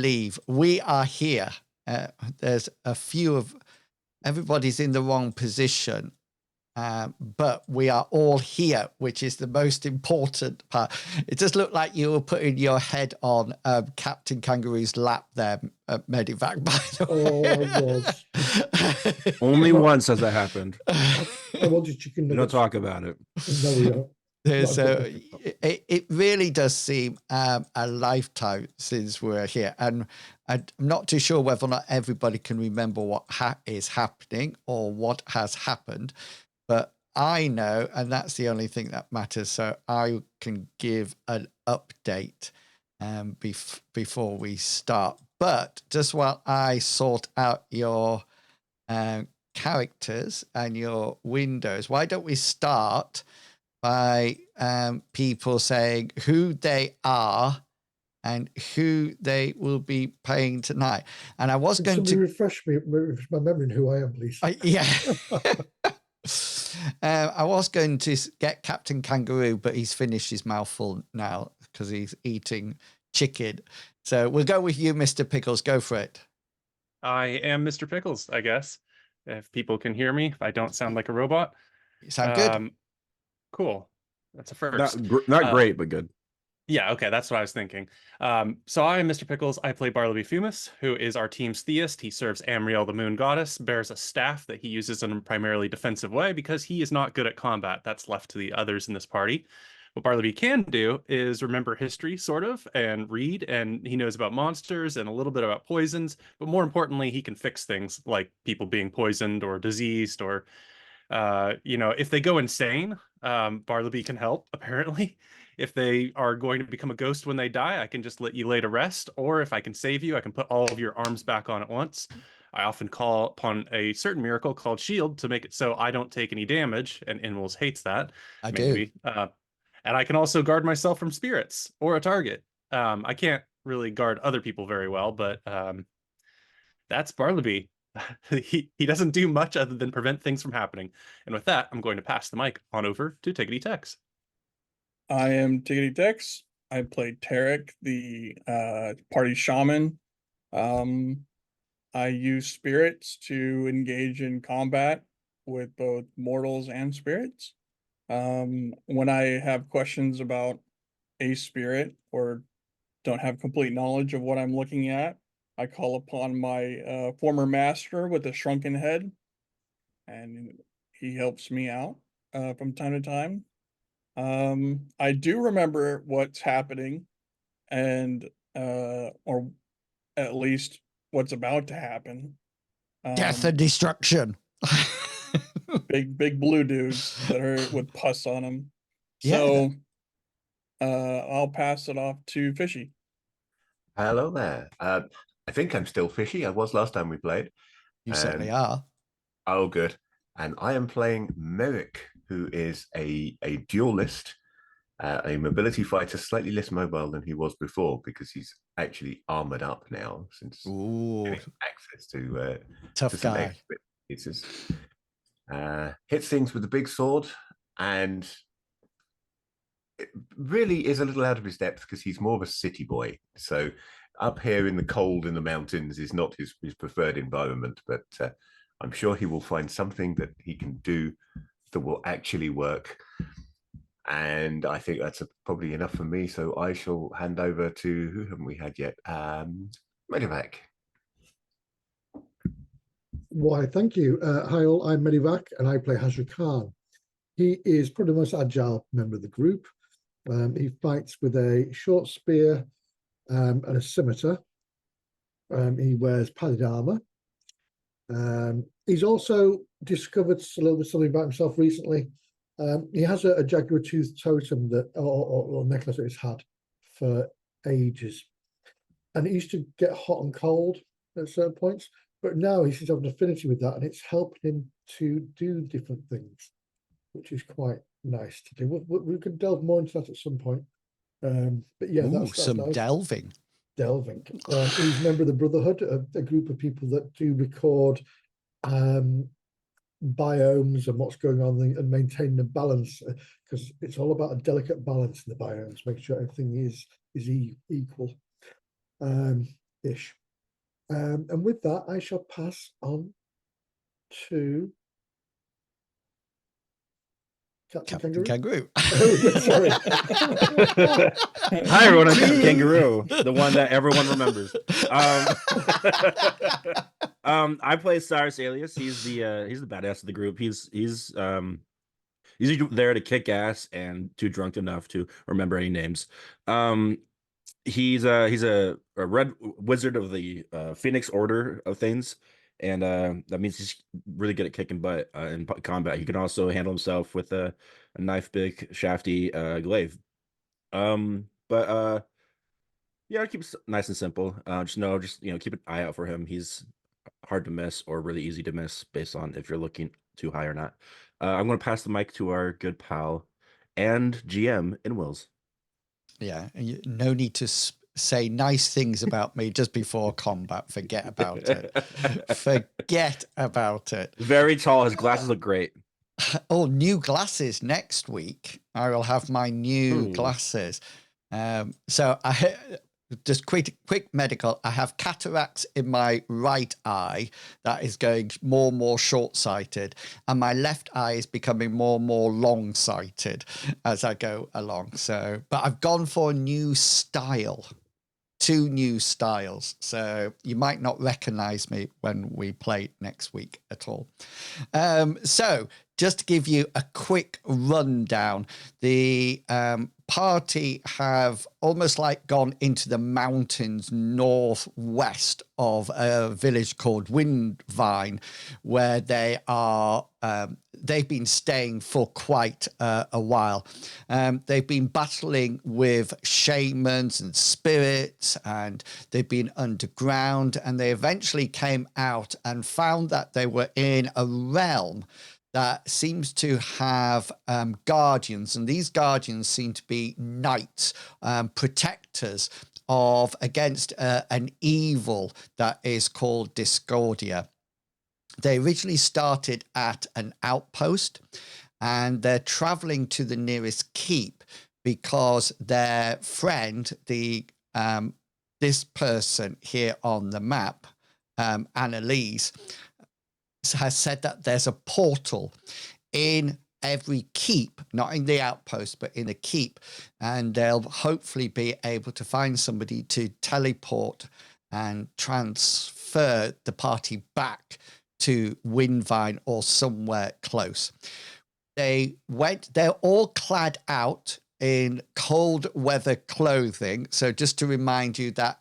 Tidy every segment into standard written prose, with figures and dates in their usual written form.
leave. We are here. There's a few of everybody's in the wrong position, but we are all here, which is the most important part. It does look like you were putting your head on Captain Kangaroo's lap there, Medivac, by the way. I was. Only once has that happened. I wanted chicken nuggets. Don't talk about it. No, we don't. It really does seem a lifetime since we're here, and I'm not too sure whether or not everybody can remember what is happening or what has happened, but I know, and that's the only thing that matters, so I can give an update before we start. But just while I sort out your characters and your windows, why don't we start by people saying who they are and who they will be playing tonight. And I was going to refresh my memory in who I am, please. Yeah. I was going to get Captain Kangaroo, but he's finished his mouthful now because he's eating chicken. So we'll go with you, Mr. Pickles. Go for it. I am Mr. Pickles, I guess. If people can hear me, if I don't sound like a robot. You sound good. Cool. That's a first. Not great, but good. Yeah, okay, that's what I was thinking. So I am Mr. Pickles. I play Bartleby Fumus, who is our team's theist. He serves Amriel, the moon goddess, bears a staff that he uses in a primarily defensive way because he is not good at combat. That's left to the others in this party. What Bartleby can do is remember history, sort of, and read, and he knows about monsters and a little bit about poisons, but more importantly, he can fix things like people being poisoned or diseased or, if they go insane, Bartleby can help, apparently. If they are going to become a ghost when they die, I can just let you lay to rest, or if I can save you, I can put all of your arms back on at once. I often call upon a certain miracle called Shield to make it so I don't take any damage, and Inwils hates that. I do. And I can also guard myself from spirits or a target. I can't really guard other people very well, but that's Bartleby. He doesn't do much other than prevent things from happening. And with that, I'm going to pass the mic on over to Tiggity Tex. I am Tiggity Tex. I played Tarek, the party shaman. I use spirits to engage in combat with both mortals and spirits. When I have questions about a spirit or don't have complete knowledge of what I'm looking at, I call upon my former master with a shrunken head, and he helps me out from time to time. I do remember what's happening, and or at least what's about to happen. Death and destruction. big blue dudes that are with pus on them. Yeah. So I'll pass it off to Fishy. Hello there. I think I'm still Fishy. I was last time we played. You certainly are. Oh, good. And I am playing Merrick, who is a duelist, a mobility fighter, slightly less mobile than he was before because he's actually armored up now since getting access to tough guy. Hits things with a big sword, and it really is a little out of his depth because he's more of a city boy. So up here in the cold in the mountains is not his preferred environment, but I'm sure he will find something that he can do that will actually work. And I think that's probably enough for me. So I shall hand over to, who haven't we had yet? Medivac. Why, thank you. Hi all, I'm Medivac and I play Hazra Khan. He is probably the most agile member of the group. He fights with a short spear and a scimitar. He wears padded armor. He's also discovered a little bit something about himself recently. He has a jaguar tooth totem that, or necklace that he's had for ages, and it used to get hot and cold at certain points. But now he seems to have an affinity with that, and it's helping him to do different things, which is quite nice to do. We can delve more into that at some point. But yeah, that's some nice. delving. He's a member of the Brotherhood, a group of people that do record biomes and what's going on and maintain the balance, because it's all about a delicate balance in the biomes, make sure everything is equal. ish. And with that, I shall pass on to Captain Kangaroo. Oh, yeah, sorry. Hi everyone, I'm Captain Kangaroo, the one that everyone remembers. I play Cyrus Alias. He's the badass of the group. He's usually there to kick ass and too drunk enough to remember any names. He's a red wizard of the Phoenix Order of things, and that means he's really good at kicking butt in combat. He can also handle himself with a knife, big, shafty glaive. But yeah, keep it nice and simple. Just keep an eye out for him. He's hard to miss or really easy to miss based on if you're looking too high or not. I'm going to pass the mic to our good pal and GM in Wills. Yeah, no need to say nice things about me just before combat. Forget about it. Forget about it. Very tall. His glasses look great. Oh, new glasses next week. I will have my new glasses. So I just quick medical. I have cataracts in my right eye that is going more and more short-sighted, and my left eye is becoming more and more long-sighted as I go along. So, but I've gone for a new style. 2 new styles, so you might not recognize me when we play next week at all. So just to give you a quick rundown, the party have almost like gone into the mountains northwest of a village called Windvine, where they are they've been staying for quite a while. They've been battling with shamans and spirits, and they've been underground, and they eventually came out and found that they were in a realm that seems to have guardians, and these guardians seem to be knights, protectors of against an evil that is called Discordia. They originally started at an outpost, and they're traveling to the nearest keep because their friend, this person here on the map, Annalise, has said that there's a portal in every keep, not in the outpost, but in a keep, and they'll hopefully be able to find somebody to teleport and transfer the party back to Windvine or somewhere close. They're all clad out in cold weather clothing. So just to remind you that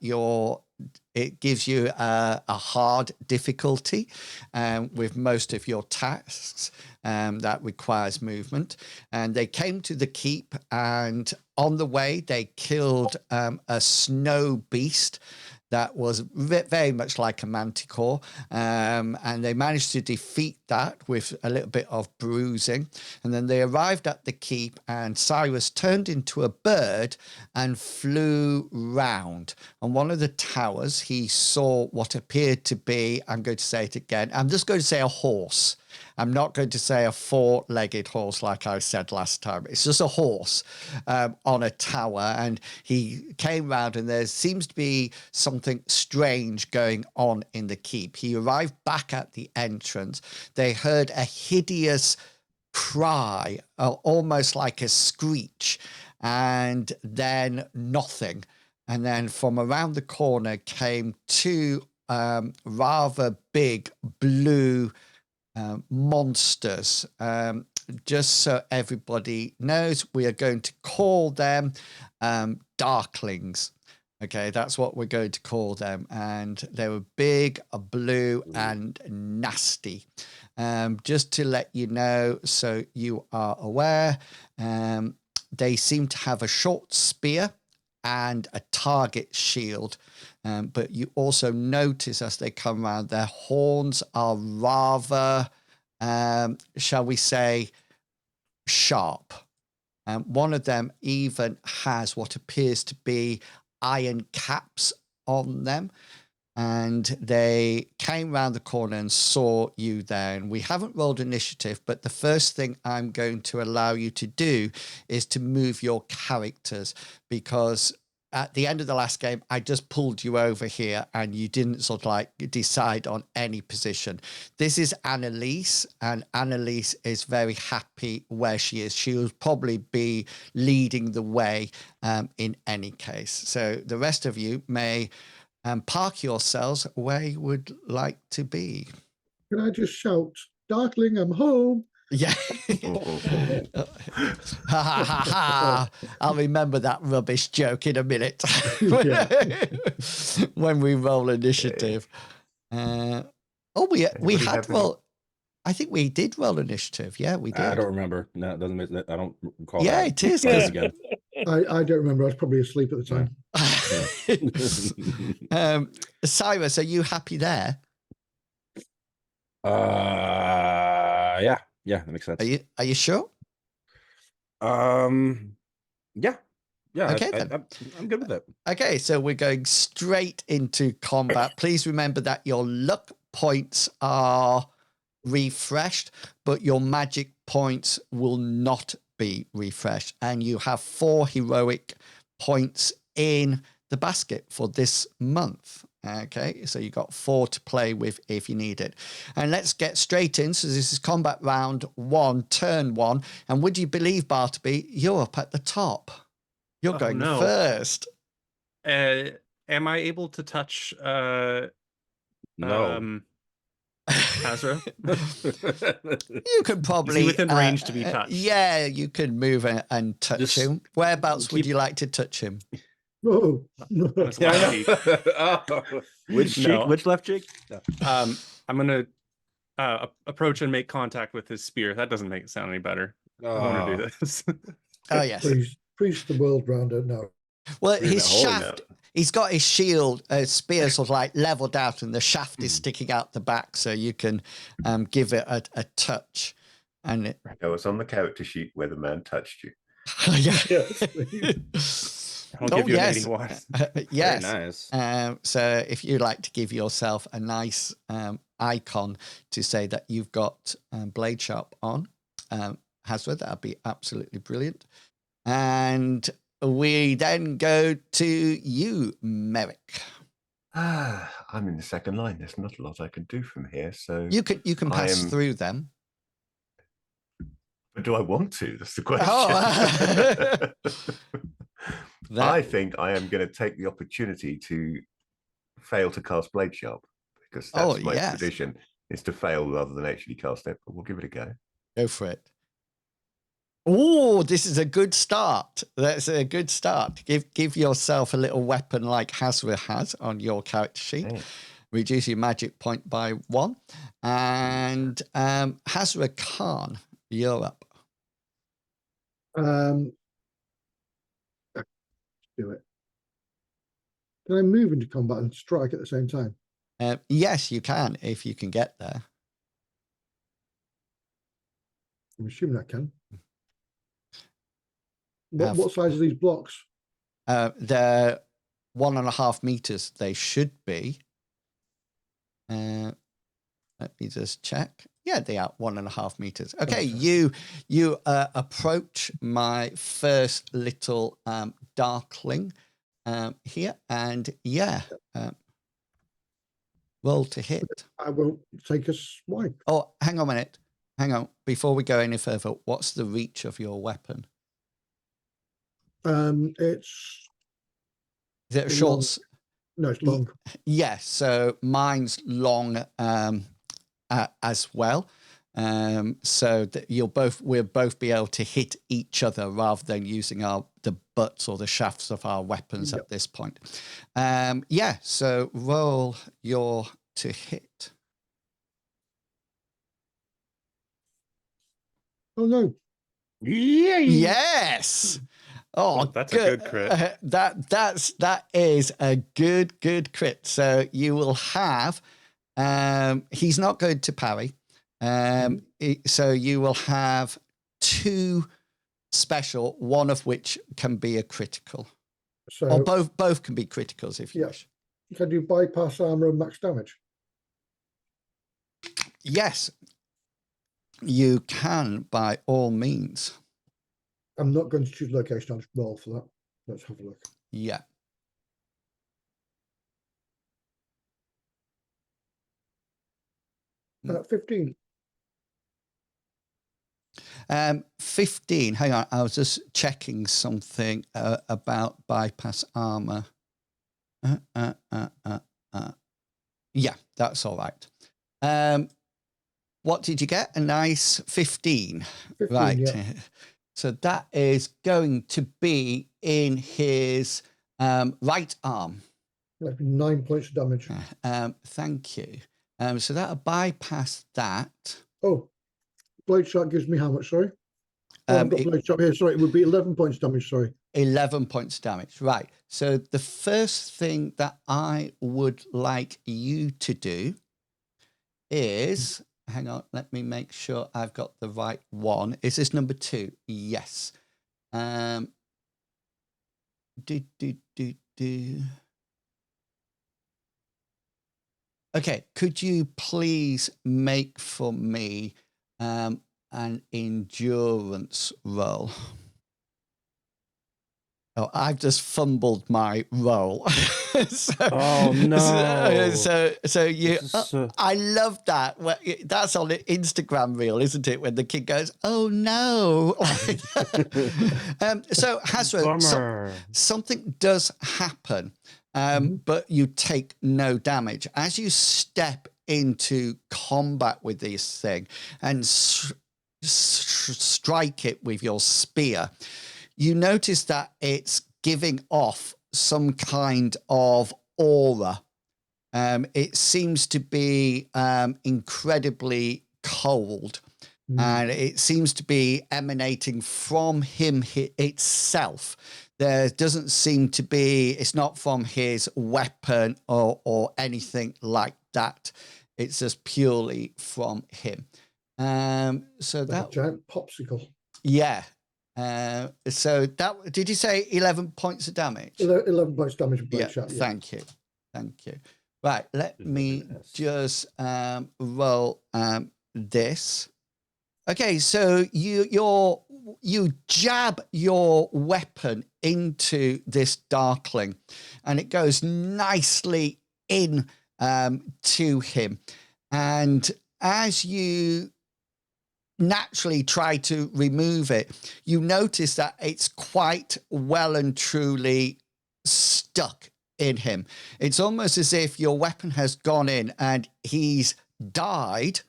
it gives you a hard difficulty with most of your tasks that requires movement. And they came to the keep, and on the way they killed a snow beast that was very much like a manticore, and they managed to defeat that with a little bit of bruising. And then they arrived at the keep, and Cyrus turned into a bird and flew round. On one of the towers, he saw what appeared to be, I'm going to say it again, I'm just going to say a horse. I'm not going to say a 4-legged horse like I said last time. It's just a horse on a tower. And he came round, and there seems to be something strange going on in the keep. He arrived back at the entrance. They heard a hideous cry, almost like a screech, and then nothing. And then from around the corner came 2 rather big blue monsters. Just so everybody knows, we are going to call them darklings. Okay, that's what we're going to call them. And they were big, blue, and nasty. Just to let you know, so you are aware, they seem to have a short spear and a target shield. But you also notice as they come around, their horns are rather, shall we say, sharp. One of them even has what appears to be iron caps on them. And they came round the corner and saw you there. And we haven't rolled initiative, but the first thing I'm going to allow you to do is to move your characters, because at the end of the last game, I just pulled you over here and you didn't sort of like decide on any position. This is Annalise, and Annalise is very happy where she is. She will probably be leading the way in any case. So the rest of you may park yourselves where you would like to be. Can I just shout, Darkling, I'm home? Yeah. Ha ha ha ha. I'll remember that rubbish joke in a minute. When we roll initiative. We Anybody had have any- roll. I think we did roll initiative. Yeah, we did. I don't remember. No, it doesn't make that. I don't recall. Yeah, that. it is. Try this again. I don't remember. I was probably asleep at the time. Cyrus, are you happy there? Yeah, that makes sense. Are you sure? Yeah. Okay, then. I'm good with it. Okay, so we're going straight into combat. Please remember that your luck points are refreshed, but your magic points will not be refreshed. And you have 4 heroic points in the basket for this month. Okay, so you got 4 to play with if you need it. And let's get straight in. So this is combat round 1, turn 1. And would you believe, Bartleby, you're up at the top. You're going first. Am I able to touch No. Hazra? You could probably within range to be touched? Yeah, you could move and touch Just him. Whereabouts would keep- you like to touch him? Oh, That's left cheek. Which cheek? No. Which left cheek? No. I'm gonna approach and make contact with his spear. That doesn't make it sound any better. I want to do this. Oh, yes. Please the world round it now. Well, Really his hole in shaft, it. he's got his shield, spear sort of like leveled out, and the shaft is sticking out the back, so you can give it a touch. And it, No, it's on the character sheet where the man touched you. I'll give you an 81. Yes. Very nice. So if you like to give yourself a nice icon to say that you've got Blade Sharp on, Hazra, that'd be absolutely brilliant. And we then go to you, Merrick. I'm in the second line. There's not a lot I can do from here. So You can pass through them. But do I want to? That's the question. Oh. I think I am going to take the opportunity to fail to cast Blade Sharp, because that's my tradition, is to fail rather than actually cast it. But we'll give it a go. Go for it. Oh, this is a good start. That's a good start. Give yourself a little weapon like Hazra has on your character sheet. Okay. Reduce your magic point by 1. And Hazra Khan, you're up. Do it. Can I move into combat and strike at the same time? Yes, you can, if you can get there. I'm assuming I can. What size are these blocks? They're 1.5 meters. They should be. Let me just check. Yeah, they are 1.5 meters. Okay, you approach my first little darkling here, and roll to hit. I won't take a swipe. Oh, hang on a minute. Hang on. Before we go any further, what's the reach of your weapon? It's Is it a short? no, it's long. Yes. So mine's long as well. So that we'll both be able to hit each other rather than using the butts or the shafts of our weapons at this point. So roll your to hit. Oh no. Yes. Oh, that's good. a good crit. That is a good crit. So you will have. He's not going to parry. So you will have 2 special, one of which can be a critical, or both can be criticals if you wish. Can you bypass armor and max damage? Yes, you can by all means. I'm not going to choose location. I'll just roll for that. Let's have a look. Yeah. 15. 15. Hang on, I was just checking something about bypass armor. Yeah, that's all right. What did you get? A nice 15. 15, Right. yeah. So that is going to be in his right arm. That'd be 9 points of damage. Thank you. So that'll bypass that. Oh, blade shot gives me how much? Sorry. Oh, I've got blade shot here. Sorry, it would be 11 points damage. Sorry. 11 points damage. Right. So the first thing that I would like you to do is, hang on, let me make sure I've got the right one. Is this number 2? Yes. Okay, could you please make for me an endurance roll? Oh, I've just fumbled my roll. Oh, no. So you, So- I love that. That's on the Instagram reel, isn't it? When the kid goes, "Oh no!" So Hasra, something does happen, but you take no damage as you step into combat with this thing and strike it with your spear. You notice that it's giving off some kind of aura. It seems to be incredibly cold, and it seems to be emanating from him itself. There doesn't seem to be, it's not from his weapon or anything like that. It's just purely from him. So Like that a giant popsicle. Yeah. So that, did you say 11 points of damage? 11 points damage. Yeah, Shot, thank you. Thank you. Right, let Good me goodness. just roll this. Okay, so you jab your weapon into this darkling, and it goes nicely in to him. And as you naturally try to remove it, you notice that it's quite well and truly stuck in him. It's almost as if your weapon has gone in and he's died,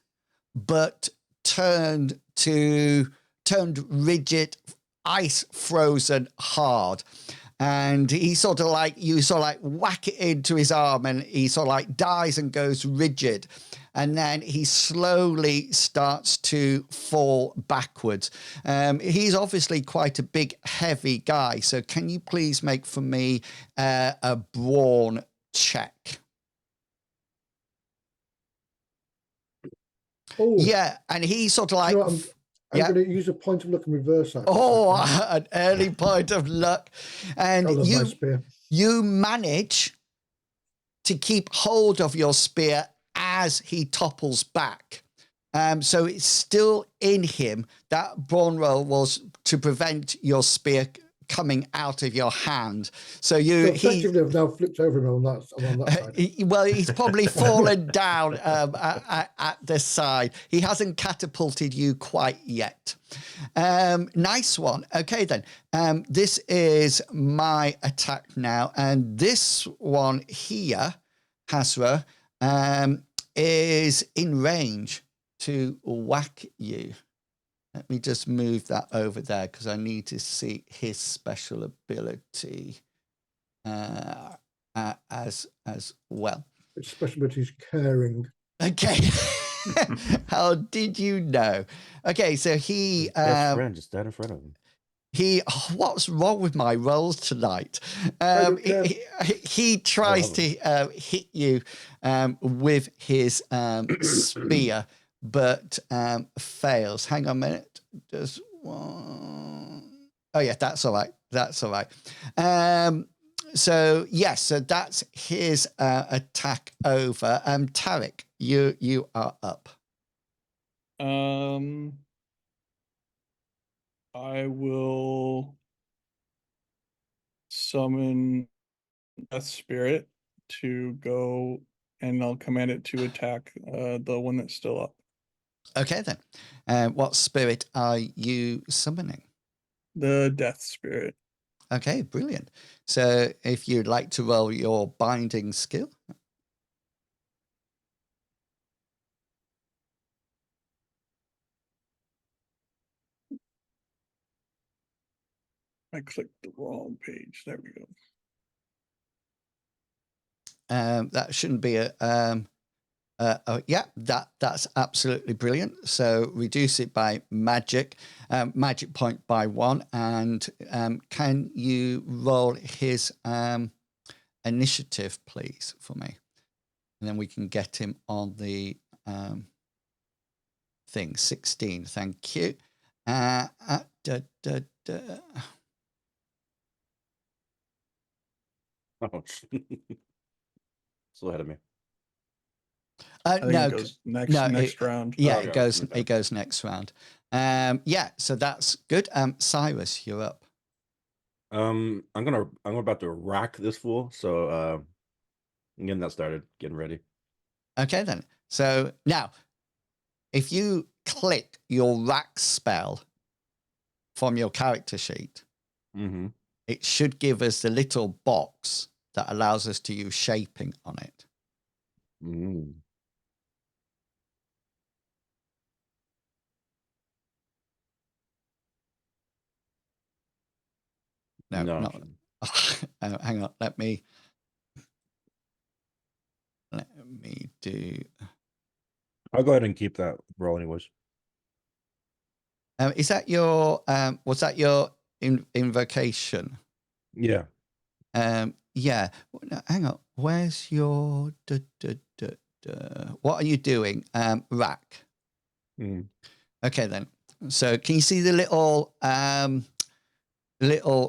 but turned rigid, ice frozen hard. And he sort of like, you sort of like whack it into his arm and he sort of like dies and goes rigid. And then he slowly starts to fall backwards. He's obviously quite a big, heavy guy. So can you please make for me a brawn check? Oh, Yeah, and he sort of like... you know what, I'm going to use a point of luck and reverse that. Oh, an early point of luck. And I love my spear. you manage to keep hold of your spear as he topples back. So it's still in him. That brawn roll was to prevent your spear coming out of your hand. So So effectively, I've now flipped over him on that side. Well, he's probably fallen down at the side. He hasn't catapulted you quite yet. Nice one. Okay, then. This is my attack now. And this one here, Hasra, is in range to whack you. Let me just move that over there because I need to see his special ability as well. His special ability is caring. Okay. How did you know? Okay, so he best friend just died in front of him. What's wrong with my rolls tonight? He tries to hit you with his spear, but fails. Hang on a minute. Just one. Oh yeah, that's all right. That's all right. So yes, so that's his attack over. Tarek, you are up. I will summon a spirit to go and I'll command it to attack the one that's still up. Okay, then. What spirit are you summoning? The death spirit. Okay, brilliant. So if you'd like to roll your binding skill. I clicked the wrong page. There we go. That shouldn't be yeah, that's absolutely brilliant. So reduce it by magic point by 1. And can you roll his initiative, please, for me? And then we can get him on the thing. 16. Thank you. Oh, still ahead of me. I think No, it goes next no, next round. Yeah, Okay, it goes next round. Yeah, so that's good. Cyrus, you're up. I'm about to rack this fool. So I'm getting that started, getting ready. Okay, then. So now, if you click your rack spell from your character sheet, Mm-hmm. it should give us the little box that allows us to use shaping on it. Mm. No, No. not. Hang on. Let me do. I'll go ahead and keep that roll anyways. Is that your? Was that your invocation? Yeah. Yeah. No, hang on. Where's your? What are you doing? Rack. Mm. Okay, then. So can you see the little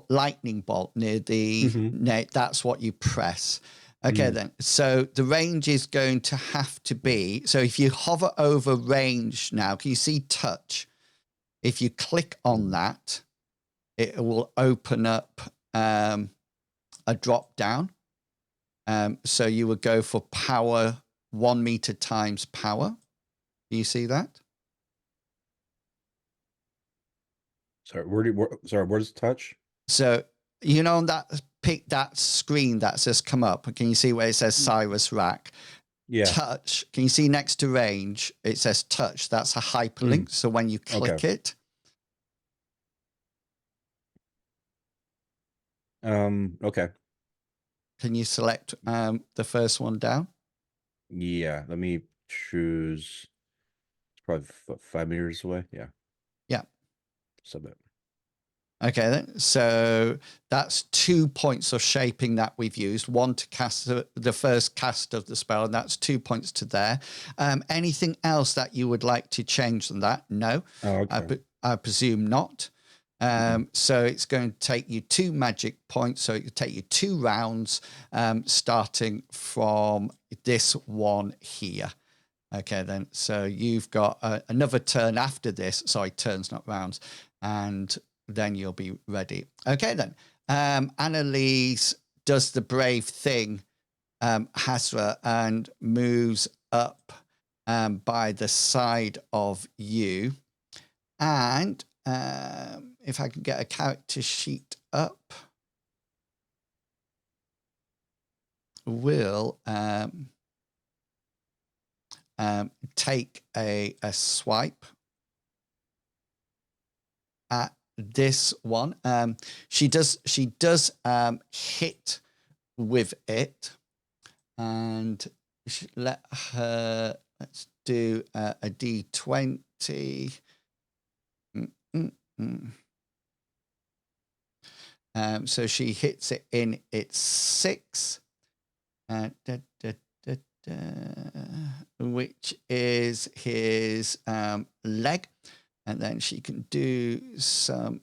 lightning bolt near the that's what you press. Okay, then. So the range is going to have to be, so if you hover over range now, can you see touch? If you click on that, it will open up a drop down. So you would go for power 1 meter times power. Do you see that? Sorry, where's touch? So you know on that screen that's just come up, can you see where it says Cyrus Rack? Yeah. Touch. Can you see next to range? It says touch. That's a hyperlink. So when you click it, Okay. can you select the first one down? Yeah. Let me choose. It's probably 5 meters away. Yeah. Yeah. Submit. Okay, then. So that's 2 points of shaping that we've used. 1 to cast the first cast of the spell, and that's 2 points to there. Anything else that you would like to change than that? No. Oh, okay. I presume not. So it's going to take you 2 magic points. So it will take you 2 rounds, starting from this one here. Okay, then. So you've got another turn after this. Sorry, turns, not rounds. And then you'll be ready. Okay, then. Annalise does the brave thing, Hasra, and moves up by the side of you. And if I can get a character sheet up, will take a swipe at this one. She does hit with it, and let's do a D20. So she hits it in its 6, which is his leg, and then she can do some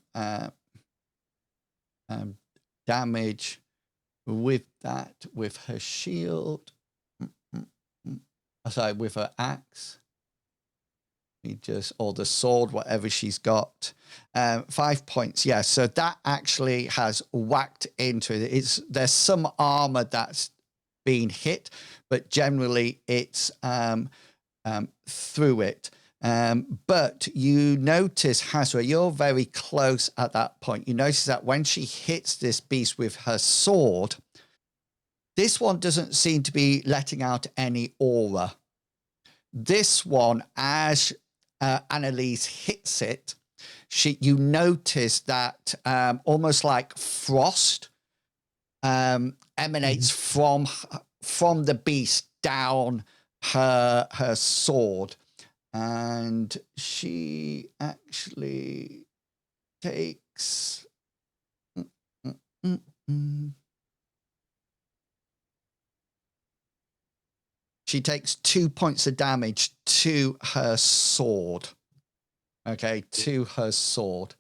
damage with that, with her shield. Sorry, with her axe. Or the sword, whatever she's got. 5 points. Yeah, so that actually has whacked into it. There's some armor that's been hit, but generally it's through it. But you notice, Hazra, you're very close at that point. You notice that when she hits this beast with her sword, this one doesn't seem to be letting out any aura. This one, as Annalise hits it, you notice that almost like frost emanates from the beast down her sword, and she actually takes she takes 2 points of damage to her sword. Okay, to her sword.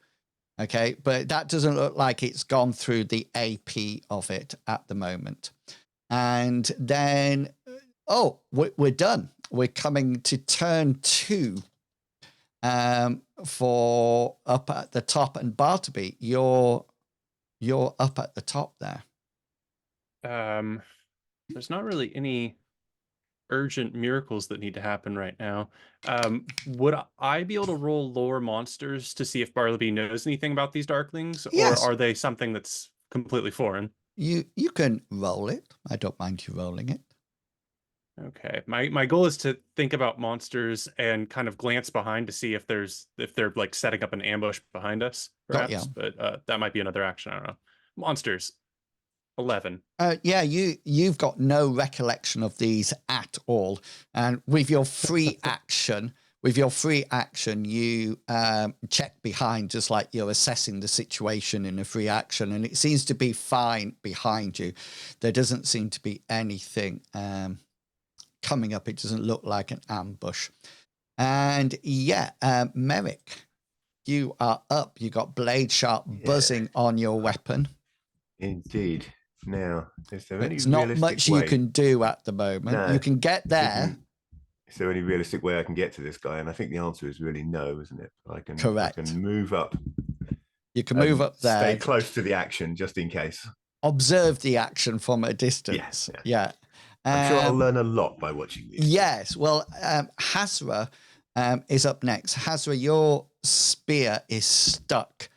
Okay, but that doesn't look like it's gone through the AP of it at the moment. And then, we're done. We're coming to turn 2 for up at the top. And Bartleby, you're up at the top there. There's not really any urgent miracles that need to happen right now. Would I be able to roll lore monsters to see if Bartleby knows anything about these darklings, Yes. or are they something that's completely foreign? You can roll it. I don't mind you rolling it. Okay. My goal is to think about monsters and kind of glance behind to see if they're like setting up an ambush behind us, Got perhaps. ya. But that might be another action. I don't know. Monsters. 11. Yeah, you've got no recollection of these at all, and with your free action, you check behind, just like you're assessing the situation in a free action, and it seems to be fine behind you. There doesn't seem to be anything coming up. It doesn't look like an ambush. And Merrick, you are up. You got blade sharp buzzing on your weapon. Indeed. Now, is there any It's not realistic much way? you can do at the moment. No, you can get there. Is there any realistic way I can get to this guy? And I think the answer is really no, isn't it? Correct. I can move up. You can move up there. Stay close to the action just in case. Observe the action from a distance. Yeah. I'm sure I'll learn a lot by watching these. Yes. Well, Hazra is up next. Hazra, your spear is stuck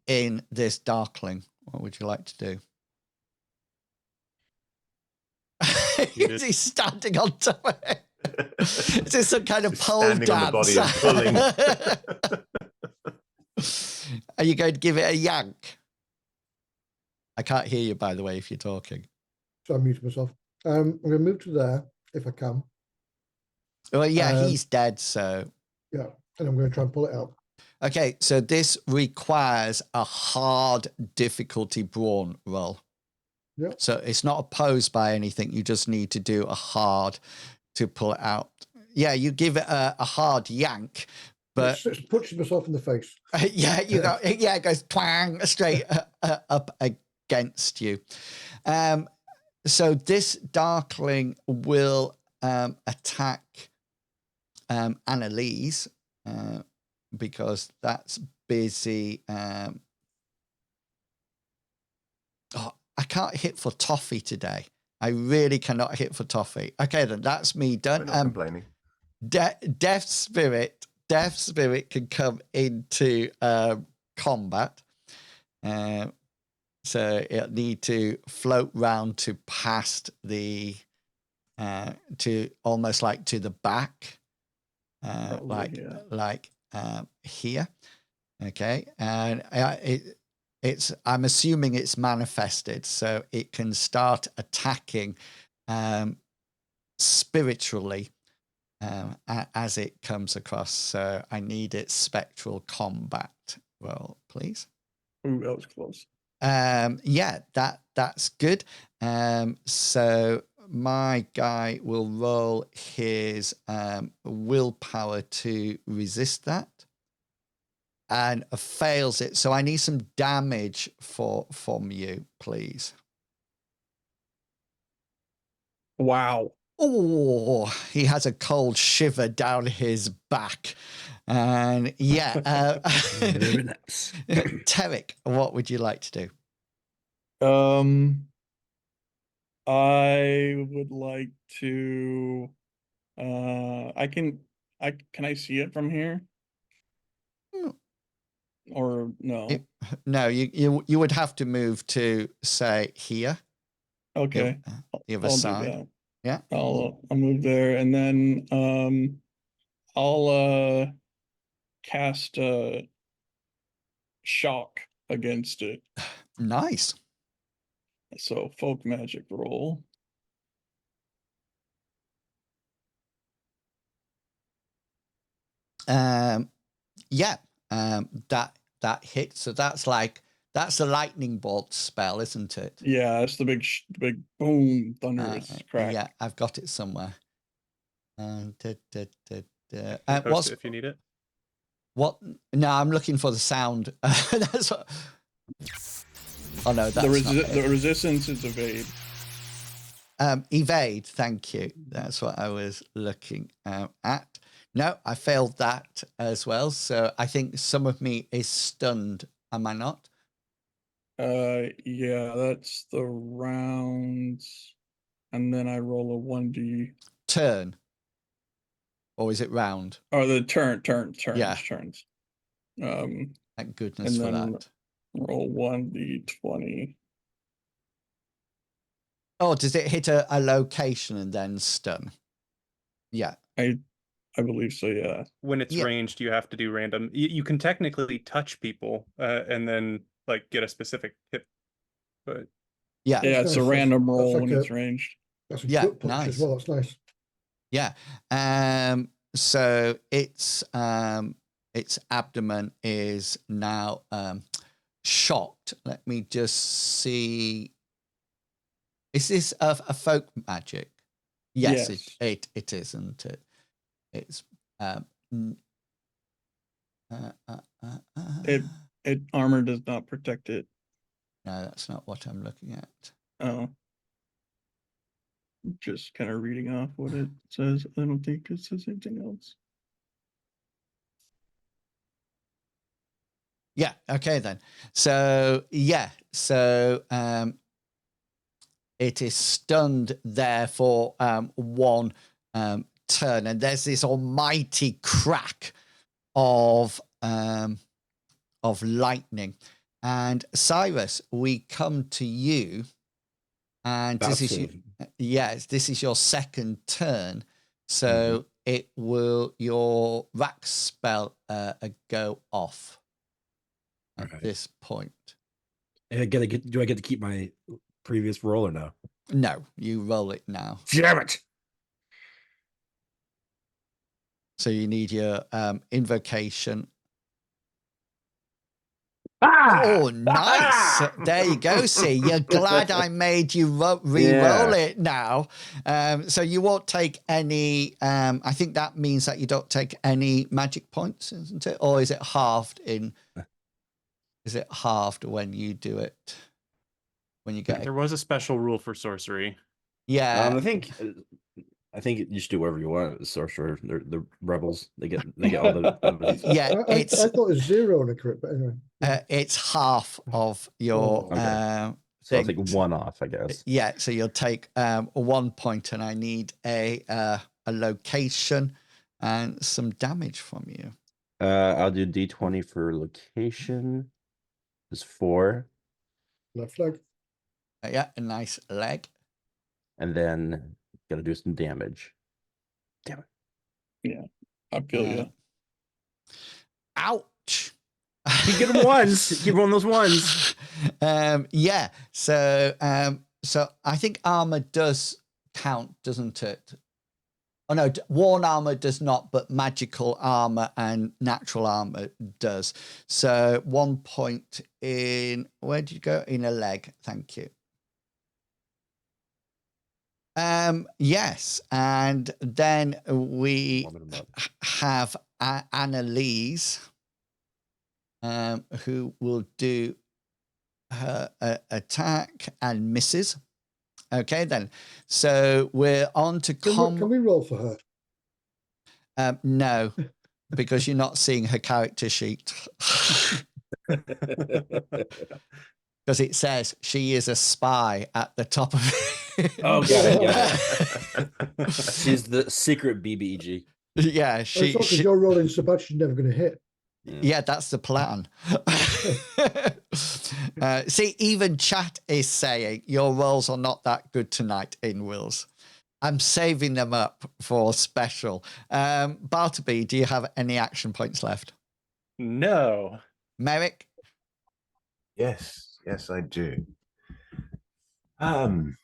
in this darkling. What would you like to do? Is he standing on top of it? Is this some kind of pole Standing dance? on the body and pulling. Are you going to give it a yank? I can't hear you, by the way, if you're talking. So I muted myself. I'm going to move to there if I can. Well, yeah, he's dead, so. Yeah, and I'm going to try and pull it out. Okay, so this requires a hard difficulty brawn roll. Yep. So it's not opposed by anything. You just need to do a hard to pull it out. Yeah, you give it a hard yank, but It's punching myself in the face. it goes twang straight up against you. So this darkling will attack Annalise because that's busy. I can't hit for toffee today. I really cannot hit for toffee. Okay, then that's me done. I'm not complaining. Death Spirit can come into combat. So it'll need to float round to past the to almost like to the back, here. Okay, and I'm assuming it's manifested, so it can start attacking spiritually as it comes across. So I need its spectral combat roll, please. Ooh, that was close. That's good. So my guy will roll his willpower to resist that. And fails it. So I need some damage from you, please. Wow. Oh, he has a cold shiver down his back. And Very nice. Terrick, what would you like to do? I would like to. Can I see it from here? Hmm. Or no? No, you would have to move to say here, Okay, the other I'll do side. that. Yeah. I'll move there, and then I'll cast shock against it. Nice. So folk magic roll. Yeah. That hits. So that's a lightning bolt spell, isn't it? Yeah, it's the big boom thunderous crack. Yeah, I've got it somewhere. Can you post What's it if you need it? what? No, I'm looking for the sound. That's what. Oh no, that's not it. The resistance is evade. Evade, thank you. That's what I was looking at. No, I failed that as well. So I think some of me is stunned. Am I not? Yeah, that's the rounds, and then I roll a 1d. Turn, or is it round? Oh, the turns. Yeah. Thank goodness and for then that. roll 1d20. Oh, does it hit a location and then stun? Yeah. I believe so, yeah. When it's Yeah. ranged, you have to do random. You can technically touch people and then like get a specific hit, but Yeah. Yeah, it's a nice. random That's roll like when a- it's ranged. That's a Yeah, gut punch nice. as well. That's nice. Yeah. So its abdomen is now shocked. Let me just see. Is this a folk magic? Yes, Yes. it isn't it? It's It armor does not protect it. no, that's not what I'm looking at. Oh. Just kind of reading off what it says. I don't think it says anything else. Yeah, okay then. So yeah, so it is stunned there for one turn, and there's this almighty crack of lightning. And Cyrus, we come to you, and this is your second turn. So it will your rack spell go off at this point. And do I get to keep my previous roll or no? No, you roll it now. Damn it! So you need your invocation. Oh, nice. There you go. See, you're glad I made you re-roll it now. So you won't take any, I think that means that you don't take any magic points, isn't it? Or is it halved when you do it? When you get there was a special rule for sorcery. Yeah. I think you should do whatever you want. Sorcerer, they're the rebels. They get all the. Yeah, I thought it was 0 on a crit, but anyway. It's half of your Okay. So I'll take one off, I guess. Yeah, so you'll take 1 point, and I need a location and some damage from you. I'll do D20 for location. Is 4. Left leg. Yeah, a nice leg. And then gotta do some damage. Damn it. Yeah, I feel you. Ouch. Keep getting ones. Keep rolling those ones. Yeah. So I think armor does count, doesn't it? Oh no, worn armor does not, but magical armor and natural armor does. So 1 point in, where did you go? In a leg. Thank you. Yes, and then we have Annalise, who will do her attack and misses. Okay, then. So we're on to Can we roll for her? No, because you're not seeing her character sheet. Because it says she is a spy at the top of it. Oh, got it, got it. She's the secret BBEG. Yeah, It's all because she you're rolling so bad she's never going to hit. yeah, that's the plan. See, even chat is saying your rolls are not that good tonight in Wills. I'm saving them up for special. Bartleby, do you have any action points left? No. Merrick? Yes, I do. Can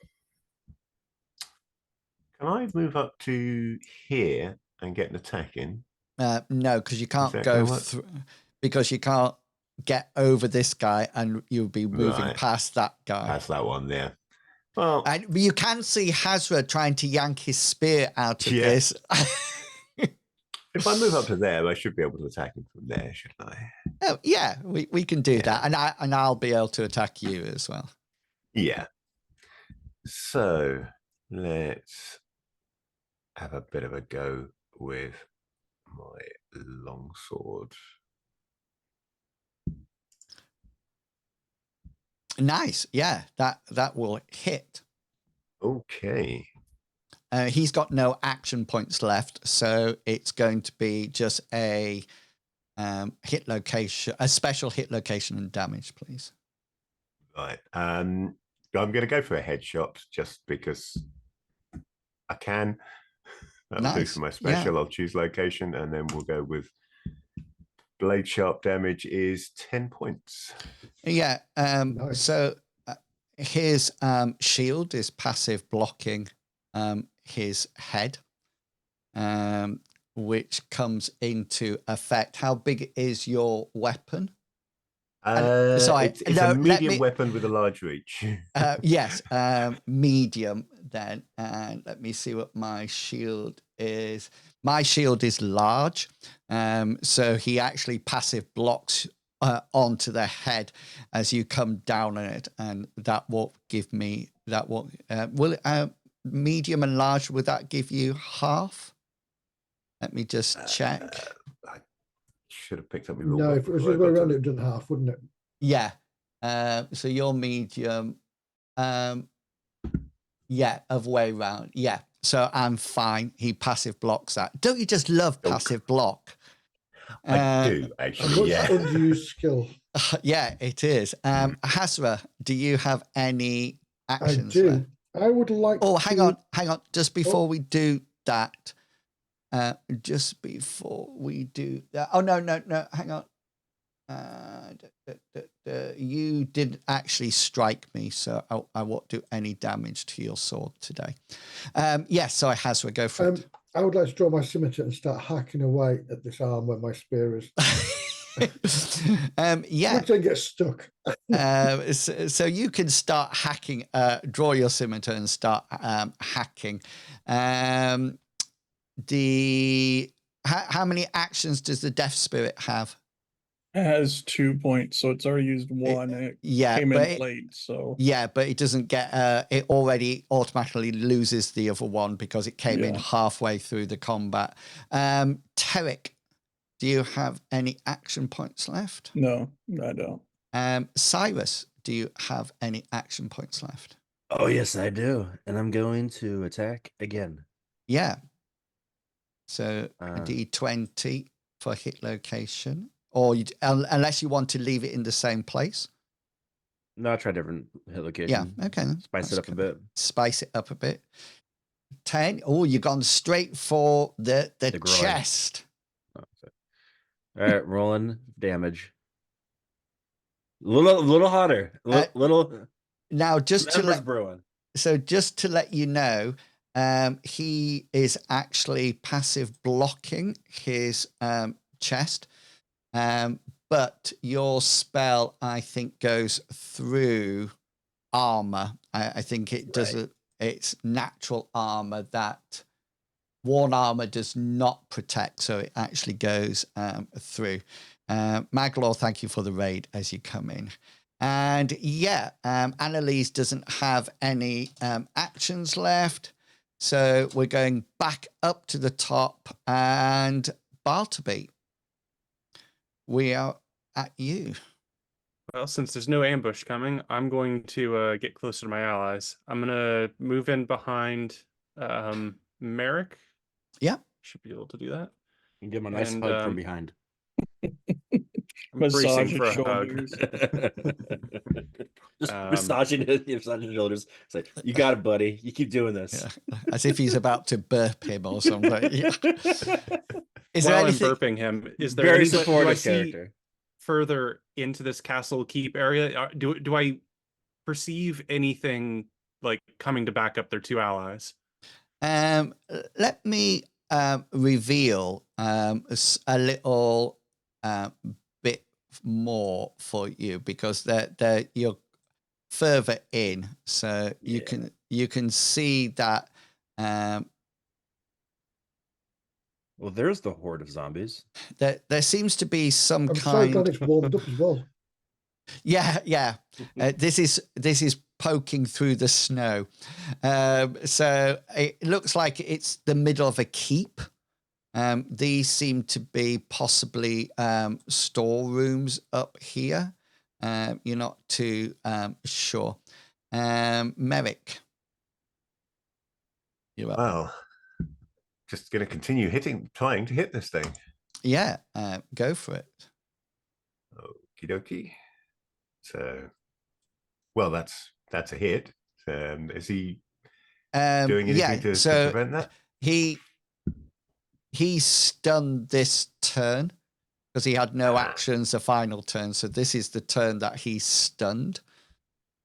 I move up to here and get an attack in? No, because you can't that go gonna work? through, because you can't get over this guy and you'll be moving Right. past that guy. That's that one there. Well, And you can see Hazra trying to yank his spear out of Yeah. this. if I move up to there, I should be able to attack him from there, shouldn't I? Oh, yeah, we can do Yeah. that. And I'll be able to attack you as well. Yeah. So let's have a bit of a go with my longsword. Nice. Yeah, that will hit. Okay. He's got no action points left, so it's going to be just a hit location, a special hit location and damage, please. Right. I'm going to go for a headshot just because I can. That'll do Nice. for my special. Yeah. I'll choose location and then we'll go with blade sharp damage is 10 points. Yeah. Nice. So his shield is passive blocking his head, which comes into effect. How big is your weapon? Sorry, It's no, a let medium me- weapon with a large reach. Yes, medium then. And let me see what my shield is. My shield is large. So he actually passive blocks onto the head as you come down on it. And that will give me, medium and large, would that give you half? Let me just check. I should have picked up my No, rule. if it was the other way around, it would have done half, wouldn't it? Yeah. So you're medium. Yeah, of way round. Yeah. So I'm fine. He passive blocks that. Don't you just love passive block? I do, A actually. much Yeah. unused skill. Yeah, it is. Hasra, do you have any I actions do. left? I would like Oh, to... hang on. Just before we do that, oh, no, hang on. You didn't actually strike me, so I won't do any damage to your sword today. Yes, so Hasra, go for it. I would like to draw my scimitar and start hacking away at this arm where my spear is. Yeah. Which then gets stuck. So you can start hacking, draw your scimitar and start hacking. How many actions does the Death Spirit have? It has 2 points, so it's already used one. And it Yeah, came but in late, so yeah, but it doesn't get. It already automatically loses the other one because it came in Yeah. halfway through the combat. Terrick, do you have any action points left? no, I don't. Cyrus, do you have any action points left? Oh, yes, I do. And I'm going to attack again. Yeah. So a Uh, D20 for hit location, or unless you want to leave it in the same place. No, I'll try different hit location. Yeah. Okay. then. Spice That's it up a good. bit. Spice it up a bit. 10. Oh, you've gone straight for the groin. chest. Oh, sorry. All right, rolling damage. Little hotter. Little. Now, just to Embers brewing. just to let you know, he is actually passive blocking his chest, but your spell, I think, goes through armor. I think it does. Right. It's natural armor that worn armor does not protect, so it actually goes through. Maglor, thank you for the raid as you come in. And yeah, Annalise doesn't have any actions left. So we're going back up to the top. And Bartleby, we are at you. Well, since there's no ambush coming, I'm going to get closer to my allies. I'm gonna move in behind Merrick. Yeah. Should be able to do that. And give him a nice And, hug from behind. I'm bracing Massage his for a hug. shoulders. Just Um, massaging his shoulders. It's like, you got it, buddy. You keep doing this. Yeah. As if he's about to burp him or something. Yeah. Is there While I'm anything? burping him, is there Very any do I supportive see character. further into this castle keep area? Do I perceive anything like coming to back up their two allies? Let me reveal a little bit more for you, because you're further in, so you can see that. Well, there's the horde of zombies. There seems to be some I'm so kind. glad it's warmed up as well. Yeah. This is poking through the snow. So it looks like it's the middle of a keep. These seem to be possibly storerooms up here. You're not too sure. Merrick, you're up. Well, just going to continue trying to hit this thing. Yeah, go for it. Okie dokie. So, well, that's a hit. Is he doing anything to prevent that? He stunned this turn because he had no actions the final turn. So this is the turn that he's stunned.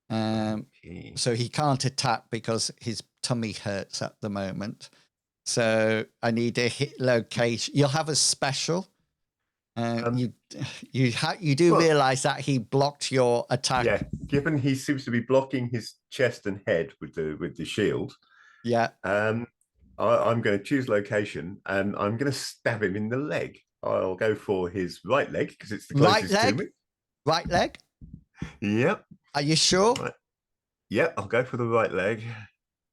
So he can't attack because his tummy hurts at the moment. So I need a hit location. You'll have a special. You do realize that he blocked your attack. Yeah, given he seems to be blocking his chest and head with the shield. Yeah. I'm going to choose location, and I'm going to stab him in the leg. I'll go for his right leg because it's the closest to me. Right leg. Yep. Are you sure? Right. Yep, I'll go for the right leg.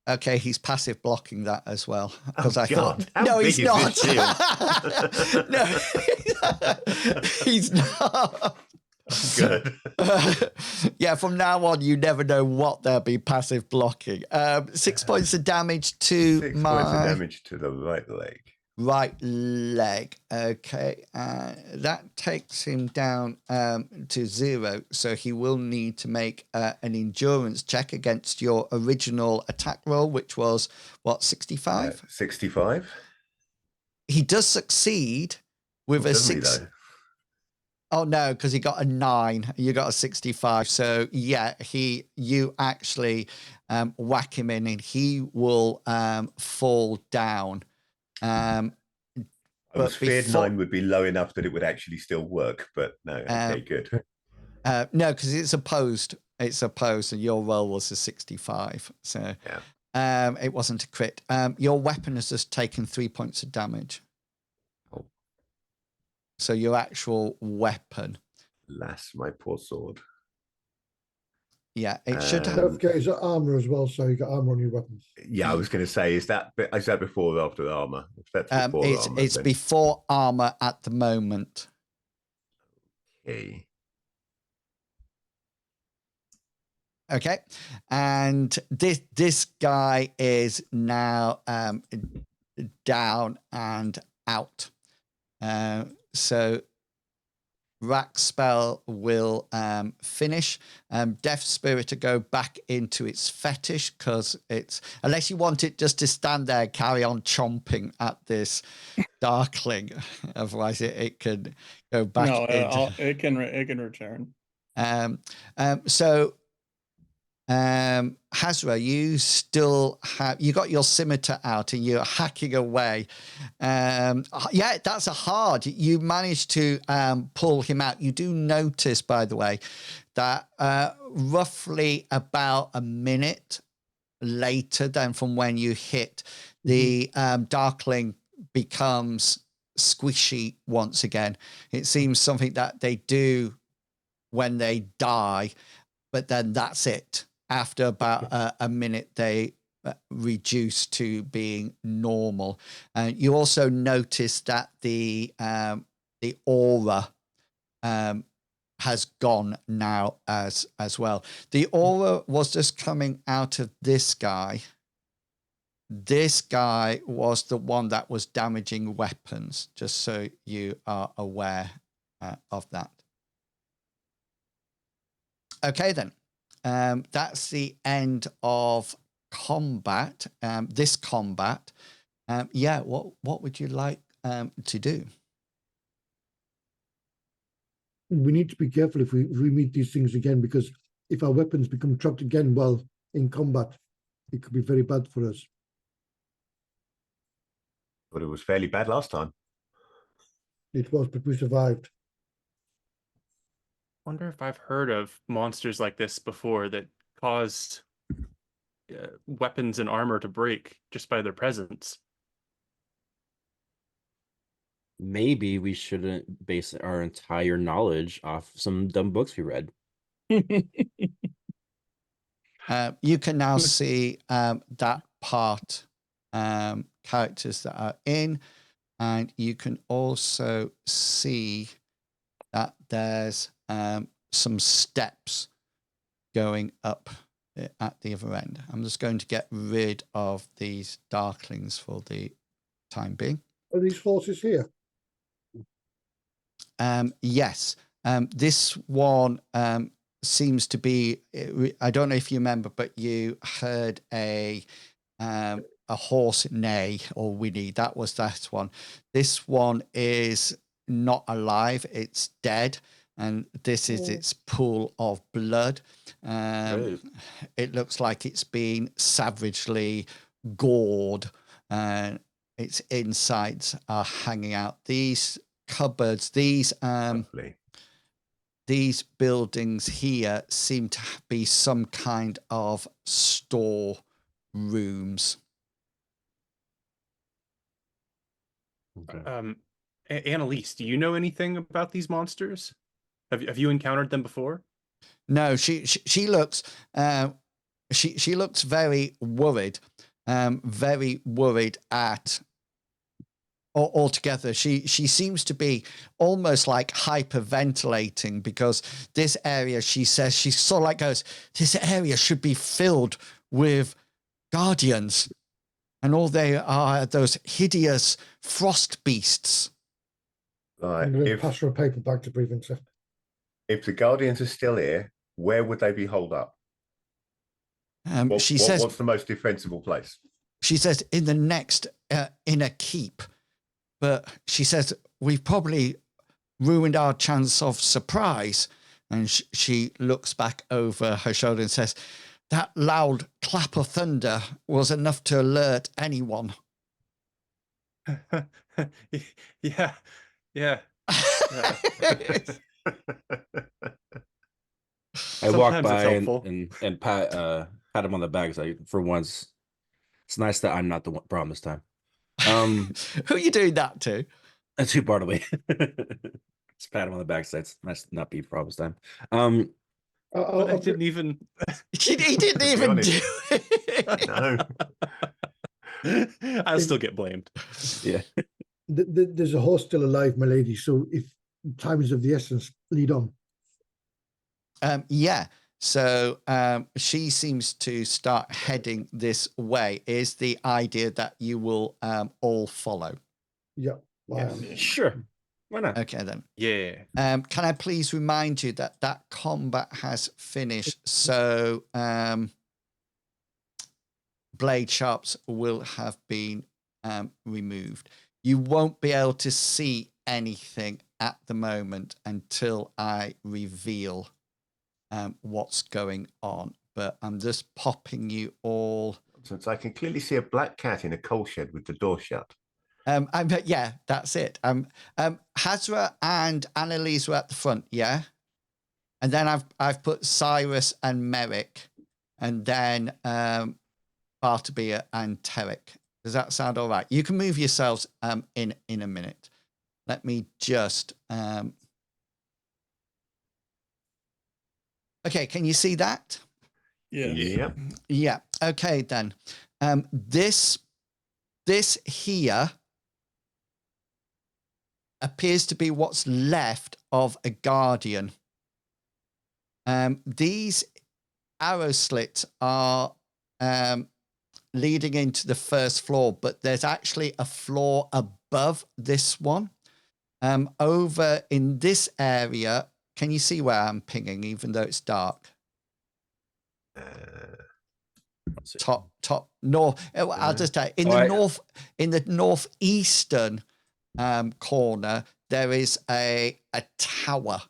Okay, he's passive blocking that as well. Because I thought, how no, big he's is not. this shield? No, he's not. Good. Yeah, from now on, you never know what they'll be passive blocking. 6 points of damage to 6 my points of damage to the right leg. right leg. Okay, that takes him down to 0. So he will need to make an endurance check against your original attack roll, which was what, 65? 65. He does succeed with a Doesn't he, 6. though? Oh no, because he got a 9. You got a 65. So yeah, you actually whack him in, and he will fall down. I was feared 9 would be low enough that it would actually still work, but no. Okay, good. No, because it's opposed. It's opposed, and your roll was a 65. So it wasn't a crit. Your weapon has just taken 3 points of damage. Oh. So your actual weapon. Alas, my poor sword. Yeah, it should have. Don't forget, he's got armor as well, so you got armor on your weapons. Yeah, I was going to say, is that before or after armor? If that's before armor, it's then... before armor at the moment. Okay. Okay, and this guy is now down and out. So Rack spell will finish. Death Spirit to go back into its fetish, because it's, unless you want it just to stand there and carry on chomping at this darkling, otherwise it could go back. No, it can return. So Hazra, you still have, you got your scimitar out and you're hacking away. Yeah, that's a hard. You managed to pull him out. You do notice, by the way, that roughly about a minute later than from when you hit, the darkling becomes squishy once again. It seems something that they do when they die, but then that's it. After about a minute, they reduce to being normal. You also notice that the aura has gone now as well. The aura was just coming out of this guy. This guy was the one that was damaging weapons, just so you are aware of that. Okay, then. That's the end of combat, this combat. Yeah, what would you like to do? We need to be careful if we meet these things again, because if our weapons become trapped again while in combat, it could be very bad for us. But it was fairly bad last time. It was, but we survived. Wonder if I've heard of monsters like this before that caused weapons and armor to break just by their presence. Maybe we shouldn't base our entire knowledge off some dumb books we read. You can now see that part, characters that are in, and you can also see that there's some steps going up at the other end. I'm just going to get rid of these darklings for the time being. Are these horses here? Yes. This one seems to be, I don't know if you remember, but you heard a horse neigh or whinny. That was that one. This one is not alive. It's dead. And this is its pool of blood. It looks like it's been savagely gored. Its insides are hanging out. These cupboards, these buildings here seem to be some kind of store rooms. Okay. Annalise, do you know anything about these monsters? Have you encountered them before? No, she looks she looks very worried at altogether. She seems to be almost like hyperventilating, because this area, she says, she sort of like goes, this area should be filled with guardians, and all they are those hideous frost beasts. I'm going to pass her a paper bag to breathe into. If the Guardians are still here, where would they be holed up? She says, what's the most defensible place? She says in the next inner keep, but she says we've probably ruined our chance of surprise. And she looks back over her shoulder and says, that loud clap of thunder was enough to alert anyone. Yeah. I walk Sometimes it's by helpful. and pat him on the back. So for once, it's nice that I'm not the problem this time. Who are you doing that to? That's too Bartleby. Just pat him on the back. So it's nice to not be a problem this time. But I didn't even. He didn't even do it. No. I'll still get blamed. Yeah. There's a horse still alive, my lady. So if time is of the essence, lead on. Yeah. So she seems to start heading this way. Is the idea that you will all follow? Yeah. Sure. Why not? Okay, then. Yeah. Can I please remind you that combat has finished? So blade sharps will have been removed. You won't be able to see anything at the moment until I reveal what's going on. But I'm just popping you all. Since I can clearly see a black cat in a coal shed with the door shut. Yeah, that's it. Hazra and Annalise were at the front, yeah? And then I've put Cyrus and Merrick, and then Bartleby and Terrick. Does that sound all right? You can move yourselves in a minute. Let me just okay, can you see that? Yeah. Yeah. Okay, then. This here appears to be what's left of a guardian. These arrow slits are leading into the first floor, but there's actually a floor above this one. Over in this area, can you see where I'm pinging, even though it's dark? Top north. I'll just tell you, in the northeastern corner, there is a tower.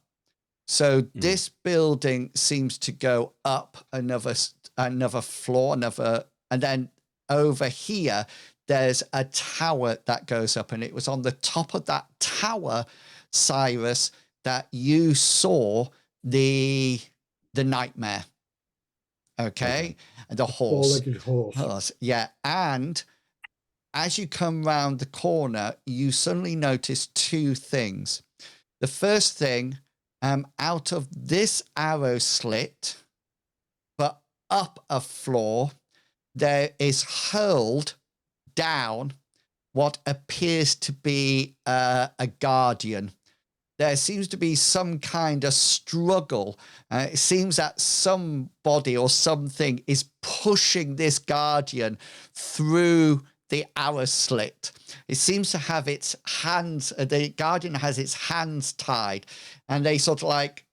So this building seems to go up another floor, and then over here there's a tower that goes up, and it was on the top of that tower, Cyrus, that you saw the nightmare. Okay, and the horse. Four-legged horse. Yeah, and as you come round the corner, you suddenly notice two things. The first thing, out of this arrow slit, but up a floor, there is hurled down what appears to be a guardian. There seems to be some kind of struggle. It seems that somebody or something is pushing this guardian through the arrow slit. It seems to have its hands, the guardian has its hands tied, and they sort of like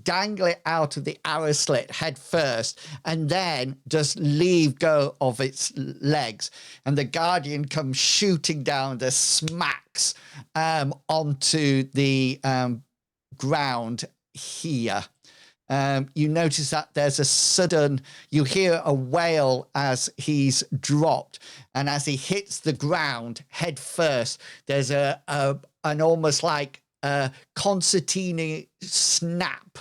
dangle it out of the arrow slit head first, and then just leave go of its legs. And the guardian comes shooting down, the smacks onto the ground here. You notice that there's a sudden, you hear a wail as he's dropped, and as he hits the ground head first, there's an almost like a concertina snap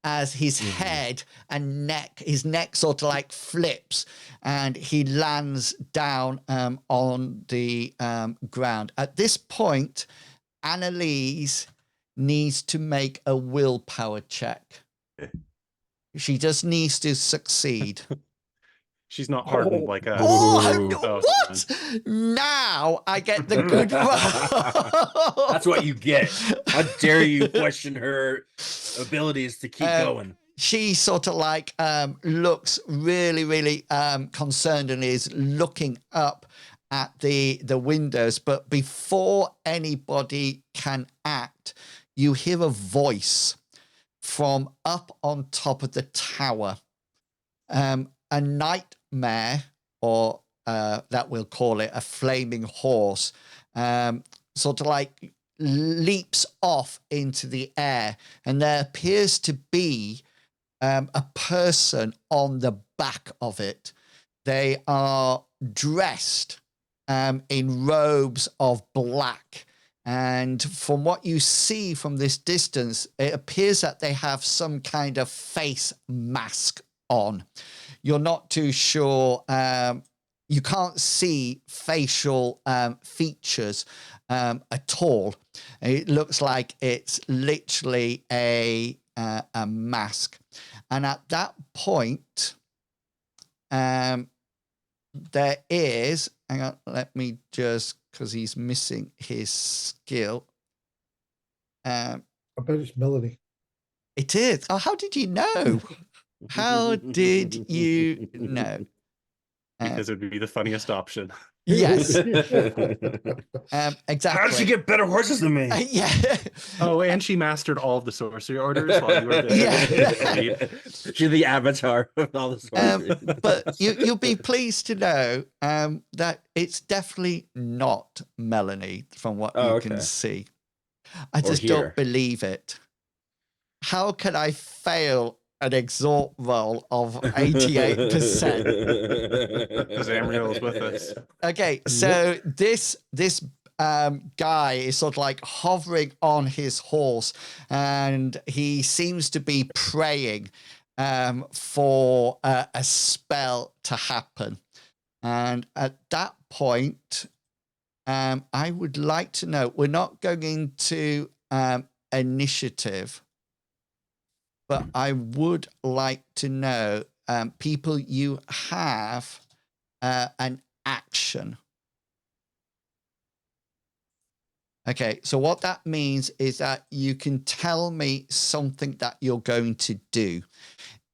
as his head and his neck sort of like flips, and he lands down on the ground. At this point, Annalise needs to make a willpower check. She just needs to succeed. She's not hardened like a. What? Now I get the good roll. That's what you get. How dare you question her abilities to keep going? She sort of like looks really, really concerned and is looking up at the windows. But before anybody can act, you hear a voice from up on top of the tower. A nightmare, or that we'll call it, a flaming horse, sort of like leaps off into the air, and there appears to be a person on the back of it. They are dressed in robes of black, and from what you see from this distance, it appears that they have some kind of face mask on. You're not too sure. You can't see facial features at all. It looks like it's literally a mask. And at that point, there is, hang on, let me just, because he's missing his skill. I bet it's Melanie. It is. Oh, how did you know? How did you know? Because it would be the funniest option. Yes. Exactly. How did she get better horses than me? Yeah. Oh, and she mastered all of the sorcery orders while you were there. Yeah. She's the avatar of all the sorcery. But you'll be pleased to know that it's definitely not Melanie from what you can see. I just don't believe it. How can I fail an exalt roll of 88%? Because Amriel is with us. Okay, so this guy is sort of like hovering on his horse, and he seems to be praying for a spell to happen. And at that point, I would like to know, we're not going into initiative, but I would like to know, people, you have an action. Okay, so what that means is that you can tell me something that you're going to do.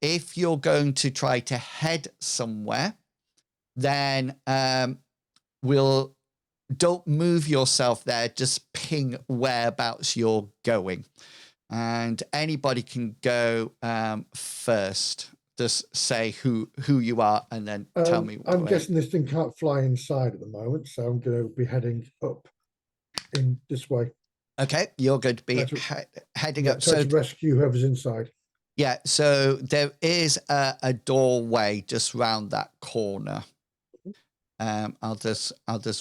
If you're going to try to head somewhere, then don't move yourself there, just ping whereabouts you're going. And anybody can go first. Just say who you are and then tell me. I'm guessing this thing can't fly inside at the moment, so I'm going to be heading up in this way. Okay, you're going to be heading up. So to rescue whoever's inside. Yeah, so there is a doorway just round that corner. I'll just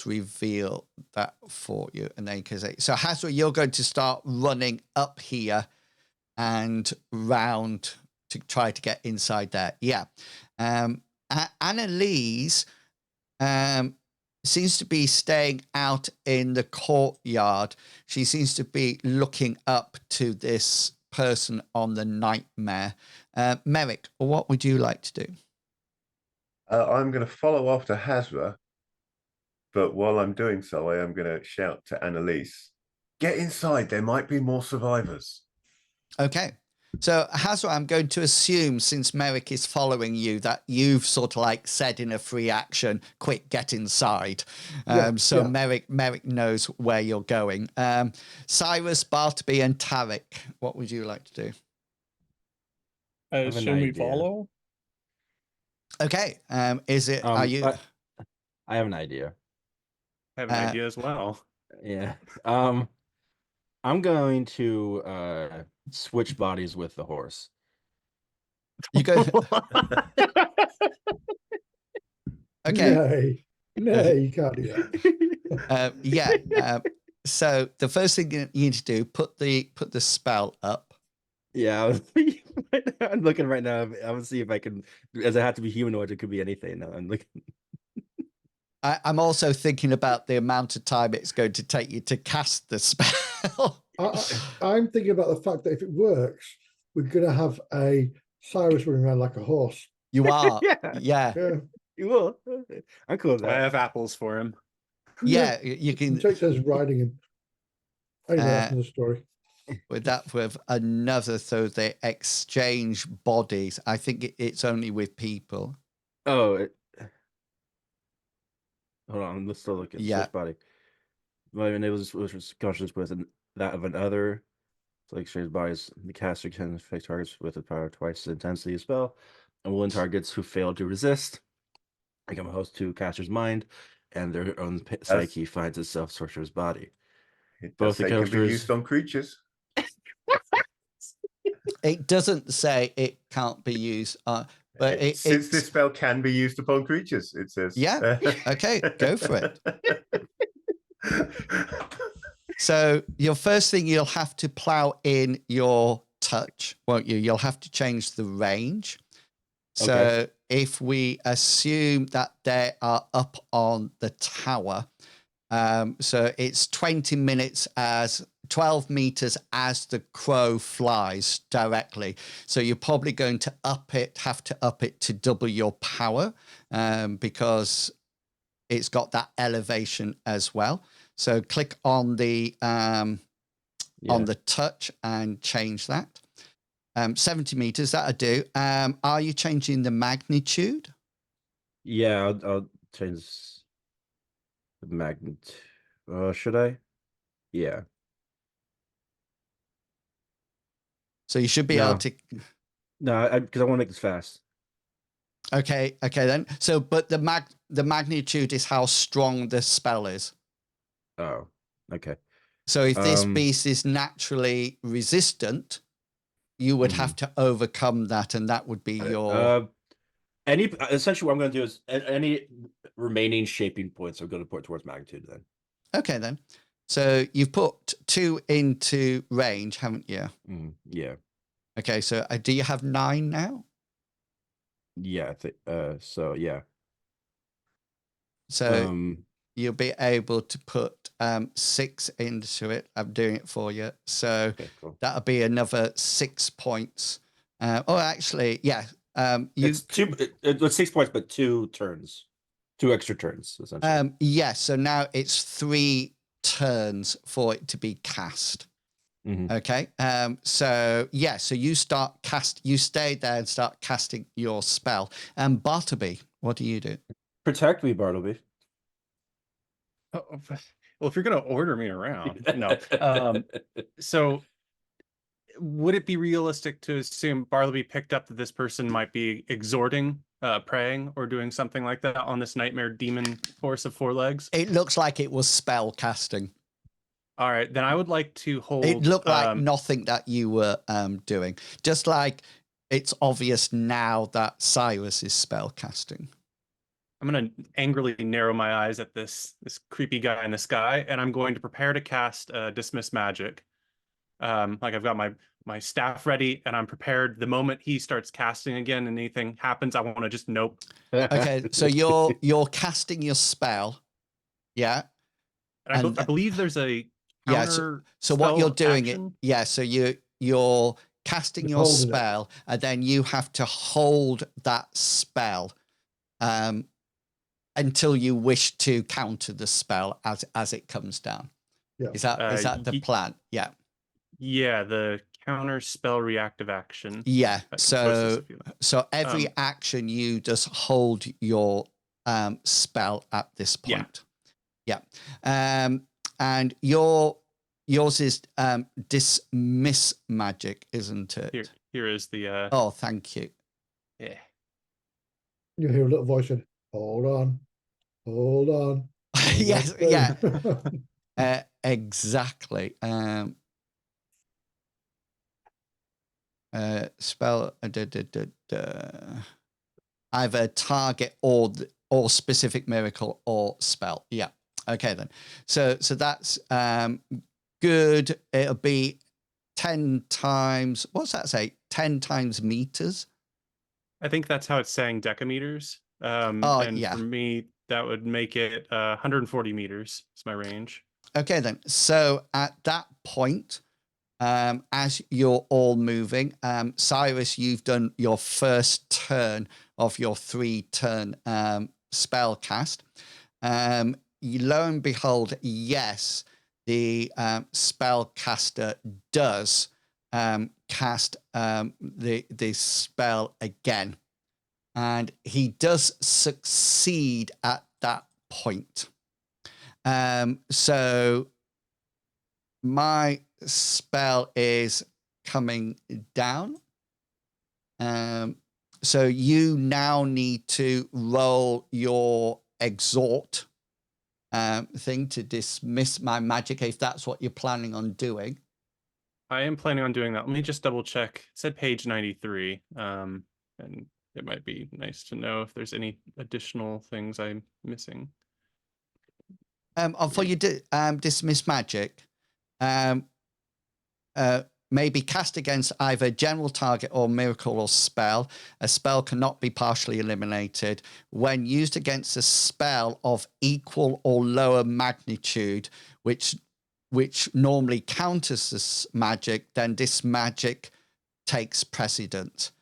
reveal that for you, and then you can say. So Hazra, you're going to start running up here and round to try to get inside there. Yeah. Annalise seems to be staying out in the courtyard. She seems to be looking up to this person on the nightmare. Merrick, what would you like to do? I'm going to follow after Hazra, but while I'm doing so, I am going to shout to Annalise, "Get inside, there might be more survivors." Okay. So, Hazra, I'm going to assume, since Merrick is following you, that you've sort of like said in a free action, quick, get inside. Merrick knows where you're going. Cyrus, Bartleby, and Tarek, what would you like to do? I assume we follow. Okay. Is it, are you? I have an idea. I have an idea as well. Yeah. I'm going to switch bodies with the horse. You go. Okay. No, you can't do that. So the first thing you need to do, put the spell up. Yeah, I'm looking right now. I'm gonna see if I can. As it had to be humanoid, it could be anything. No, I'm looking. I'm also thinking about the amount of time it's going to take you to cast the spell. I'm thinking about the fact that if it works, we're going to have a Cyrus running around like a horse. You are. Yeah. You will. I'm cool with that. I have apples for him. Yeah, you can. It takes us riding him. Anyway, that's another story. With another, so they exchange bodies. I think it's only with people. Oh, hold on. Let's still look at switch body. My enables conscious with that of another. So like exchange bodies. The caster can affect targets with a power twice the intensity of spell, and will win targets who fail to resist. Become a host to caster's mind, and their own psyche finds itself sorcerer's body. Both the can be used on creatures. It doesn't say it can't be used, but since this spell can be used upon creatures, it says. Yeah. Okay, go for it. So your first thing, you'll have to plow in your touch, won't you? You'll have to change the range. So if we assume that they are up on the tower, so it's 20 minutes as 12 meters as the crow flies directly. So you're probably going to have to up it to double your power because it's got that elevation as well. So click on the touch and change that. 70 meters, that'll do. Are you changing the magnitude? Yeah, I'll change the magnitude. Should I? Yeah. So you should be able to. No, because I want to make this fast. Okay then. So, but the magnitude is how strong the spell is. Oh, okay. So if this beast is naturally resistant, you would have to overcome that, and that would be your. Essentially, what I'm going to do is any remaining shaping points are going to put towards magnitude. Then. Okay, then. So you've put 2 into range, haven't you? Yeah. Okay, so do you have 9 now? Yeah, I think so. Yeah. So you'll be able to put 6 into it. I'm doing it for you. So that'll be another 6 points. Actually, yeah. It's 6 points, but 2 turns, 2 extra turns, essentially. Yes. So now it's 3 turns for it to be cast. Mhm. Okay. So you you stay there and start casting your spell. And Bartleby, what do you do? Protect me, Bartleby. Oh, well, if you're gonna order me around, no. So would it be realistic to assume Bartleby picked up that this person might be exhorting, praying, or doing something like that on this nightmare demon horse of 4 legs? It looks like it was spell casting. All right, then I would like to hold. It looked like nothing that you were doing. Just like it's obvious now that Cyrus is spell casting. I'm gonna angrily narrow my eyes at this creepy guy in the sky, and I'm going to prepare to cast dismiss magic. Like I've got my staff ready, and I'm prepared. The moment he starts casting again and anything happens, I want to just nope. Okay, so you're casting your spell, yeah. And I believe there's a counter. So what you're spell doing action. so you're casting your holding it. spell, and then you have to hold that spell until you wish to counter the spell as it comes down. Yeah. Is that the plan? Yeah. Yeah, the counter spell reactive action. Yeah. Twist this if you like. So every action you just hold your spell at this point. Yeah. And yours is dismiss magic, isn't it? Here is the Oh, thank you. yeah. You hear a little voice saying, hold on. Yes, yeah. Exactly. Spell either target or specific miracle or spell. Yeah. Okay then. So that's good. It'll be 10 times. What's that say? 10 times meters. I think that's how it's saying decameters. And for me, that would make it 140 meters is my range. Okay then. So at that point, as you're all moving, Cyrus, you've done your first turn of your 3-turn spell cast. Lo and behold, yes, the spellcaster does cast the spell again, and he does succeed at that point. So my spell is coming down. So you now need to roll your exhort thing to dismiss my magic, if that's what you're planning on doing. I am planning on doing that. Let me just double check. It said page 93. And it might be nice to know if there's any additional things I'm missing. For you dismiss magic, maybe cast against either general target or miracle or spell. A spell cannot be partially eliminated. When used against a spell of equal or lower magnitude, which normally counters this magic, then this magic takes precedence.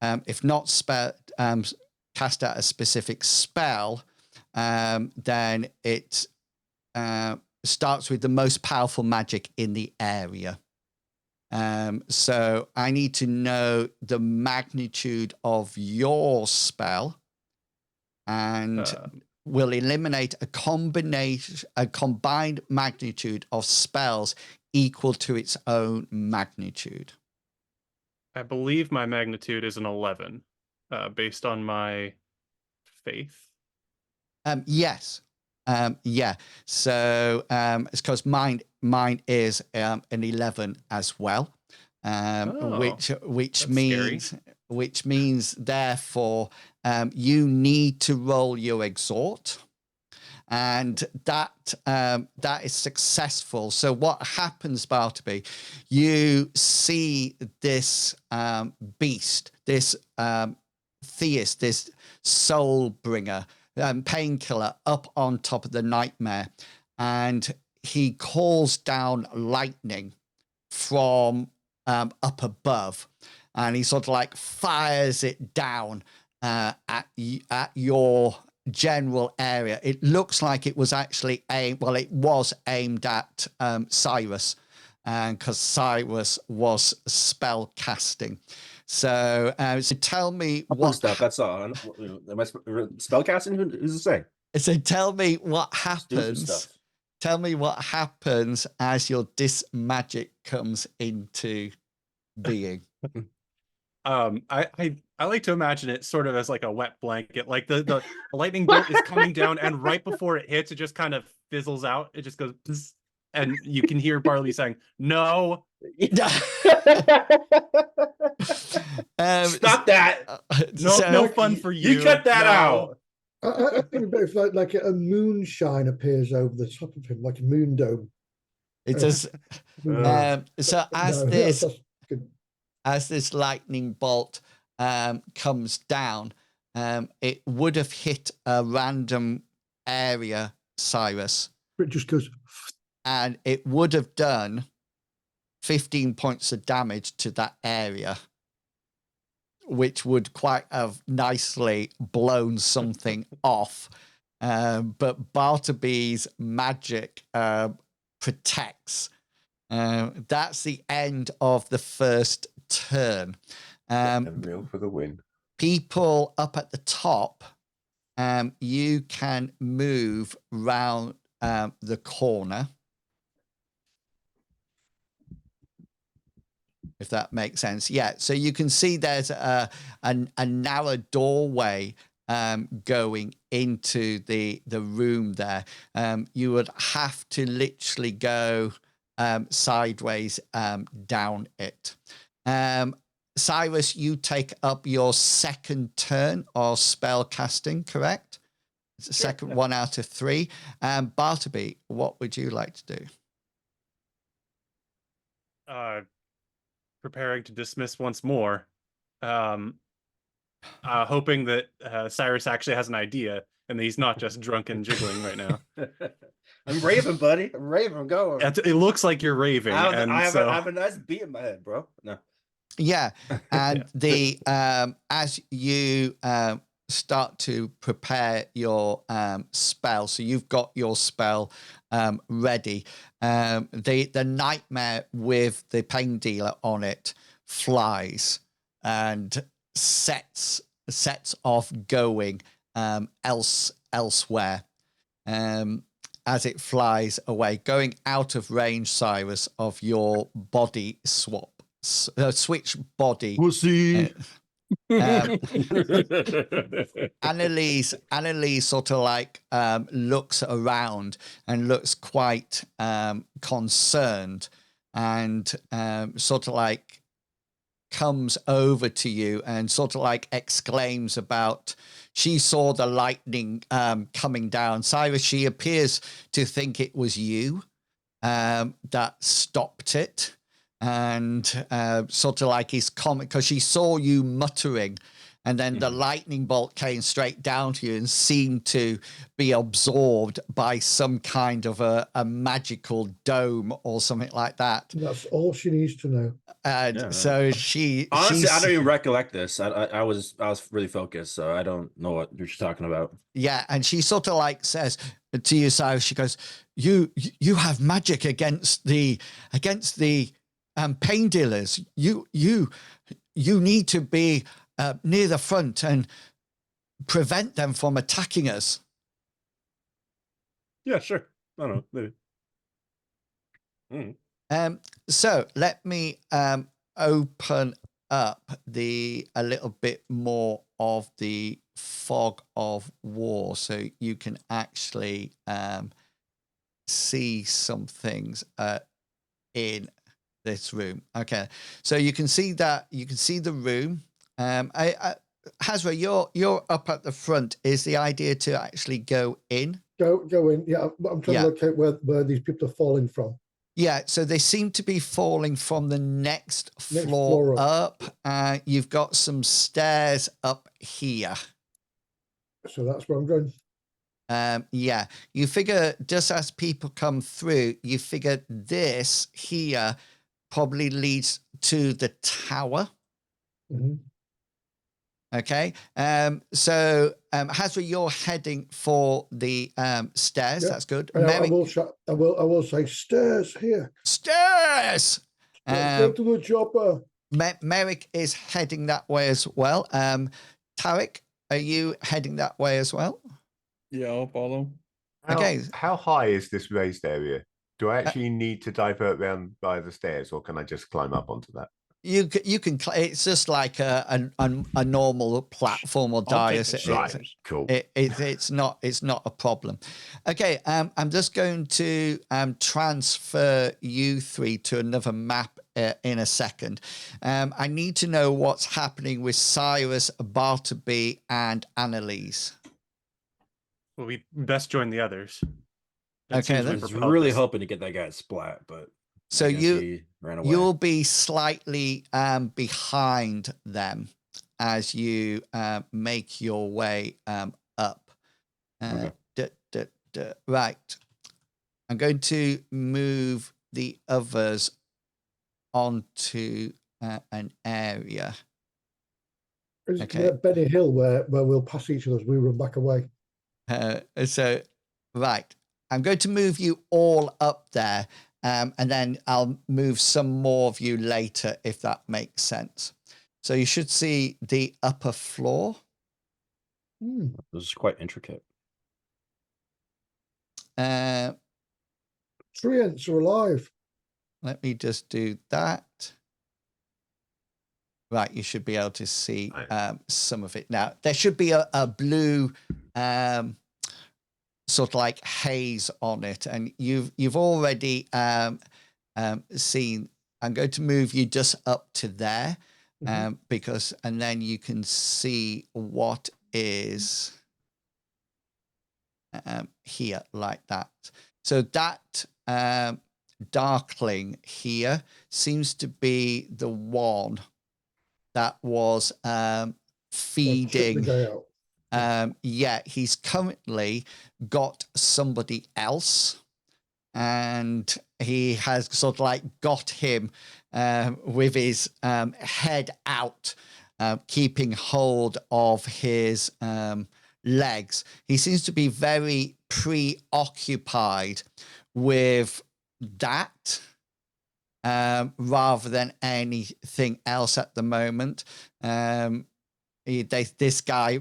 If not cast at a specific spell, then it starts with the most powerful magic in the area. So I need to know the magnitude of your spell, and will eliminate a combined magnitude of spells equal to its own magnitude. I believe my magnitude is an 11, based on my faith. Yes. Yeah. So it's because mine is an 11 as well, which means therefore you need to roll your exhort, and that is successful. So what happens, Bartleby? You see this beast, this theist, this soul bringer, painkiller up on top of the nightmare, and he calls down lightning from up above, and he sort of like fires it down at your general area. It looks like it was actually it was aimed at Cyrus, because Cyrus was spell casting. So, so tell me what stuff. That's all. Am I spellcasting? Who's to say? So tell me what Just do some happens. stuff. Tell me what happens as your dis magic comes into being. I like to imagine it sort of as like a wet blanket. Like the lightning bolt is coming down, and right before it hits, it just kind of fizzles out. It just goes, bzz, and you can hear Barley saying, "No." Stop that! No fun for you. You cut that out. I think it's like a moonshine appears over the top of him, like a moon dome. It does. So as this lightning bolt comes down, it would have hit a random area, Cyrus. It just goes, and it would have done 15 points of damage to that area, which would quite have nicely blown something off. But Bartleby's magic protects. That's the end of the first turn. Real for the win. People up at the top, you can move round the corner, if that makes sense. Yeah, so you can see there's a narrow doorway going into the room there. You would have to literally go sideways down it. Cyrus, you take up your second turn of spell casting, correct? It's the second one out of 3. Bartleby, what would you like to do? Preparing to dismiss once more, hoping that Cyrus actually has an idea and that he's not just drunk and jiggling right now. I'm raving, buddy. I'm raving. I'm going. It looks like you're raving. I have a nice beat in my head, bro. No. Yeah, and the as you start to prepare your spell, so you've got your spell ready. The nightmare with the pain dealer on it flies and sets off going elsewhere as it flies away, going out of range, Cyrus, of your body swap. Switch body. We'll see. Annalise sort of like looks around and looks quite concerned, and sort of like comes over to you and sort of like exclaims about, she saw the lightning coming down. Cyrus, she appears to think it was you that stopped it. And sort of like his comment, because she saw you muttering, and then the lightning bolt came straight down to you and seemed to be absorbed by some kind of a magical dome or something like that. That's all she needs to know. And so she honestly, I don't even recollect this. I was really focused, so I don't know what you're talking about. Yeah, and she sort of like says to you, Cyrus, she goes, "You have magic against the pain dealers. You need to be near the front and prevent them from attacking us." Yeah, sure. I don't know. Maybe. So let me open up a little bit more of the fog of war, so you can actually see some things in this room. Okay, so you can see the room. Hazra, you're up at the front. Is the idea to actually go in? Go in. Yeah, I'm trying to locate where these people are falling from. Yeah, so they seem to be falling from the next floor up. You've got some stairs up here. So that's where I'm going. Yeah, you figure just as people come through, you figure this here probably leads to the tower. Mm-hmm. Okay. So Hasra, you're heading for the stairs. Yeah. That's good. And I Merrick, will say stairs here. stairs. Let's go to the chopper. Merrick is heading that way as well. Tarek, are you heading that way as well? Yeah, I'll follow. Okay. How high is this raised area? Do I actually need to divert round by the stairs, or can I just climb up onto that? You can. It's just like a normal platform or I'll take dais. the stairs. Cool. It's not a problem. Okay. I'm just going to transfer you three to another map in a second. I need to know what's happening with Cyrus, Bartleby, and Annalise. Well, we best join the others. It Okay, seems then. we've I was repelled really this. hoping to get that guy splat, but So I guess he ran away. you'll be slightly behind them as you make your way up. Okay. Right. I'm going to move the others onto an area. Okay. At Benny Hill, where we'll pass each other as we run back away. So, right. I'm going to move you all up there. And then I'll move some more of you later, if that makes sense. So you should see the upper floor. Hmm. This is quite intricate. Let Treants are alive. me just do that. Right, you should be able to see some of it now. There should be a blue sort of like haze on it, and you've already seen. I'm going to move you just up to there, because, and then you can see what is here like that. So that darkling here seems to be the one that was feeding. Yeah, he's currently got somebody else, and he has sort of like got him with his head out, keeping hold of his legs. He seems to be very preoccupied with that. Rather than anything else at the moment. This guy,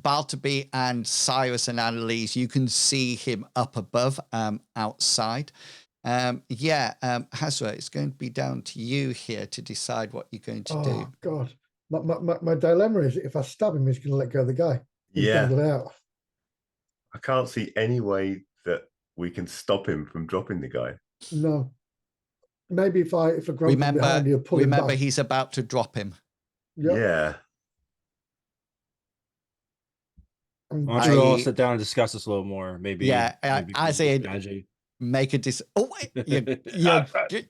Bartleby and Cyrus and Annalise, you can see him up above outside. Hasra, it's going to be down to you here to decide what you're going to do. Oh, God. My dilemma is if I stab him, he's going to let go of the guy. He's dangled out. I can't see any way that we can stop him from dropping the guy. No. Maybe if I grab him behind, he'll pull him back. He's about to drop him. Yep. Yeah. Why don't you all sit down and discuss this a little more? Maybe. Maybe as in strategy. Make a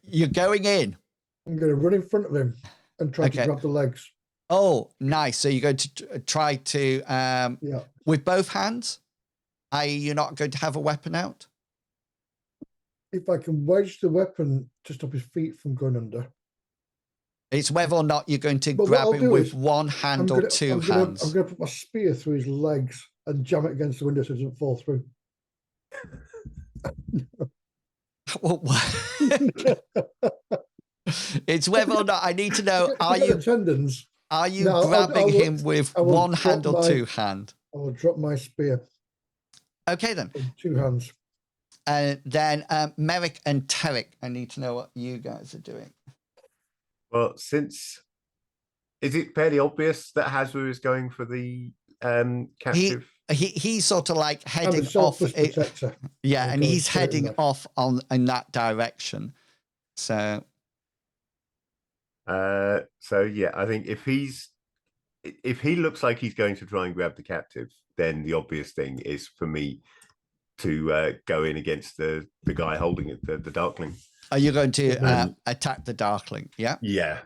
you're going in. I'm going to run in front of him and try to grab the legs. Oh, nice. So you're going to try to with both hands? i.e. you're not going to have a weapon out? If I can wedge the weapon to stop his feet from going under. It's whether or not you're going to grab him with one hand or two hands. I'm going to put my spear through his legs and jam it against the window so it doesn't fall through. It's whether or not I need to know, are you No, grabbing him with one hand or two hand? I will drop my spear. Okay, then. In two hands. And then Merrick and Tarek, I need to know what you guys are doing. Well, is it fairly obvious that Hasra is going for the captive? He's sort of like heading off. And he's heading off in that direction. So yeah, I think if he looks like he's going to try and grab the captive, then the obvious thing is for me to go in against the guy holding it, the darkling. Are you going to attack the darkling? Yeah. Yeah.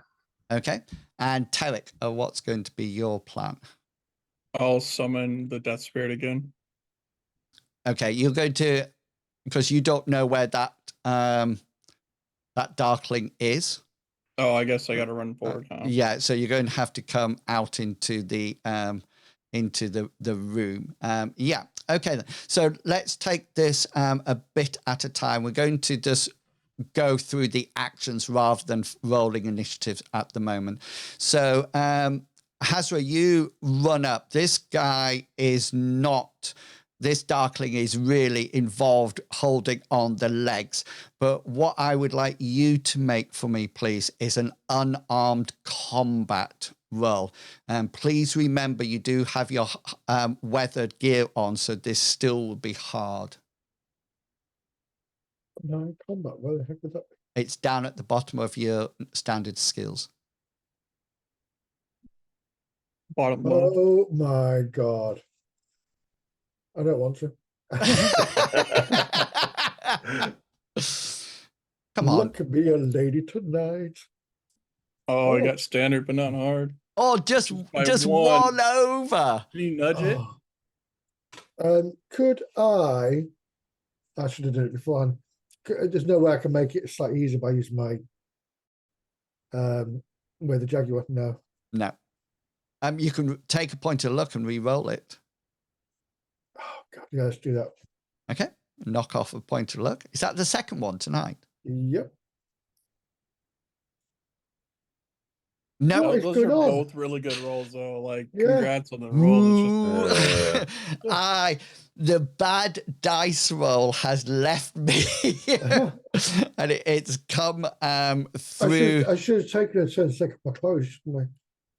Okay. And Tarek, what's going to be your plan? I'll summon the death spirit again. Okay, you're going to, because you don't know where that that darkling is. Oh, I guess I got to run forward. Huh? Yeah, so you're going to have to come out into the room. Yeah, okay. Then. So let's take this a bit at a time. We're going to just go through the actions rather than rolling initiatives at the moment. So Hazra, you run up. This guy is not. This darkling is really involved holding on the legs. But what I would like you to make for me, please, is an unarmed combat roll. And please remember, you do have your weathered gear on, so this still will be hard. No combat. Where the heck was that? It's down at the bottom of your standard skills. Bottom left. Oh my god. I don't want to. Come on. Look at me, a lady tonight. Oh, I got standard, but not hard. Oh, just By one over. Can you nudge it? Could I should have done it beforehand. There's no way I can make it slightly easier by using my where the Jaguar. No. You can take a point of luck and re-roll it. Oh god, yeah, let's do that. Okay, knock off a point of luck. Is that the second one tonight? Yep. No, What is Those going are on? both really good rolls, though. Like, Yeah. congrats on the rolls. It's just, the bad dice roll has left me, and it's come through. I should have taken a turn to take off my clothes, shouldn't I?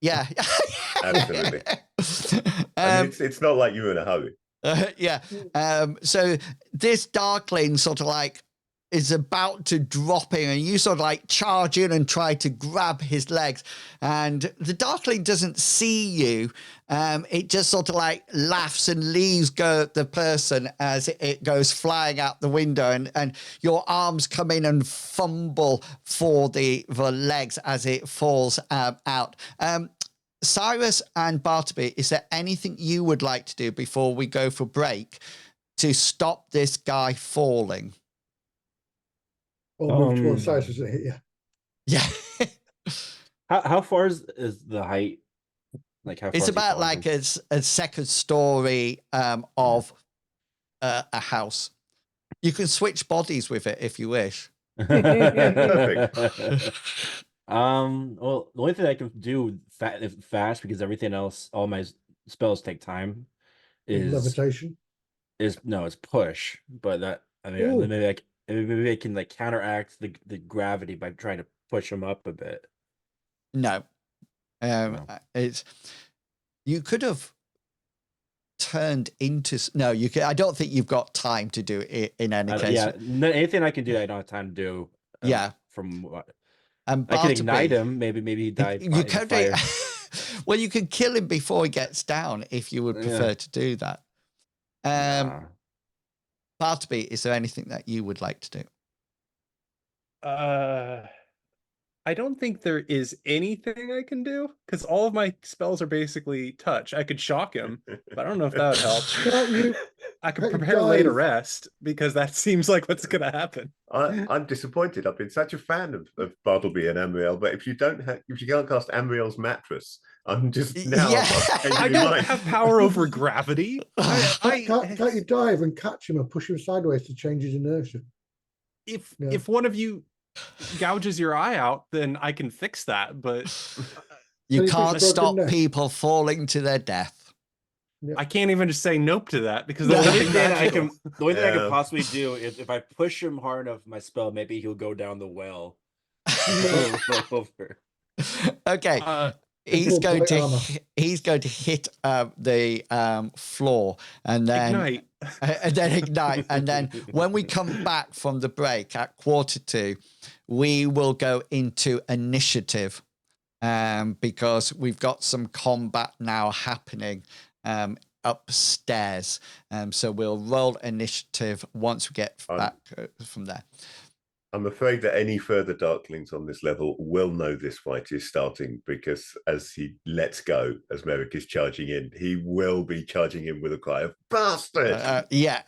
Yeah, Absolutely. I mean, it's not like you were in a hurry. yeah. So this darkling sort of like is about to drop in, and you sort of like charge in and try to grab his legs, and the darkling doesn't see you. It just sort of like laughs and leaves go the person as it goes flying out the window, and your arms come in and fumble for the legs as it falls out. Cyrus and Bartleby, is there anything you would like to do before we go for break to stop this guy falling? Or move to one side as it hit you. Yeah. How far is the height? Like how far It's is he about falling like a second story of a house. You can switch bodies with it if you wish. from? Perfect. Well, the only thing I can do fast, because everything else, all my spells take time, is Levitation. it's push. But that, I mean, Ooh. maybe I can like counteract the gravity by trying to push him up a bit. No. No. It's you could have turned into no. You could. I don't think you've got time to do it in any case. Yeah, anything I can do, I don't have time to do. Yeah. From what And I can Bartleby, ignite him. Maybe he died. You can well, you can kill him before he gets down if you would prefer to do that. Bartleby, is there anything that you would like to do? I don't think there is anything I can do because all of my spells are basically touch. I could shock him, but I don't know if that would help. Can't you? I could Hey, prepare lay to guys. rest because that seems like what's going to happen. I'm disappointed. I've been such a fan of Bartleby and Amriel, but if you can't cast Amriel's mattress, I'm just now. Yeah. I don't have power over gravity. Can't you dive and catch him and push him sideways to change his inertia? If one of you gouges your eye out, then I can fix that. But You Anything can't broken stop neck? people falling to their death. I can't even just say nope to that because The that's only nothing thing I magical. can, the only thing I Yeah. can possibly do is if I push him hard enough with my spell, maybe he'll go down the well. Over. Okay. He's full going plate to armor. he's going to hit the floor and then Ignite. and then ignite, and then when we come back from the break at 1:45, we will go into initiative because we've got some combat now happening upstairs. So we'll roll initiative once we get back from there. I'm afraid that any further darklings on this level will know this fight is starting, because as he lets go, as Merrick is charging in, he will be charging in with a cry of bastard. Yeah,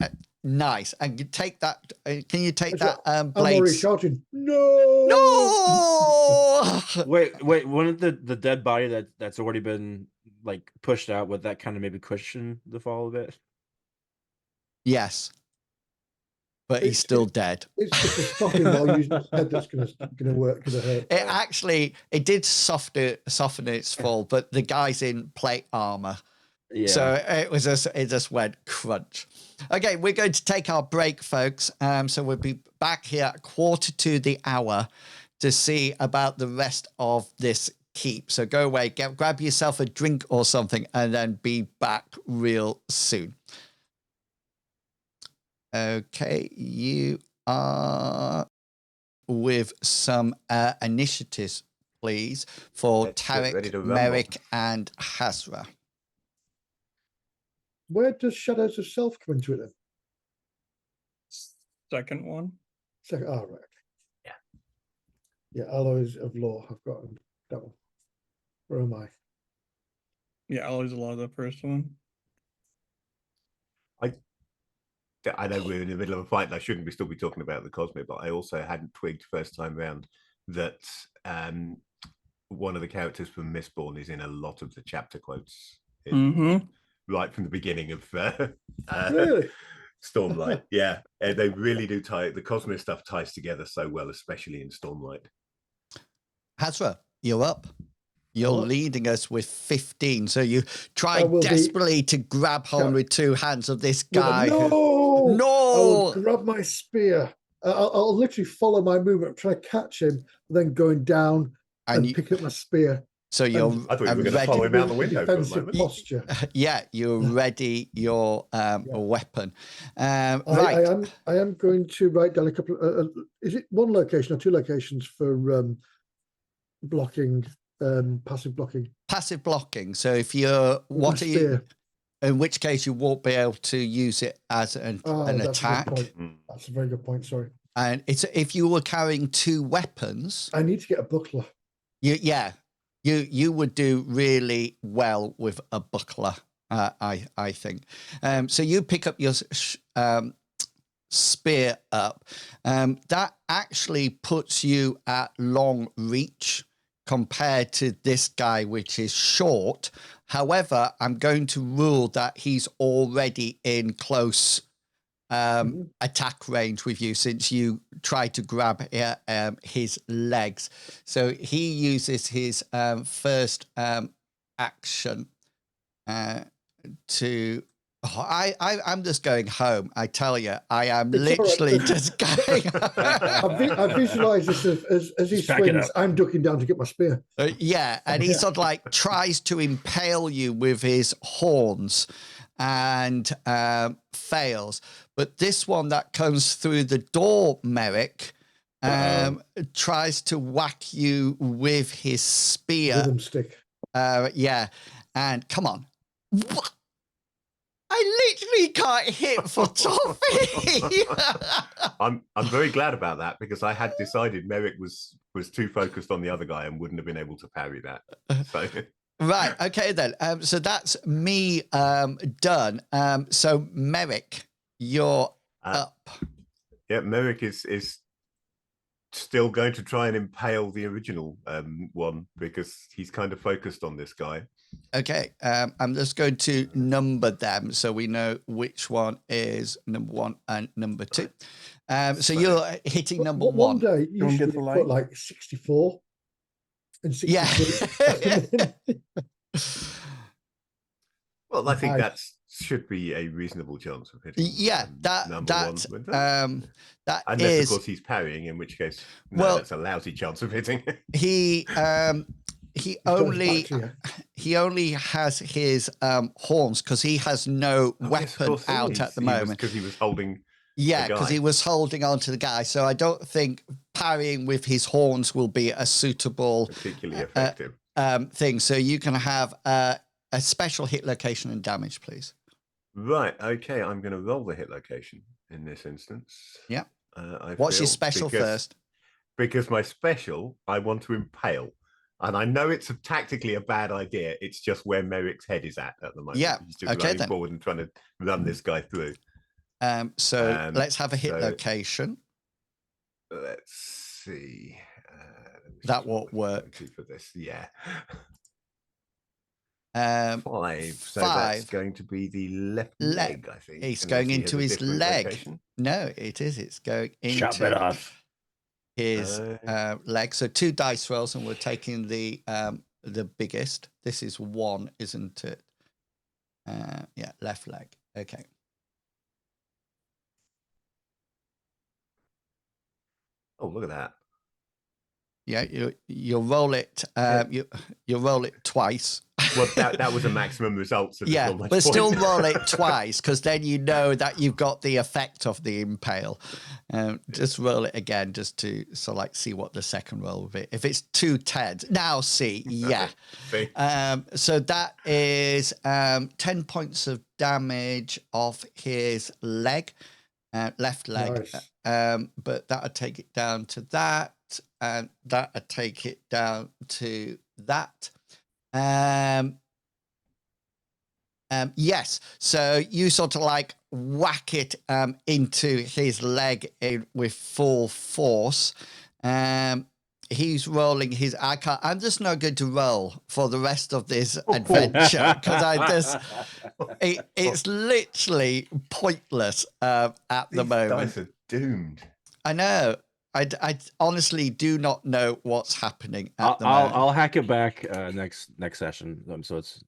Nice. And you take that. Can you take That's that I'm already blades? shouting, no! No. Wait, wouldn't the dead body that's already been like pushed out, would that kind of maybe cushion the fall of it? Yes. But he's still dead. It's the stopping while using his head that's gonna work, gonna hurt. It did soften its fall, but the guy's in plate armor. Yeah. So it just went crunch. Okay, we're going to take our break, folks. So we'll be back here at 1:45 to see about the rest of this keep. So go away, grab yourself a drink or something, and then be back real soon. Okay, you are with some initiatives, please, for Let's get ready Tarek, to rumble. Merrick, and Hazra. Where does Shadows of Self come into it then? Second one. Second, right. Okay. Yeah. Yeah, Alloys of Law. I've got that one. Where am I? Yeah, Alloys of Law, the first one. I know we're in the middle of a fight and I shouldn't still be talking about the Cosmo, but I also hadn't twigged first time round that one of the characters from Mistborn is in a lot of the chapter quotes. Right from the beginning of Really? Stormlight. Yeah, they really do tie the Cosmo stuff ties together so well, especially in Stormlight. Hazra, you're up. You're What? leading us with 15. So you try will be- desperately to grab hold with two hands of this guy. No! No! I will grab my spear. I'll literally follow my movement, try to catch him, then going down and pick up my spear. So you're I thought you were going to ready. follow him out the window for a Defensive moment. posture. Yeah, you're ready your weapon. Right. I am going to write down a couple. Is it one location or two locations for blocking? Passive blocking. Passive blocking. So if you're what are you? In which case you won't be able to use it as an attack. That's a very good point. Sorry. And it's if you were carrying two weapons. I need to get a buckler. You would do really well with a buckler. I think. So you pick up your spear up. That actually puts you at long reach compared to this guy, which is short. However, I'm going to rule that he's already in close attack range with you since you tried to grab his legs. So he uses his first action to... I'm just going home. I tell you, I am literally just going. I visualize this as he swings. I'm ducking down to get my spear. Yeah, and he sort of like tries to impale you with his horns and fails. But this one that comes through the door, Merrick, tries to whack you with his spear. Rhythm stick. Yeah, and come on. What? I literally can't hit for toffee. I'm very glad about that because I had decided Merrick was too focused on the other guy and wouldn't have been able to parry that. So. Right. Okay then. So that's me done. So Merrick, you're up. Yeah, Merrick is still going to try and impale the original one because he's kind of focused on this guy. Okay, I'm just going to number them so we know which one is number 1 and number 2. So you're hitting number 1. One day you should put like 64 and 63. Yeah. Well, I think that should be a reasonable chance of hitting. Yeah, that unless is, of course he's parrying, in which case that's a lousy chance of hitting. He only has his horns because he has no weapon out at the moment because he was holding. Yeah, because he was holding on to the guy. So I don't think parrying with his horns will be a suitable, particularly effective thing. So you can have a special hit location and damage, please. Right. Okay. I'm going to roll the hit location in this instance. Yeah. What's your special first? Because my special, I want to impale. And I know it's tactically a bad idea. It's just where Merrick's head is at the moment. Yeah. He's just running forward and trying to run this guy through. So let's have a hit so location. Let's see. Let me That see won't what it's work. going to for this. Yeah. 5. So that's 5. going to be the left Le- leg, I think. It's unless going he has into a his different leg. location. No, it is. It's going Chop it into off. his leg. So 2 dice rolls, and we're taking the biggest. This is 1, isn't it? Yeah, left leg. Okay. Oh, look at that. Yeah, you'll roll it. You'll roll it twice. Well, that was a maximum result. So there's Yeah, not much but still point. roll it twice, because then you know that you've got the effect of the impale. Just roll it again, just to see what the second roll will be. If it's 2 10s, now see, yeah. See? So that is 10 points of damage off his leg, left leg. Nice. But that'll take it down to that, and that'll take it down to that. Yes, so you sort of whack it into his leg with full force. He's rolling his. I'm just not going to roll for the rest of this adventure, because it's literally pointless at the These moment. dice are doomed. I know. I honestly do not know what's happening at the moment. I'll hack it back next session. So it's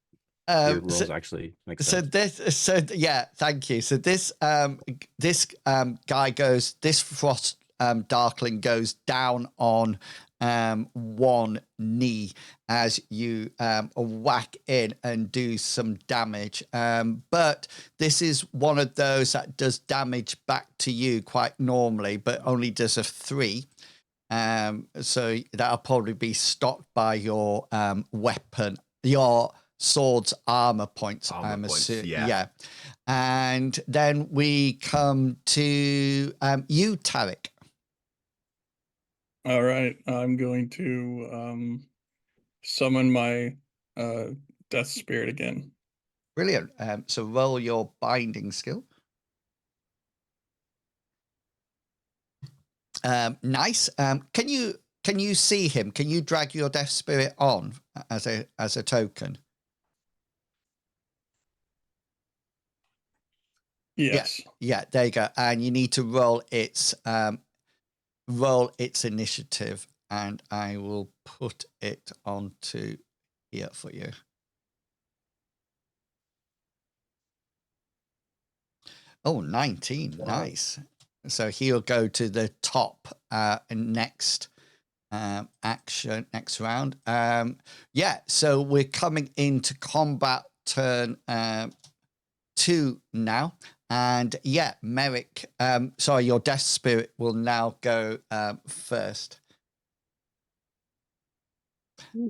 your rules actually make sense. Yeah, thank you. So this guy goes. This frost darkling goes down on one knee as you whack in and do some damage. But this is one of those that does damage back to you quite normally, but only does a 3. So that'll probably be stopped by your weapon, your sword's armor points. Yeah. And then we come to you, Tarek. All right, I'm going to summon my death spirit again. Brilliant. So roll your binding skill. Nice. Can you see him? Can you drag your death spirit on as a token? Yes. Yeah. There you go. And you need to roll its initiative, and I will put it onto here for you. Oh, 19. Wow. Nice. So he'll go to the top next round. Yeah, so we're coming into combat turn 2 now. And yeah, Merrick, sorry, your death spirit will now go first.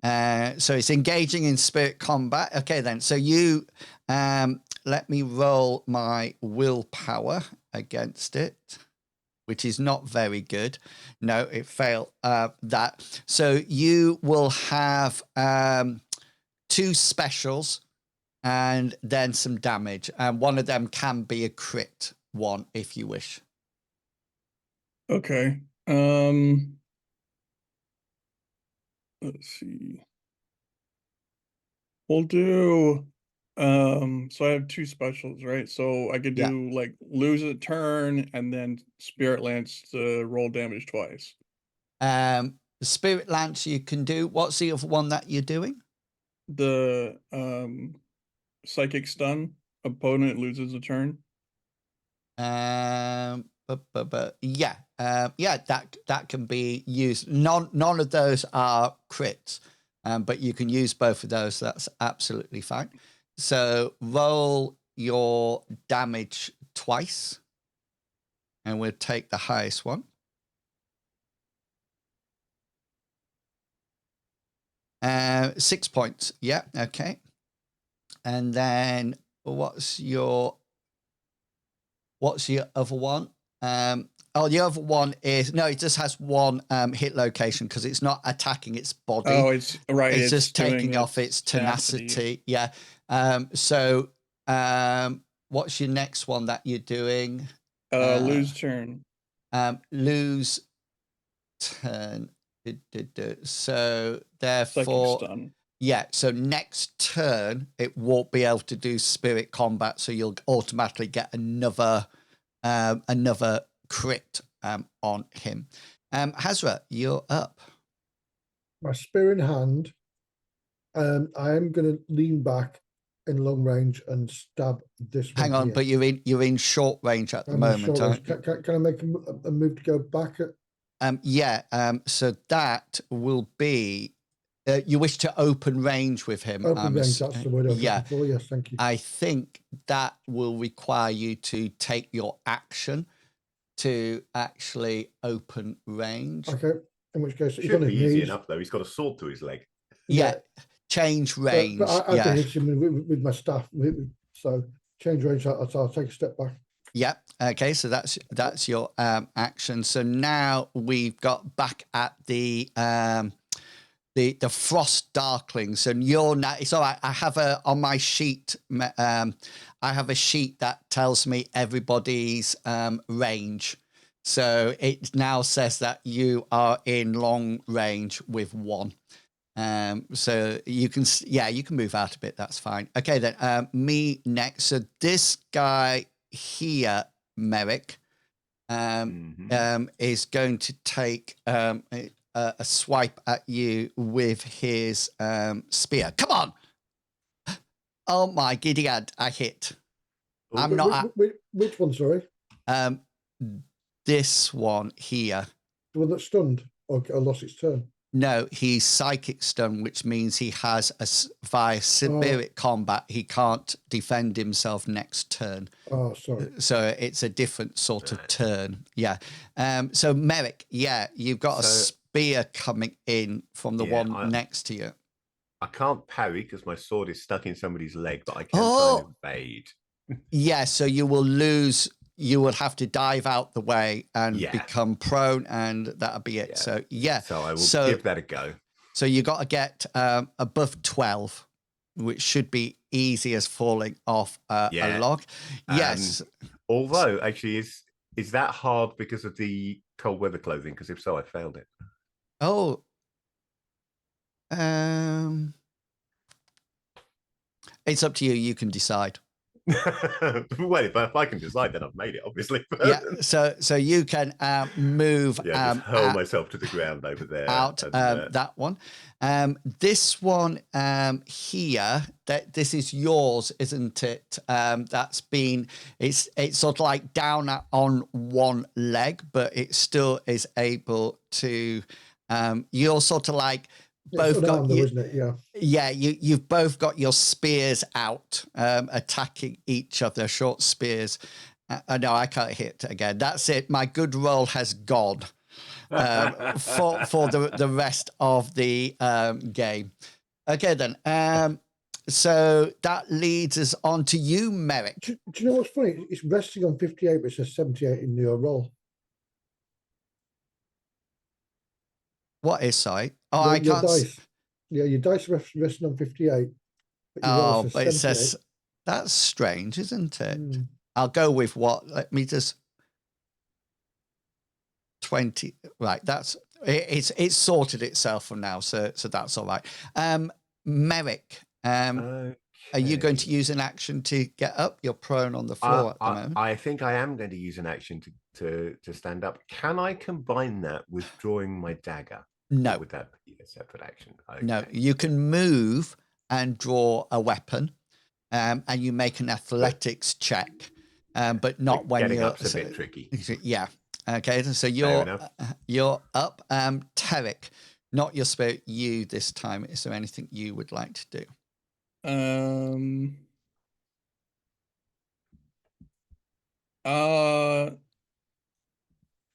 So it's engaging in spirit combat. Okay, then. So you let me roll my willpower against it, which is not very good. No, it failed that. So you will have 2 specials and then some damage. And one of them can be a crit one if you wish. Okay. Let's see. We'll do so I have 2 specials, right? So I could do lose a turn and then Spirit Lance to roll damage twice. Spirit Lance you can do. What's the other one that you're doing? The Psychic Stun. Opponent loses a turn. Yeah, that can be used. None of those are crits, but you can use both of those. That's absolutely fine. So roll your damage twice, and we'll take the highest one. Uh, 6 points. Yeah, okay. And then what's your other one? The other one is it just has 1 hit location because it's not attacking its body. Oh, it's right. It's just taking off its tenacity. Yeah. what's your next one that you're doing? Lose turn. Lose turn. So Psychic therefore, stun. yeah. So next turn, it won't be able to do spirit combat. So you'll automatically get another crit on him. Hazra, you're up. My spear in hand. I am going to lean back in long range and stab this one. Hang on, here. but you're in short range at the I'm in moment, short aren't range. you? Can I make a move to go back? Yeah. So that will be. You wish to open range with him. Open range, that's the word I was yeah. looking for. Yes, thank you. I think that will require you to take your action to actually open range. Okay, in which case, he's Should on his be easy knees. enough though. He's got a sword to his leg. Yeah. Change range. But I can hit him with my staff. So change range, I'll take a step back. Yeah. Okay. So that's your action. So now we've got back at the frost darklings, and you're now. It's all right. I have on my sheet. I have a sheet that tells me everybody's range. So it now says that you are in long range with one. So you can move out a bit. That's fine. Okay, then me next. So this guy here, Merrick, is going to take a swipe at you with his spear. Come on! Oh my giddy ad! I hit. I'm not. Which one? Sorry. This one here. The one that's stunned or lost its turn. No, he's psychic stun, which means he has via spirit combat, he can't defend himself next turn. Oh, sorry. So it's a different sort of turn. Yeah. So Merrick, you've got a spear coming in from the one next to you. I can't parry because my sword is stuck in somebody's leg, but I can try and evade. Yeah, so you will lose. You will have to dive out the way and become prone, and that'll be it. Yeah. So I will give that a go. So you got to get above 12, which should be easy as falling off a log. Yes. Although, actually, is that hard because of the cold weather clothing? Because if so, I failed it. Oh. It's up to you. You can decide. Well, if I can decide, then I've made it, obviously. Yeah, so you can move. Yeah, just hurl myself to the ground over there. Out that one. This one here. This is yours, isn't it? That's been. It's sort of like down on one leg, but it still is able to. You're sort of like. Both got you, isn't it? Yeah, you've both got your spears out, attacking each other, short spears. No, I can't hit again. That's it. My good roll has gone for the rest of the game. Okay, then. So that leads us on to you, Merrick. Do you know what's funny? It's resting on 58, but it says 78 in your roll. What is, sorry? Oh, I can't. Dice. Yeah, your dice resting on 58. But it says that's strange, isn't it? I'll go with what? Let me just 20. Right, that's it's sorted itself from now, so that's all right. Merrick, are you going to use an action to get up? You're prone on the floor at the moment. I think I am going to use an action to stand up. Can I combine that with drawing my dagger? No. Or would that be a separate action? Okay. No, you can move and draw a weapon, and you make an athletics check, but not when getting you're. Up's a bit tricky. Yeah. Okay. So you're up. Tarek, not your spirit. You this time. Is there anything you would like to do?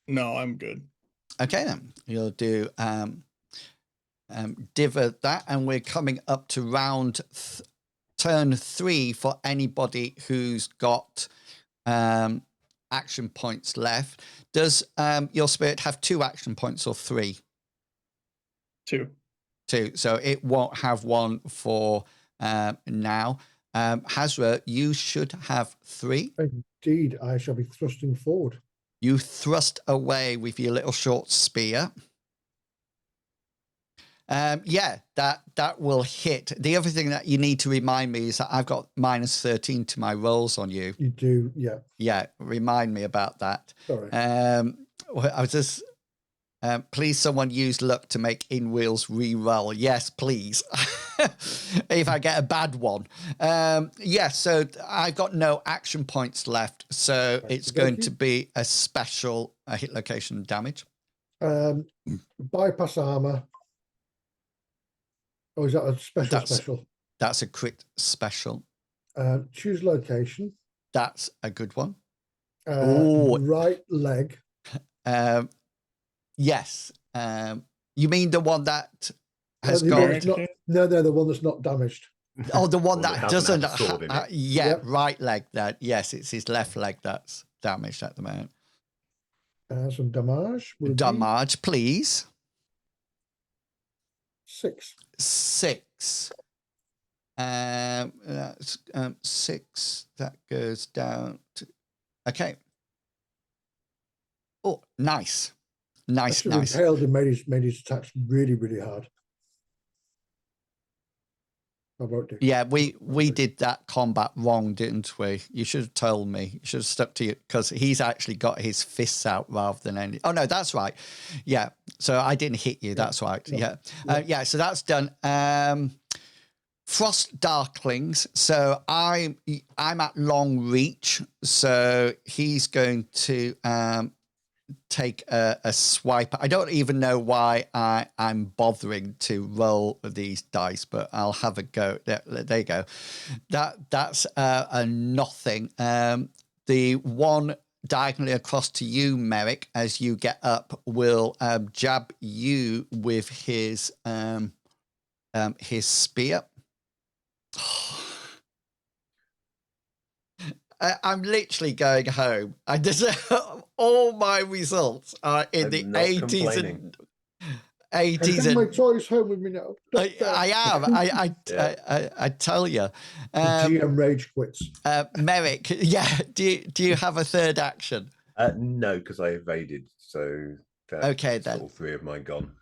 No, I'm good. Okay, then you'll do divot that, and we're coming up to round turn 3 for anybody who's got action points left. Does your spirit have 2 action points or 3? 2. 2. So it won't have one for now. Hazra, you should have 3. Indeed, I shall be thrusting forward. You thrust away with your little short spear. Yeah, that will hit. The other thing that you need to remind me is that I've got -13 to my rolls on you. You do, yeah. Yeah, remind me about that. Sorry. I was just, please someone use luck to make in-wheels re-roll. Yes, please. If I get a bad one. Yeah, so I've got no action points left. So it's going to be a special hit location damage. Bypass armor. Or is that a special? That's a crit special. Choose location. That's a good one. Right leg. Yes. You mean the one that has the got... one that's not, no, the one that's not damaged. Oh, the one that doesn't... yeah, Yep. Right leg. That yes, it's his left leg that's damaged at the moment. Some damage. Damage, please. 6. 6. That's 6. That goes down to... Okay. Oh, nice. Nice. Impaled and made his attacks really, really hard. I won't do. Yeah, we did that combat wrong, didn't we? You should have told me. You should have stuck to you, because he's actually got his fists out rather than any... Oh, no, that's right. Yeah, so I didn't hit you. That's right. No. Yeah, so that's done. Frost darklings. So I'm at long reach. So he's going to take a swipe. I don't even know why I'm bothering to roll these dice, but I'll have a go. There you go. That's a nothing. The one diagonally across to you, Merrick, as you get up, will jab you with his spear. I'm literally going home. I just all my results are in the 80s and 80s. And my toys home with me now. I am. I tell you. GM rage quits. Merrick, yeah. Do you have a third action? No, because I evaded. So okay, then all 3 of mine gone.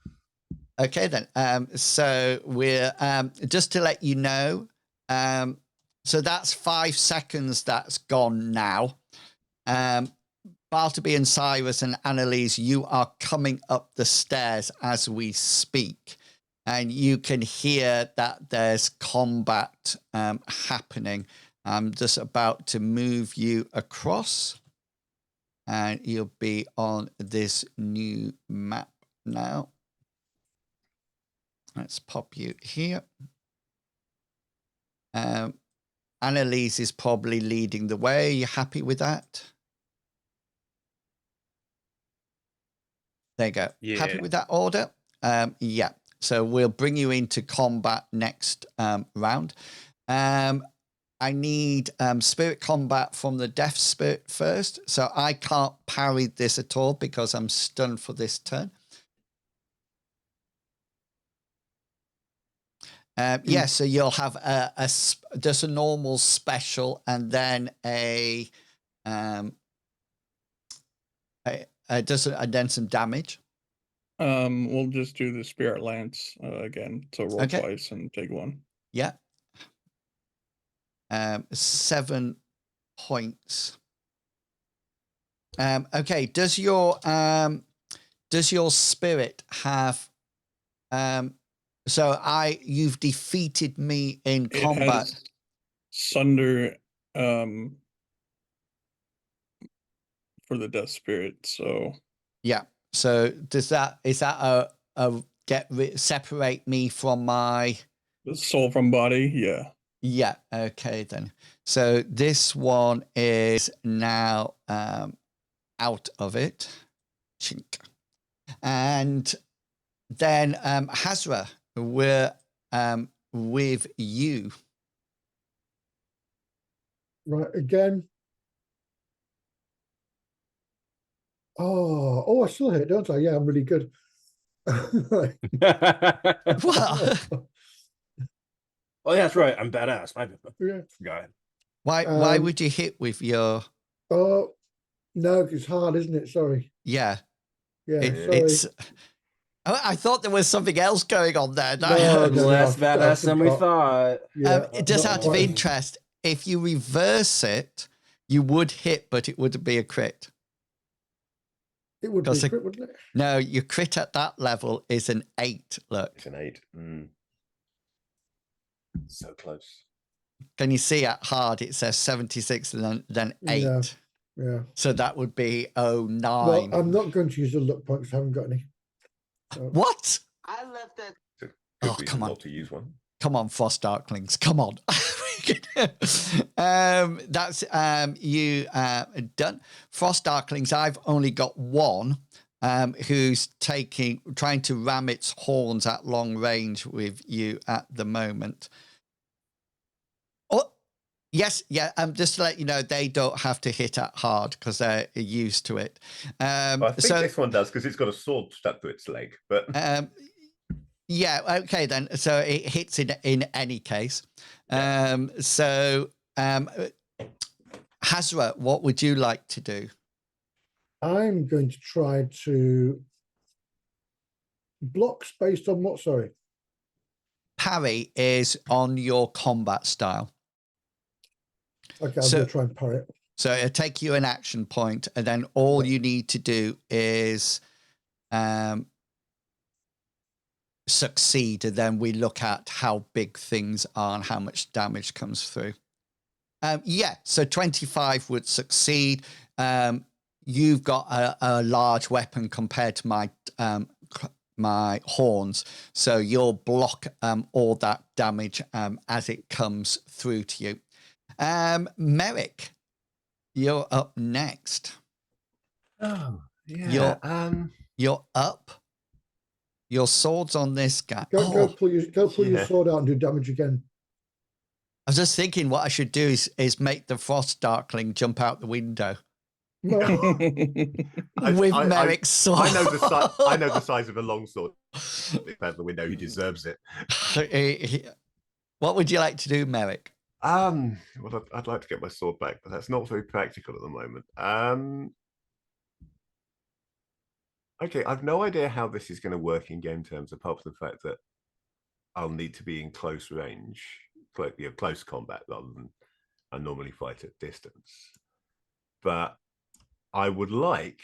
Okay, then. So we're just to let you know. So that's 5 seconds that's gone now. Bartleby and Cyrus and Annalise, you are coming up the stairs as we speak. And you can hear that there's combat happening. I'm just about to move you across. And you'll be on this new map now. Let's pop you here. Annalise is probably leading the way. Are you happy with that? There you go. Yeah. Happy with that order? Yeah. So we'll bring you into combat next round. I need spirit combat from the death spirit first. So I can't parry this at all because I'm stunned for this turn. Yeah, so you'll have just a normal special and then and then some damage. We'll just do the spirit lance again. So roll Okay. twice and take 1. Yeah. 7 points. Okay. Does your spirit have so you've defeated me in combat. It has Sunder for the death spirit. So yeah. So is that a separate me from my soul from body? Yeah. Yeah. Okay then. So this one is now out of it. Chink. And then Hazra, we're with you. Right, again. Oh, I still hit, don't I? Yeah, I'm really good. Right. Well, Oh, yeah, that's right. I'm badass. I Yeah. forgot. Why Um, would you hit with your? Oh, no, it's hard, isn't it? Sorry. Yeah, Yeah, sorry. it's. I thought there was something else going on there. No, no, Less I badass than we forgot. thought. Yeah, Just not out of quite. interest, if you reverse it, you would hit, but it wouldn't be a crit. It would be Because a crit, wouldn't it? No, your crit at that level is an 8. Look, It's an 8. So close. can you see at hard it says 76 and then 8? Yeah. Yeah. So that would be 09. Well, I'm not going to use the luck points. I haven't got any. So. What? I left that. It's a good Oh, reason come on. not to use one. Come on, Frost Darklings. Come on. That's you done. Frost Darklings, I've only got one who's trying to ram its horns at long range with you at the moment. Oh, yes, yeah. Just to let you know, they don't have to hit at hard because they're used to it. I think this one does because it's got a sword stuck to its leg. But yeah, okay then. So it hits in any case. Yeah. Hazra, what would you like to do? I'm going to try to blocks based on what? Sorry. Parry is on your combat style. Okay, I'm going to try and parry it. So it'll take you an action point, and then all you need to do is succeed, and then we look at how big things are and how much damage comes through. Yeah, so 25 would succeed. You've got a large weapon compared to my horns, so you'll block all that damage as it comes through to you. Merrick, you're up next. oh yeah, You're up. Your sword's on this guy. Go pull your Yeah. sword out and do damage again. I was just thinking what I should do is make the Frost Darkling jump out the window No, with Merrick's sword. I know the size of a longsword. Out the window, he deserves it. What would you like to do, Merrick? Well, I'd like to get my sword back, but that's not very practical at the moment. Okay, I've no idea how this is going to work in game terms, apart from the fact that I'll need to be in close range, close combat, rather than I normally fight at distance. But I would like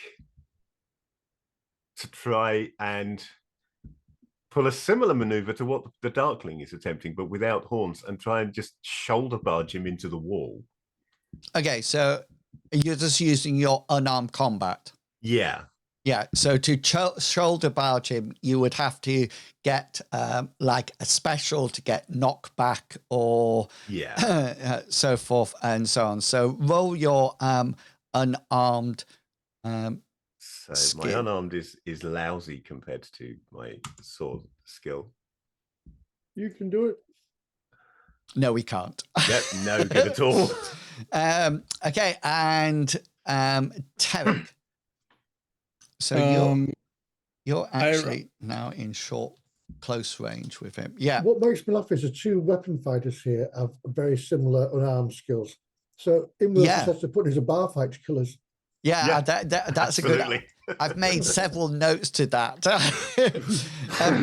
to try and pull a similar maneuver to what the Darkling is attempting, but without horns, and try and just shoulder barge him into the wall. Okay, so you're just using your unarmed combat. Yeah. Yeah, so to shoulder barge him, you would have to get like a special to get knockback or so forth and so on. So roll your unarmed So skill. my unarmed is lousy compared to my sword skill. you can do it. No, we can't. Yep, no good at all. Okay, and Tarek. So you're actually now in close range with him. Yeah. What makes me laugh is the two weapon fighters here have very similar unarmed skills. So in the process of putting is a bar fight to kill us. Yeah, that's absolutely. a good. I've made several notes to that.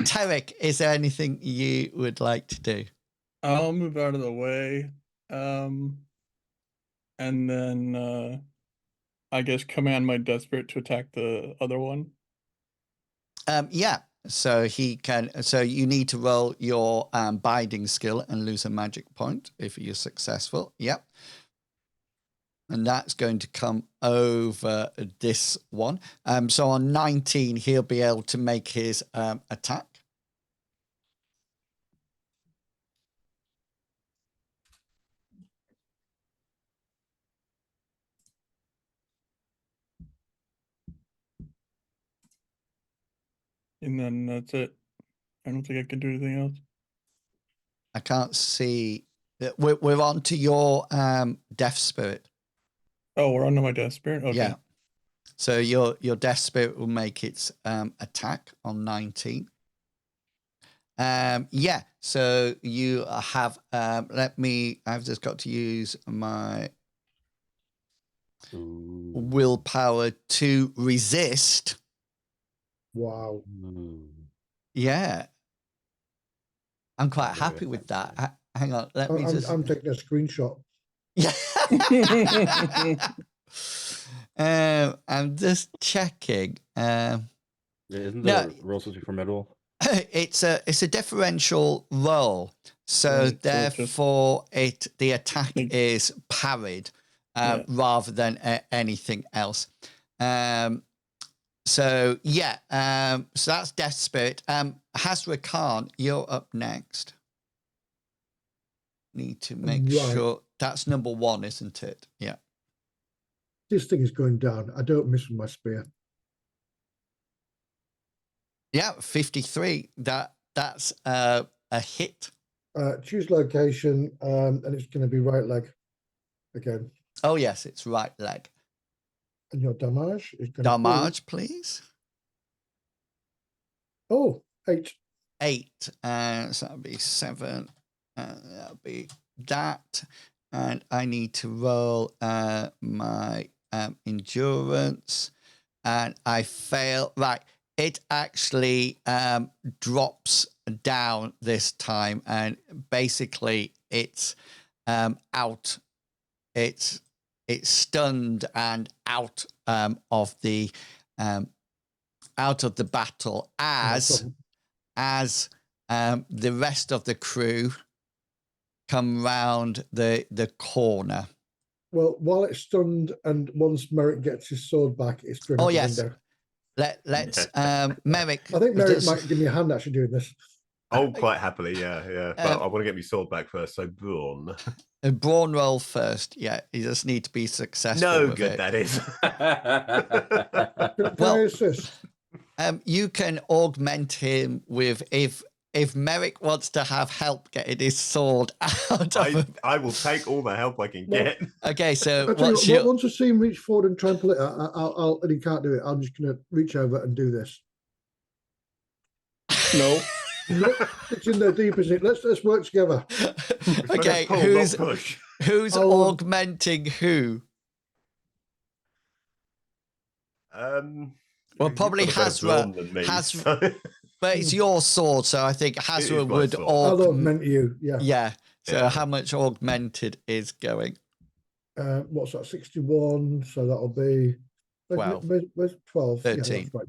Tarek, is there anything you would like to do? I'll move out of the way, and then I guess command my Death Spirit to attack the other one. Yeah. So he can. So you need to roll your binding skill and lose a magic point if you're successful. Yep. And that's going to come over this one. So on 19, he'll be able to make his attack. And then that's it. I don't think I can do anything else. I can't see. We're on to your Death Spirit. Oh, we're on to my Death Spirit? Okay. Yeah. So your Death Spirit will make its attack on 19. Yeah, so you have, I've just got to use my Ooh. willpower to resist. Wow. Ooh. Yeah. I'm quite Very happy with that. Hang on, let me just. I'm taking a screenshot. Yeah. I'm just checking. Isn't No. the roll supposed to be formidable? It's a differential roll, so Right, so it just- therefore the attack Think- is parried Yeah. rather than anything else. So yeah, so that's Death Spirit. Hazra Khan, you're up next. Need to make Right. sure that's number 1, isn't it? Yeah. This thing is going down. I don't miss with my spear. Yeah, 53. That's a hit. Choose location, and it's going to be right leg again. Oh yes, it's right leg. And your damage is going to be Damage, please. 8. 8. So that'll be 7. That'll be that. And I need to roll my endurance. And I fail. Right. It actually drops down this time. And basically it's out. It's stunned and out of the battle as the rest of the crew come round the corner. Well, while it's stunned, and once Merrick gets his sword back, it's thrown Oh out the yes, window. let's Merrick. I think Merrick does- might give me a hand actually doing this. Oh, quite happily, yeah. But I want to get my sword back first, so Brawn. a brawn roll first. Yeah, you just need to be successful. No with good it. that is. Can Well- I assist? You can augment him with if Merrick wants to have help getting his sword out of I will take all the help I can get. Okay, so I'll tell you what's what, your once I see him reach forward and try and pull it out, I'll and he can't do it. I'm just going to reach over and do this. No. Look, it's in there deep, isn't it? Let's work together. okay? Pull, Who's not push. augmenting who? Well, You've probably got a better Hazra. brawn than me, so- But it's your sword, so I think is Hazra my would sword. I'll augment. augment you. Yeah. Yeah. So Yeah. how much augmented is going? What's that? 61. So that'll be 12. Where's 12? 13. Yeah, that's right.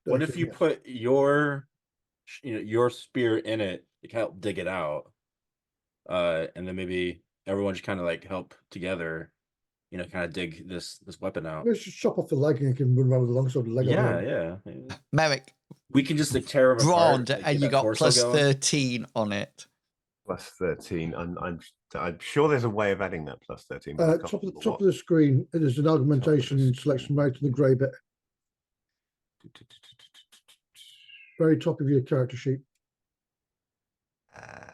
What if 13, you yes. put your spear in it to help dig it out, and then maybe everyone just kind of like help together, kind of dig this weapon out. Let's just chop off the leg and you can run around with the long sword and leg Yeah, on. yeah. Merrick, We can just like tear them brawned, apart, like, and get you that got torso plus going. 13 on it. Plus 13. I'm sure there's a way of adding that plus 13. But I can't Top remember of the screen, there's an augmentation screen. selection right to the grey bit, what. very top of your character sheet.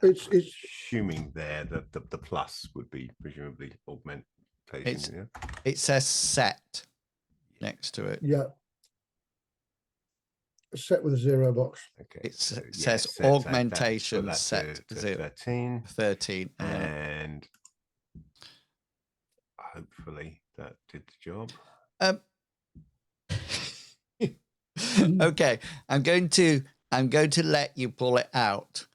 It's assuming there that the plus would be presumably augmentation. It's- Yeah? It says set next to it. yeah. Set with a 0 box. Okay. It so, says set, augmentation put that set to 0. 13. 13. Yeah. And hopefully that did the job. Okay, I'm going to let you pull it out,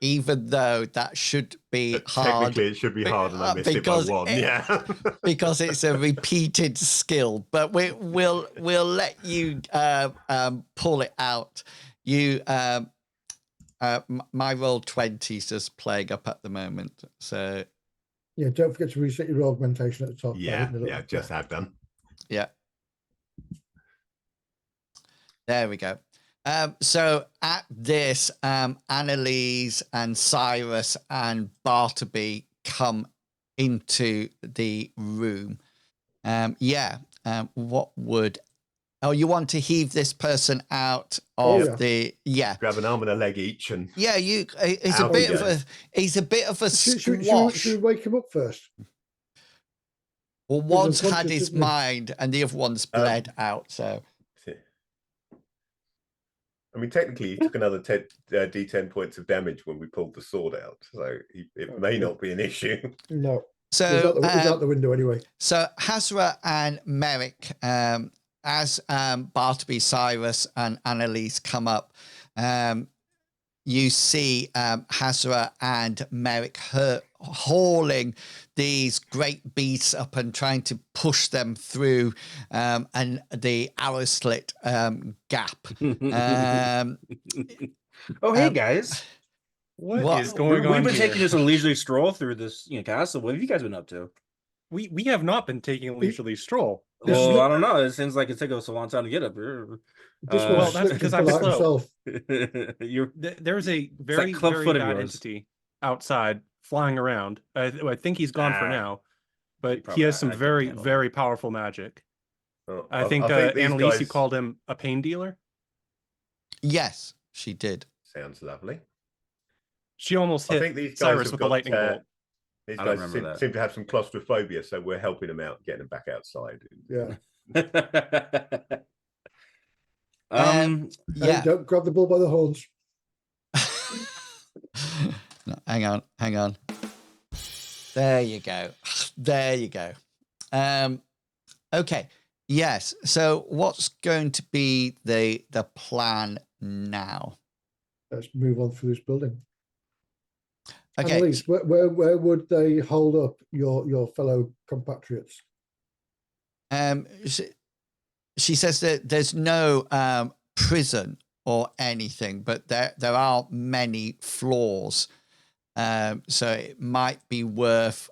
even though that should be hard. Technically, it should be hard, and I missed it by because 1. Yeah. because it's a repeated skill. But we'll let you pull it out. You my roll 20 is just playing up at the moment. So Yeah, don't forget to reset your augmentation at the top. yeah, just have done. yeah. There we go. So at this, Annalise and Cyrus and Bartleby come into the room. What would... Oh, you want to heave this person out of the... Yeah. Grab an arm and a leg each, and Yeah, he's a Out bit he of a... goes. He's a bit of a Should squash. we wake him up first? Well, one's had unconscious, his isn't he? mind and the other one's bled out, so... I mean, technically, he took another D10 points of damage when we pulled the sword out, so it may not be an issue. No. So, He's out the window anyway. So Hazra and Merrick, as Bartleby, Cyrus, and Annalise come up, you see Hazra and Merrick hauling these great beasts up and trying to push them through and the arrow slit gap. Oh, hey guys. What is going We've on been here? taking just a leisurely stroll through this castle. What have you guys been up to? We have not been taking a leisurely stroll. Well, I don't know. It seems like it took us a long time to get up here. This well, one that's slipped because and I'm fell out slow. himself. You're There's a very, club very foot of bad yours. entity outside flying around. I think he's gone for now, but he probably- has some I very, can't very powerful magic. Oh, I think these Annalise, you guys- called him a pain dealer. Yes, she did. Sounds lovely. She almost I hit think these guys Cyrus have with got a lightning bolt. These I don't guys remember that. seem to have some claustrophobia, so we're helping them out, getting them back outside. Yeah. Yeah. Hey, don't grab the bull by the horns. No, hang on. There you go. There you go. Okay. Yes. So what's going to be the plan now? Let's move on through this building. Okay. Annalise, where would they hold up your fellow compatriots? She says that there's no prison or anything, but there are many floors. So it might be worth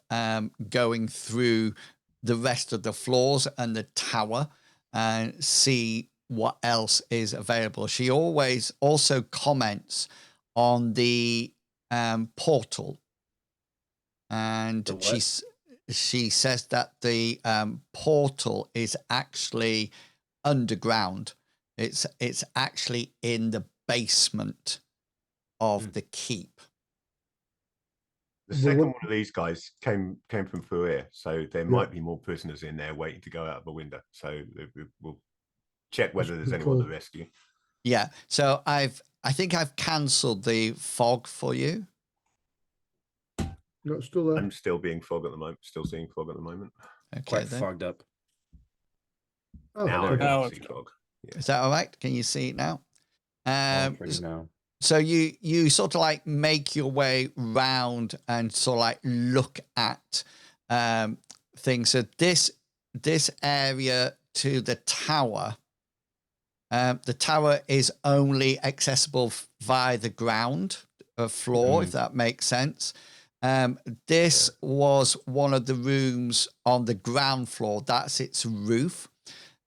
going through the rest of the floors and the tower and see what else is available. She always also comments on the portal, and she says that the portal is actually underground. It's actually in the basement of the keep. The second one of these guys came from Furir, so there might be more prisoners in there waiting to go out of the window. So we'll check whether there's anyone to rescue. Yeah. So I think I've cancelled the fog for you. No, it's still there. I'm still being fog at the moment. Still seeing fog at the moment. Okay, Quite then. fogged up. Oh, Now okay. Now I it's see fog. Yeah. Is that all right? Can you see it now? Pretty now. So you sort of like make your way round and sort of like look at things. So this area to the tower is only accessible via the ground floor, if that makes sense. This was one of the rooms on the ground floor. That's its roof.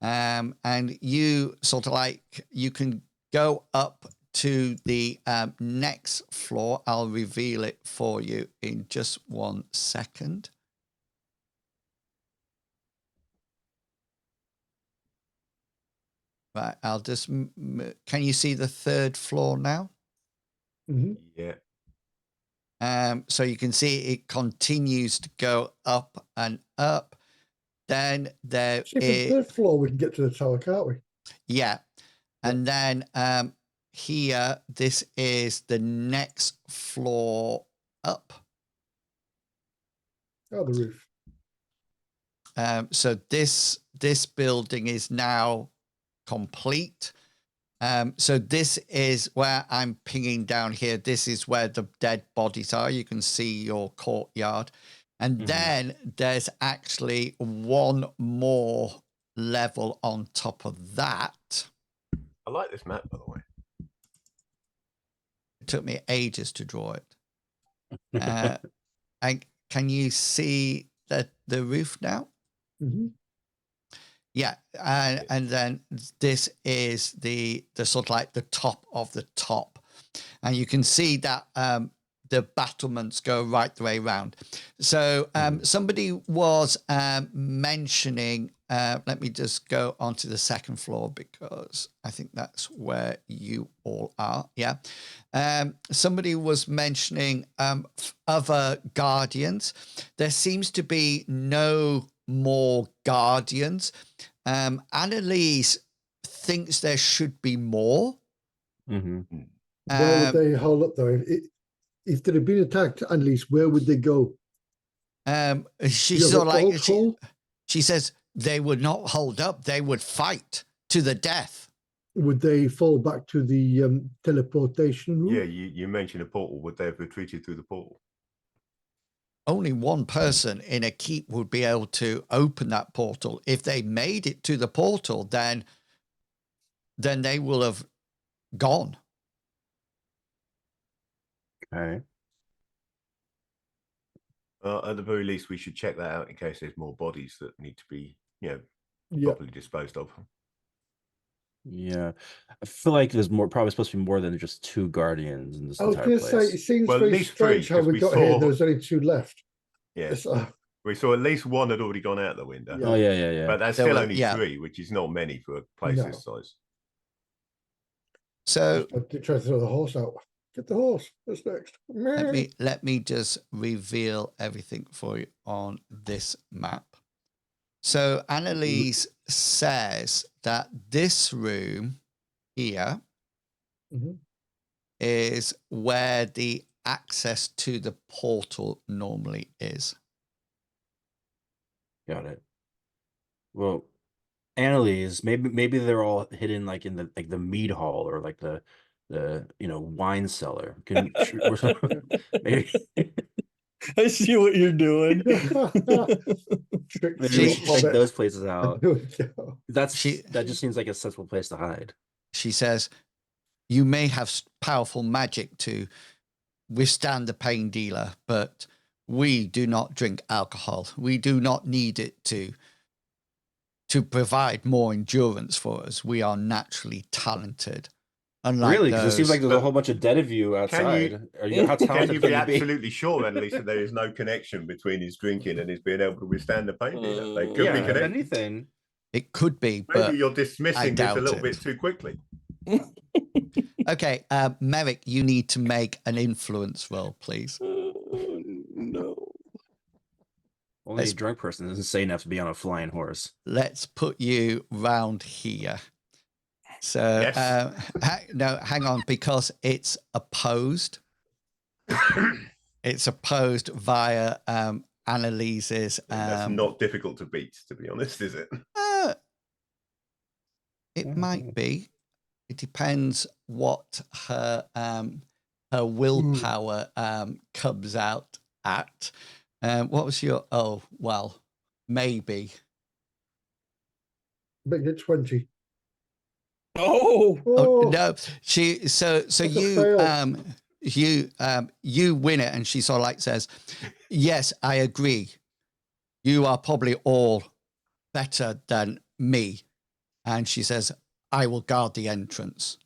And you sort of like, you can go up to the next floor. I'll reveal it for you in just 1 second. Right, I'll just, can you see the third floor now? Mm-hmm. Yeah. So you can see it continues to go up and up. Then there See, from the third floor, we can get to the tower, can't we? yeah. And then here, this is the next floor up. Oh, the roof. So this building is now complete. So this is where I'm pinging down here. This is where the dead bodies are. You can see your courtyard. And then there's actually one more level on top of that. I like this map, by the way. It took me ages to draw it. And can you see the roof now? Mm-hmm. Yeah, and then this is the sort of like the top of the top, and you can see that the battlements go right the way around. So somebody was mentioning. Let me just go onto the second floor because I think that's where you all are. Yeah, somebody was mentioning other guardians. There seems to be no more guardians. Annalise thinks there should be more. Mm-hmm. Where would they hold up though? If they'd have been attacked, at least where would they go? She You have sort a of like bolt hole? she says they would not hold up. They would fight to the death. Would they fall back to the teleportation room? Yeah, you mentioned a portal. Would they have retreated through the portal? Only one person in a keep would be able to open that portal. If they made it to the portal, then they will have gone. Okay. At the very least, we should check that out in case there's more bodies that need to be, Yeah. properly disposed of. Yeah, I feel like there's probably supposed to be more than just 2 guardians in this I was entire going to say, it place. seems Well, at very least strange 3, how 'cause we we got here. saw- There was only 2 left. Yeah, It's, we saw at least 1 had already gone out the window. Yeah. Oh yeah. But that's There still were- only yeah. 3, which is not many for a place No. this size. So I did try to throw the horse out. Get the horse. What's next? let me just reveal everything for you on this map. So Annalise says that this room here Mhm. is where the access to the portal normally is. Got it. Well, Annalise, maybe they're all hidden like in the mead hall or like the wine cellar. Maybe I see what you're doing. Trick maybe See, we the should check hobbit. those places out. That She- just seems like a sensible place to hide. She says, you may have powerful magic to withstand the pain dealer, but we do not drink alcohol. We do not need it to provide more endurance for us. We are naturally talented. Unlike Really? Because it seems those- like there's a whole bunch of dead of you outside. How Can talented you can be you be? absolutely sure, at least, that there is no connection between his drinking and his being able to withstand the pain dealer? They could Yeah, be if connected. anything. it could be, but Maybe you're I dismissing this a doubt little it. bit too quickly. okay. Merrick, you need to make an influence roll, please. No. Only Let's- a drunk person isn't sane enough to be on a flying horse. Let's put you round here. So Yes. no, hang on, because it's opposed. It's opposed via Annalise's. That's not difficult to beat, to be honest, is it? It might be. It depends what her willpower comes out at. What was your? Oh well, maybe. Make it 20. Oh, Oh, no, she. So That's a you fail. you win it, and she sort of like says, "Yes, I agree. You are probably all better than me." And she says, "I will guard the entrance."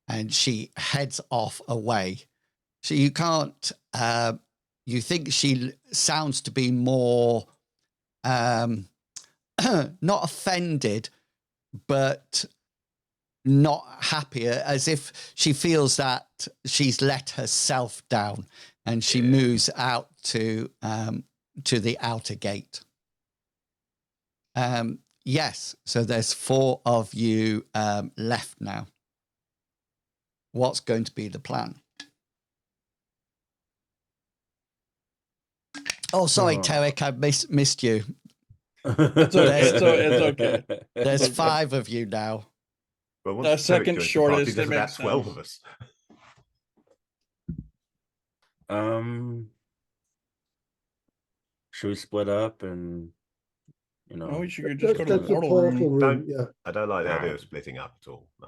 And she heads off away. So you can't. You think she sounds to be more not offended, but not happy, as if she feels that she's let herself down, and she moves out to the outer gate. Yes, so there's 4 of you left now. What's going to be the plan? Oh, sorry, Tarek, I missed you. It's okay. There's Okay. 5 of you now. But The once Merrick second joins the party, shortest, it there's about makes 12 sense. of us. Should we split up and Oh, we should just go to That's the the portal room. room. Yeah. I don't like the idea of splitting up at all. No.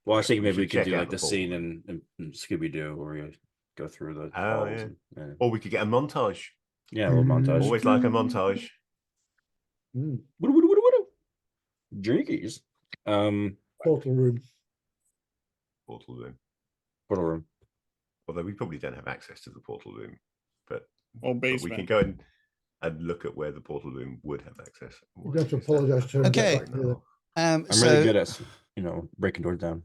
Well, I was thinking We maybe we should could check do out like the the portal scene room. in Scooby Doo where we go through the Oh, halls. yeah. And, Or we could get a montage. yeah, a little montage. Always like a montage. Mm. Drinkies. Portal room. Portal room. Portal room. Although we probably don't have access to the portal room, but Oh, we basement. can go and look at where the portal room would have access. You have to apologise to her. and get Okay. back together. I'm So really good at breaking doors down.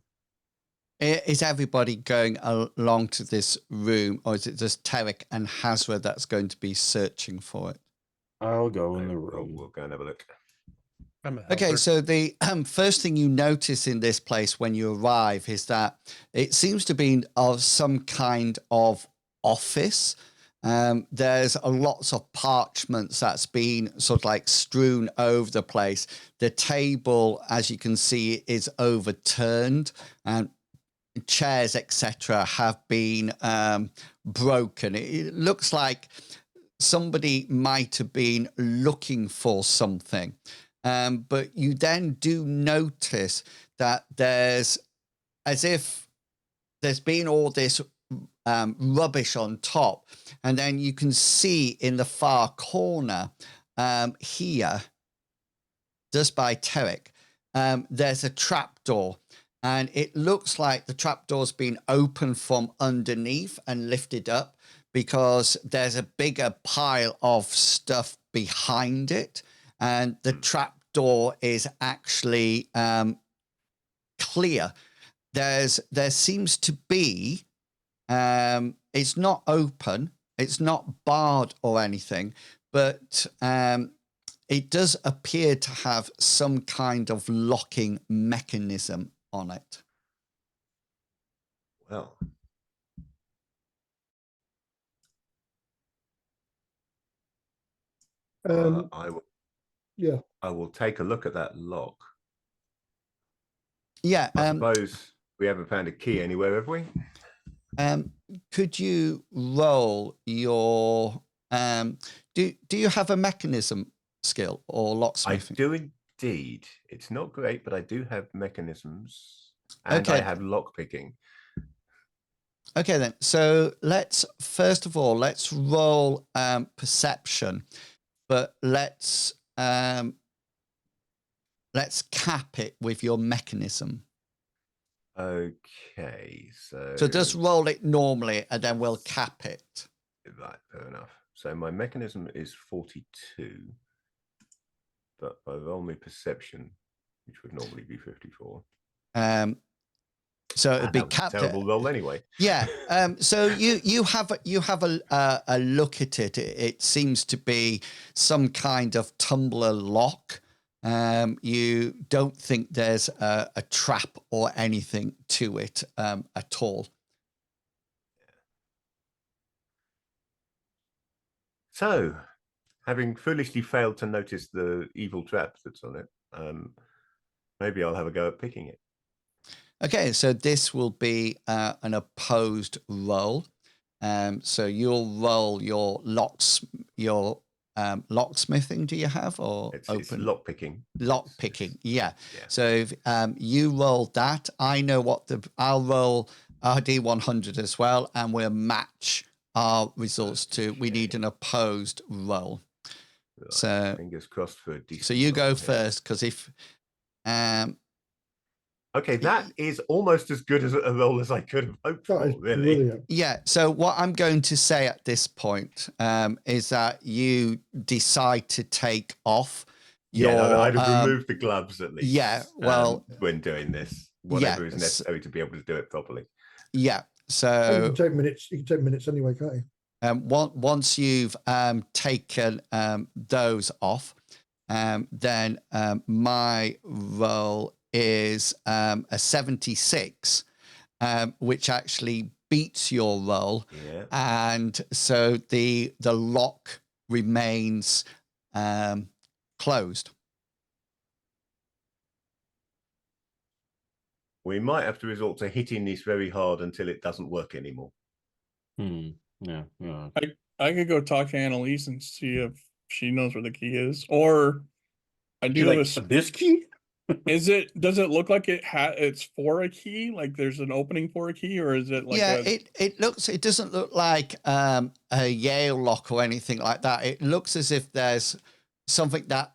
is everybody going along to this room, or is it just Tarek and Hazra that's going to be searching for it? I'll go in the room. We'll go and have a look. I'm a Okay, helper. so the first thing you notice in this place when you arrive is that it seems to be of some kind of office. There's lots of parchments that's been sort of like strewn over the place. The table, as you can see, is overturned, and chairs, etc., have been broken. It looks like somebody might have been looking for something. But you then do notice that there's, as if there's been all this rubbish on top. And then you can see in the far corner here, just by Merrick, there's a trapdoor. And it looks like the trapdoor's been opened from underneath and lifted up, because there's a bigger pile of stuff behind it. And the trapdoor is actually clear. There seems to be, it's not open, it's not barred or anything, but it does appear to have some kind of locking mechanism on it. Well, I will. Yeah. I will take a look at that lock. Yeah. I suppose we haven't found a key anywhere, have we? Could you roll your? Do you have a mechanism skill or locksmithing? I do indeed. It's not great, but I do have mechanisms, and I have lock picking. Okay, then. So let's first of all let's roll perception, but let's cap it with your mechanism. Okay, so just roll it normally, and then we'll cap it. Right, fair enough. So my mechanism is 42, but I roll my perception, which would normally be 54. So it'd be capped. Terrible roll anyway. Yeah. So you have a look at it. It seems to be some kind of tumbler lock. You don't think there's a trap or anything to it at all. So, having foolishly failed to notice the evil trap that's on it, maybe I'll have a go at picking it. Okay, so this will be an opposed roll. So you'll roll your locksmithing. Do you have, or it's open lockpicking? Lockpicking, yeah. So if you roll that, I know what I'll roll RD100 as well, and we'll match our results to. We need an opposed roll. Right, so fingers crossed for a decent. So you go first, because if. Okay, that is almost as good as a roll as I could have hoped for, really. Brilliant. Yeah, so what I'm going to say at this point is that you decide to take off I'd have removed the gloves at least. Yeah, well... when doing this, whatever is necessary to be able to do it properly. Yeah, so... You can take minutes anyway, can't you? Once you've taken those off, then my roll is a 76, which actually beats your roll. Yeah. And so the lock remains closed. We might have to resort to hitting this very hard until it doesn't work anymore. Yeah. I could go talk to Annalise and see if she knows where the key is, or I do this key. Does it look like it's for a key? Like there's an opening for a key, or is it like? Yeah, it doesn't look like a Yale lock or anything like that. It looks as if there's something that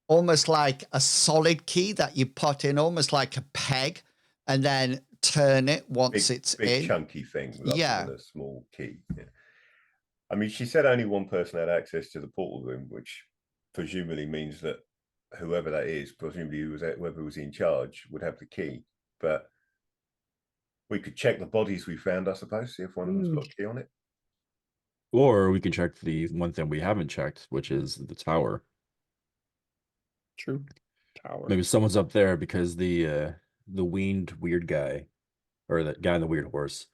almost like a solid key that you put in, almost like a peg, and then turn it once it's big in. Chunky thing, rather yeah, than a small key. Yeah. I mean, she said only one person had access to the portal room, which presumably means that whoever that is, presumably whoever was in charge, would have the key. But we could check the bodies we found, I suppose, see if one of them's got a key on it. Or we can check the one thing we haven't checked, which is the tower. True. Tower. Maybe someone's up there because the weaned weird guy, or that guy on the weird horse,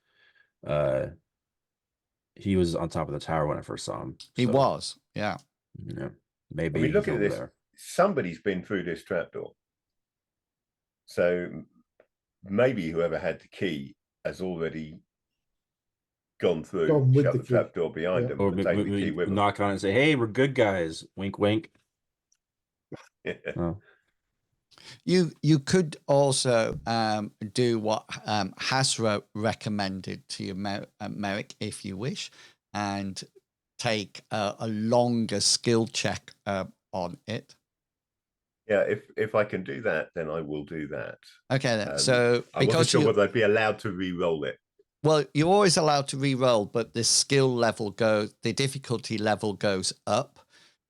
he was on top of the tower when I first saw him. He So, was, yeah. yeah, I maybe mean, he's look at over this. there. Somebody's been through this trapdoor. So maybe whoever had the key has already gone through, Gone with shut the the key. trapdoor behind Yeah. them, Or and taken the key maybe with them. knock on it and say, "Hey, we're good guys." Wink, wink. Oh. You could also do what Hasra recommended to you, Merrick, if you wish, and take a longer skill check on it. Yeah, if I can do that, then I will do that. Okay, then. So I wasn't because sure you, whether I'd be allowed to re-roll it. well, you're always allowed to re-roll, but the skill level goes, the difficulty level goes up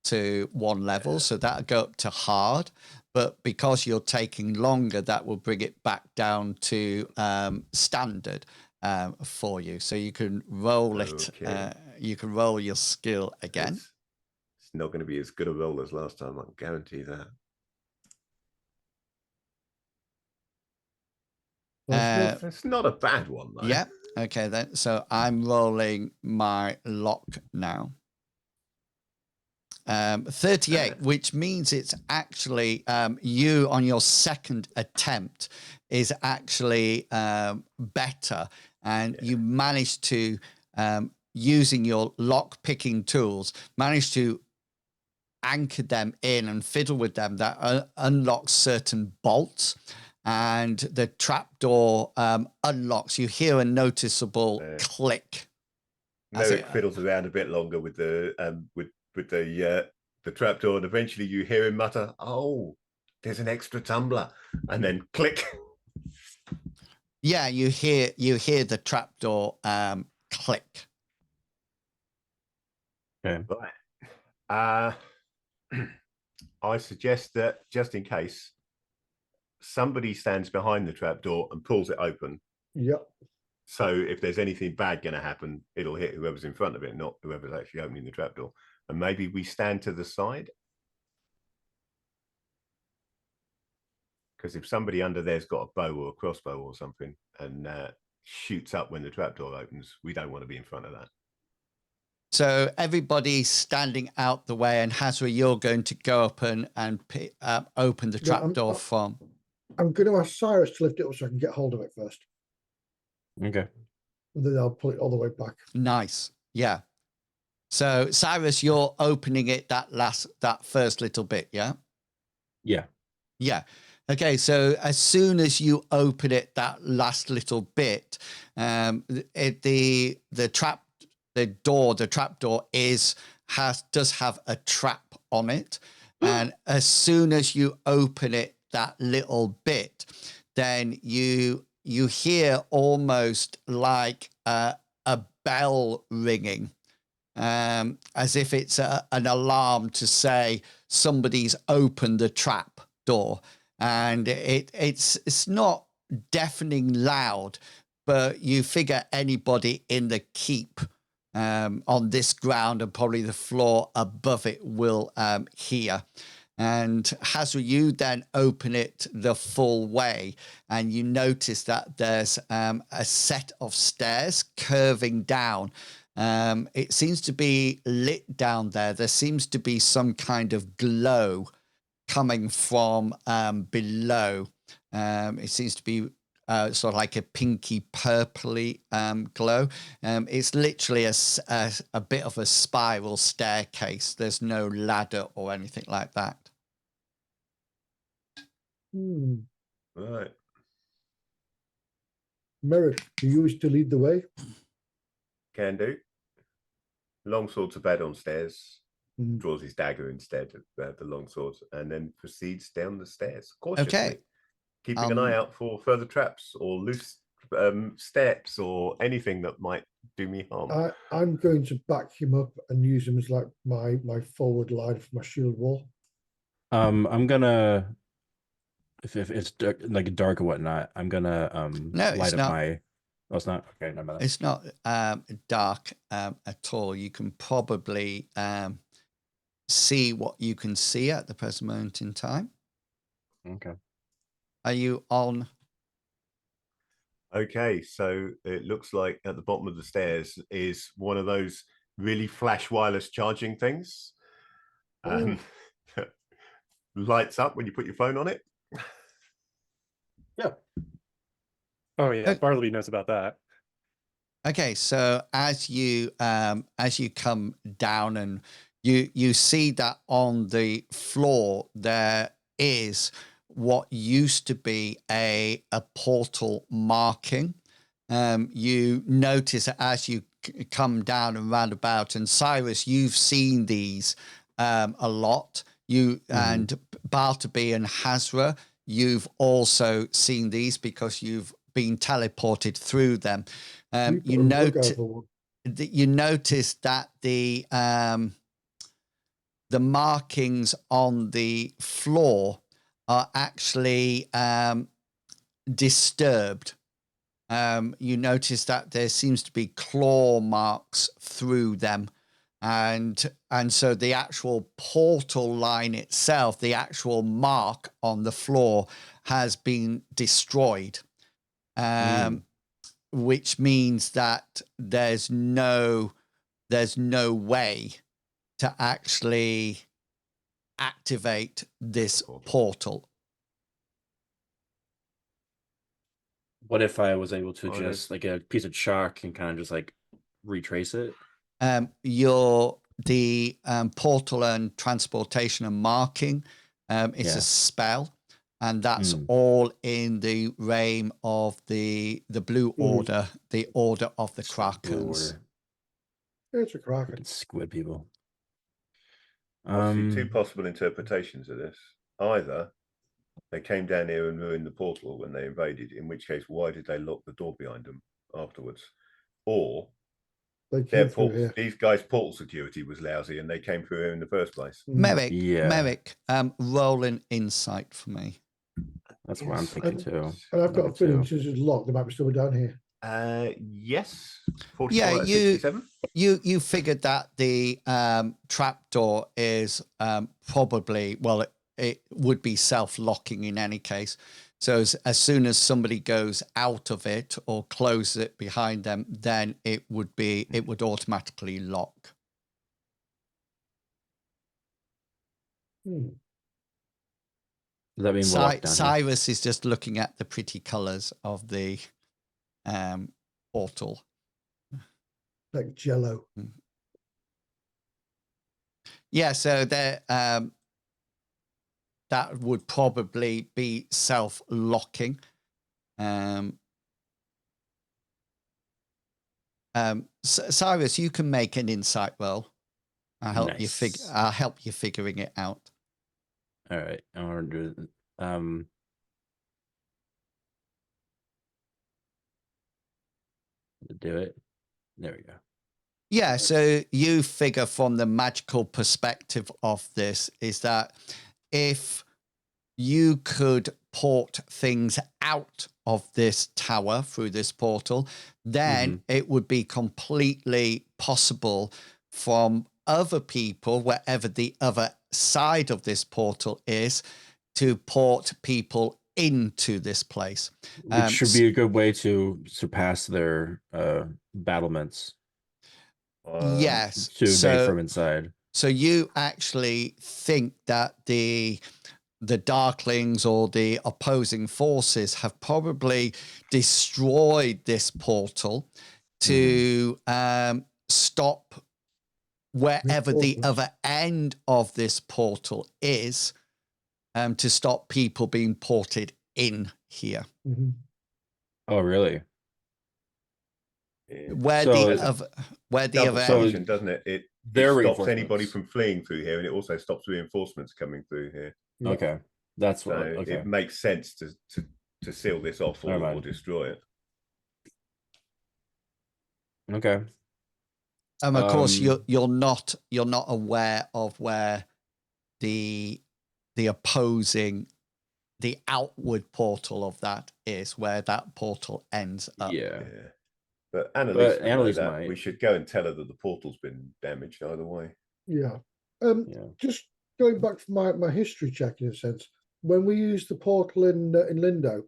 to one level, so that'll go up to hard. But because you're taking longer, that will bring it back down to standard for you. So you can roll it. Okay. You can roll your skill again. It's not going to be as good a roll as last time. I can guarantee that. It's not a bad one, though. Yeah. Okay, then. So I'm rolling my lock now. 38, which means it's actually you on your second attempt is actually better, and you managed to using your lock picking tools manage to anchor them in and fiddle with them. That unlocks certain bolts, and the trapdoor unlocks. You hear a noticeable click. Merrick fiddles around a bit longer with the trapdoor, and eventually you hear him mutter, "Oh, there's an extra tumbler," and then click. Yeah, you hear the trapdoor click. Okay. Right. I suggest that just in case somebody stands behind the trapdoor and pulls it open. Yep. So if there's anything bad going to happen, it'll hit whoever's in front of it, not whoever's actually opening the trapdoor. And maybe we stand to the side. Because if somebody under there's got a bow or a crossbow or something and shoots up when the trapdoor opens, we don't want to be in front of that. So everybody's standing out the way, and Hazra, you're going to go up and open the trapdoor from. I'm going to ask Cyrus to lift it up so I can get hold of it first. Okay. And then I'll pull it all the way back. Nice. Yeah. So Cyrus, you're opening it that first little bit, yeah? Yeah. Yeah. Okay, so as soon as you open it, that last little bit, the trapdoor does have a trap on it, and as soon as you open it that little bit, then you hear almost like a bell ringing, as if it's an alarm to say somebody's opened the trap door. And it's not deafening loud, but you figure anybody in the keep on this ground and probably the floor above it will hear. And Hazra, you then open it the full way, and you notice that there's a set of stairs curving down. It seems to be lit down there. There seems to be some kind of glow coming from below. It seems to be sort of like a pinky purpley glow. It's literally a bit of a spiral staircase. There's no ladder or anything like that. Right. Merrick, do you wish to lead the way? Can do. Longsword to bed on stairs. Mm. Draws his dagger instead of the longsword, and then proceeds down the stairs cautiously, Okay. keeping an eye out for further traps or loose steps or anything that might do me harm. I'm going to back him up and use him as like my forward line for my shield wall. I'm gonna if it's dark or whatnot, I'm gonna No, light it's up not. my. Oh, it's not okay. Never mind. It's not dark at all. You can probably see what you can see at the present moment in time. Okay. Are you on? Okay, so it looks like at the bottom of the stairs is one of those really flash wireless charging things. Lights up when you put your phone on it. Yeah. Oh yeah, Bartleby knows about that. Okay, so as you come down and you see that on the floor there is what used to be a portal marking. You notice as you come down and round about, and Cyrus, you've seen these a lot. You and Bartleby and Hazra, you've also seen these because you've been teleported through them. You notice that the markings on the floor are actually disturbed. You notice that there seems to be claw marks through them, and so the actual portal line itself, the actual mark on the floor, has been destroyed. Which means that there's no way to actually activate this portal. What if I was able to just like a piece of chalk and kind of just like retrace it? The portal and transportation and marking is a spell, and that's all in the realm of the Blue Order, the Order of the Krakens. It's a Kraken. Squid people. I see two possible interpretations of this. Either they came down here and ruined the portal when they invaded, in which case, why did they lock the door behind them afterwards? Or they came through here. These guys' portal security was lousy and they came through here in the first place. Merrick, roll an insight for me. That's what I'm thinking too. And I've got a feeling since it's locked, they might be still down here. Yes. 45 67. You figured that the trapdoor is probably, well, it would be self-locking in any case. So as soon as somebody goes out of it or closes it behind them, then it would automatically lock. Does that mean we're locked down Cyrus is just looking at the pretty colors of the portal. Like Jello. Yeah, so there that would probably be self-locking. Cyrus, you can make an insight roll. I'll help you figuring it out. All right, I want to do it. There we go. Yeah, so you figure from the magical perspective of this is that if you could port things out of this tower through this portal, then it would be completely possible from other people, wherever the other side of this portal is, to port people into this place. Which should be a good way to surpass their battlements. Yes. To invade from inside. So you actually think that the darklings or the opposing forces have probably destroyed this portal to stop wherever the other end of this portal is, to stop people being ported in here. Oh, really? Where the other end, doesn't it? It stops anybody from fleeing through here, and it also stops reinforcements coming through here. Okay, that's what. It makes sense to seal this off or destroy it. Okay. Of course, you're not aware of where the opposing, the outward portal of that is, where that portal ends up. Yeah. But Annalise might. We should go and tell her that the portal's been damaged either way. Yeah. Yeah. Just going back from my history check in a sense, when we used the portal in Lindo,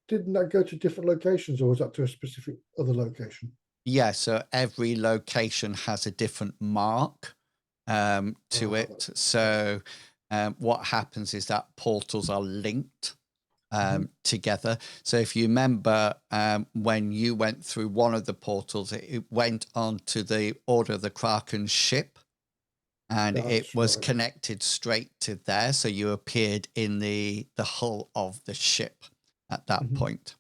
didn't that go to different locations, or was that to a specific other location? Yeah, so every location has a different mark to it. So what happens is that portals are linked together. So if you remember when you went through one of the portals, it went onto the Order of the Kraken ship, and it was connected straight to there. So you appeared in the hull of the ship at that point.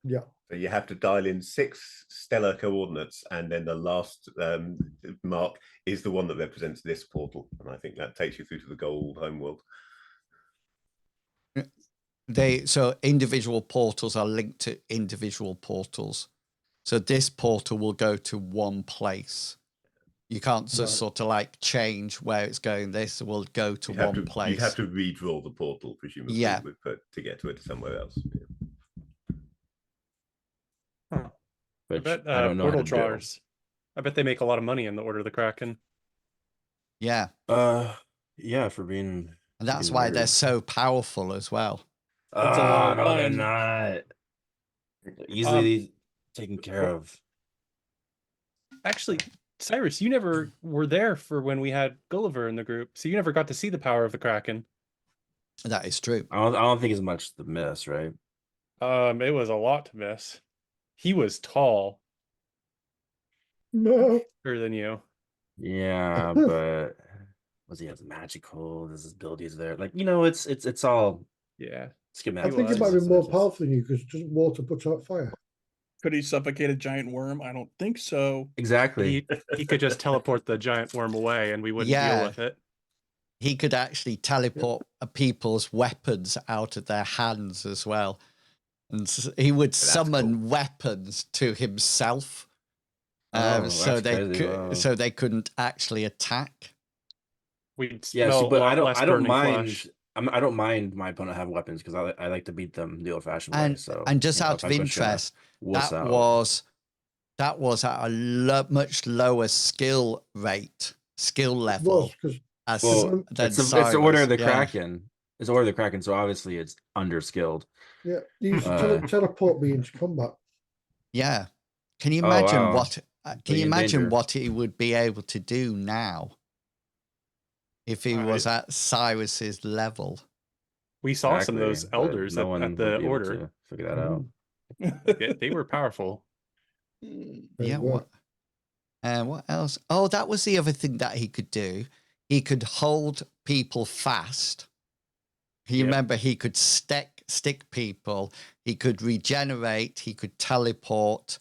Yeah. So you have to dial in 6 stellar coordinates, and then the last mark is the one that represents this portal. And I think that takes you through to the gold homeworld. So individual portals are linked to individual portals. So this portal will go to one place. You can't just sort of like change where it's going. This will go to one place. You'd have to redraw the portal, presumably, Yeah. to get to it somewhere else. Huh. I Which bet I don't know how portal to do. trawlers. I bet they make a lot of money in the Order of the Kraken. Yeah. Yeah, for being. And that's being why weird. they're so powerful as well. That's a lot of No, they're fun. not. They're easily taken care of. Actually, Cyrus, you never were there for when we had Gulliver in the group, so you never got to see the power of the Kraken. That is true. I don't think as much the miss, right? It was a lot to miss. He was tall, No. bigger than you. Yeah, but was he as magical? His abilities there? Like, it's all Yeah. schematic. I think it might be more powerful than you because doesn't water put out fire? Could he suffocate a giant worm? I don't think so. Exactly. He could just teleport the giant worm away and we wouldn't deal with it. He could actually teleport people's weapons out of their hands as well. And he would summon weapons to himself. So they couldn't actually attack. We'd smell but I don't mind. flesh. I don't mind my opponent having weapons because I like to beat them the old-fashioned way. So and just out of interest, that was at a much lower skill level. It's the Order of the Kraken. It's Order of the Kraken, so obviously it's underskilled. Yeah, you used to teleport me into combat. Yeah, can you imagine what? Can you imagine danger. what he would be able to do now if he was at Cyrus's level? We saw some of those elders no one at the would be able Order. to figure that out. They were powerful. Yeah. What else? Oh, that was the other thing that he could do. He could hold people fast. You remember he could stick people. He could regenerate. He could teleport.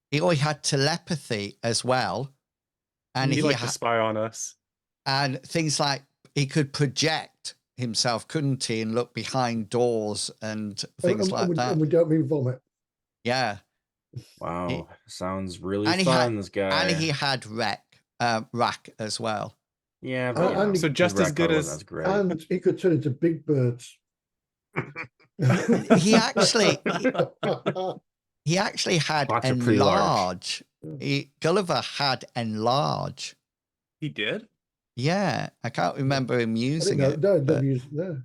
He had telepathy as well. And he liked to spy on us. And things like he could project himself, couldn't he? And look behind doors and things like that. And we don't mean vomit. Yeah. Wow. Sounds really fun, this guy. And he had rack as well. Yeah, but so just as good as great. And he could turn into big birds. He actually had enlarge. Gulliver had enlarge. He did? Yeah, I can't remember him using it. No.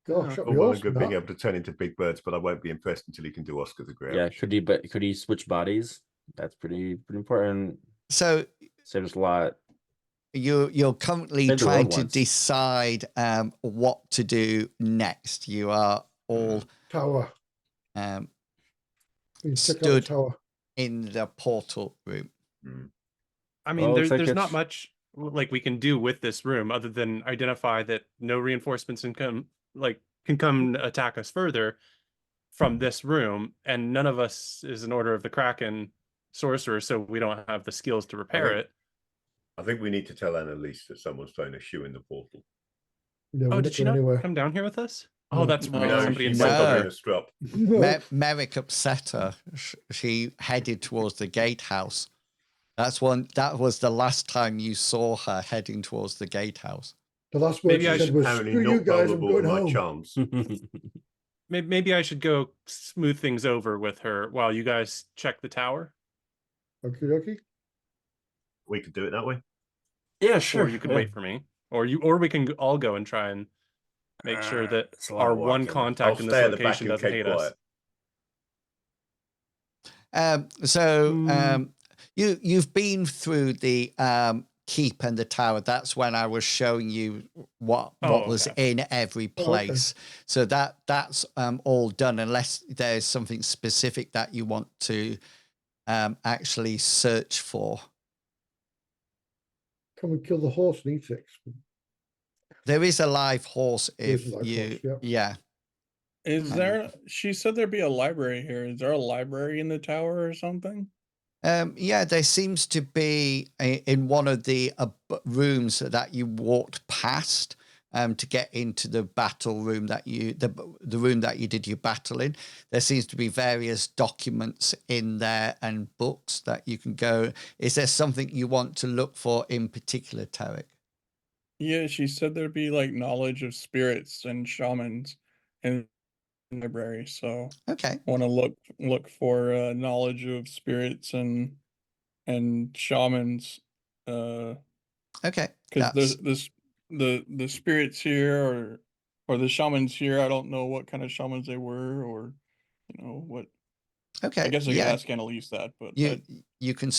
Gosh, good being able to turn into big birds, but I won't be impressed until he can do Oscar the Grouch. Yeah, could he switch bodies? That's pretty important. So saves a lot. You're currently trying to decide what to do next. You are all tower. Stood in the portal room. I mean, there's not much like we can do with this room other than identify that no reinforcements can come attack us further from this room, and none of us is an Order of the Kraken sorcerer, so we don't have the skills to repair it. I think we need to tell Annalise that someone's throwing a shoe in the portal. No, did she not come down here with us? Oh, that's right. Somebody invited her. Merrick upset her. She headed towards the gatehouse. That was the last time you saw her heading towards the gatehouse. The last word she said was, "Screw you guys, I'm going home." Chance. Maybe I should go smooth things over with her while you guys check the tower. Okie dokie. We could do it that way. Yeah, sure. or you could wait for me, or we can all go and try and make sure that It's a lot our of one walking. contact I'll in this stay at the back location and doesn't keep hate us. quiet. You've been through the keep and the tower. That's when I was showing you what was okay. in every Oh, okay. place. So that's all done, unless there's something specific that you want to actually search for. Can we kill the horse and eat it? There is a live horse There's if a live you horse, yeah. Is there? She said there'd be a library here. Is there a library in the tower or something? Yeah, there seems to be in one of the rooms that you walked past to get into the battle room that the room that you did your battle in. There seems to be various documents in there and books that you can go. Is there something you want to look for in particular, Tarek? Yeah, she said there'd be like knowledge of spirits and shamans in the library. So Okay. I want to look for knowledge of spirits and shamans. Okay. Because That's the spirits here or the shamans here, I don't know what kind of shamans they were, or what. I okay. guess I could Yeah. ask Annalise that, but You can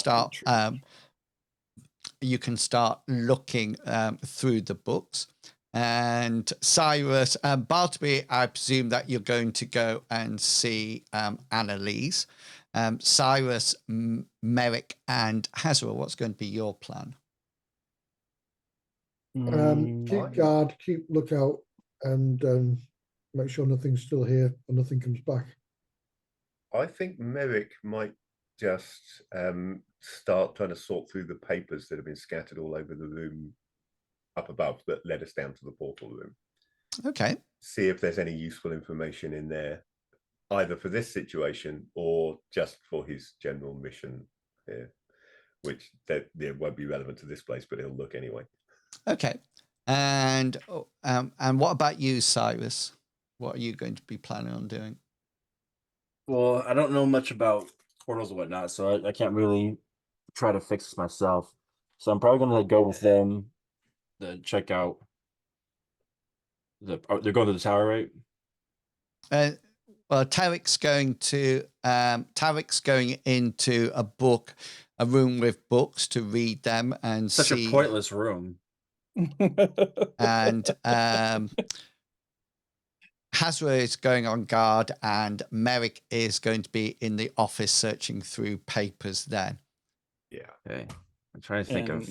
start looking through the books. And Cyrus, Bartleby, I presume that you're going to go and see Annalise. Cyrus, Merrick, and Hazra, what's going to be your plan? Keep guard, keep lookout, and make sure nothing's still here and nothing comes back. I think Merrick might just start trying to sort through the papers that have been scattered all over the room up above that led us down to the portal room. Okay. See if there's any useful information in there, either for this situation or just for his general mission here, which won't be relevant to this place, but he'll look anyway. Okay. And what about you, Cyrus? What are you going to be planning on doing? Well, I don't know much about portals and whatnot, so I can't really try to fix this myself. So I'm probably gonna go with them to check out they're going to the tower, right? Well, Tarek's going into a room with books to read them and Such see. a pointless room. And Hazra is going on guard, and Merrick is going to be in the office searching through papers then. Yeah. Okay. I'm trying to think of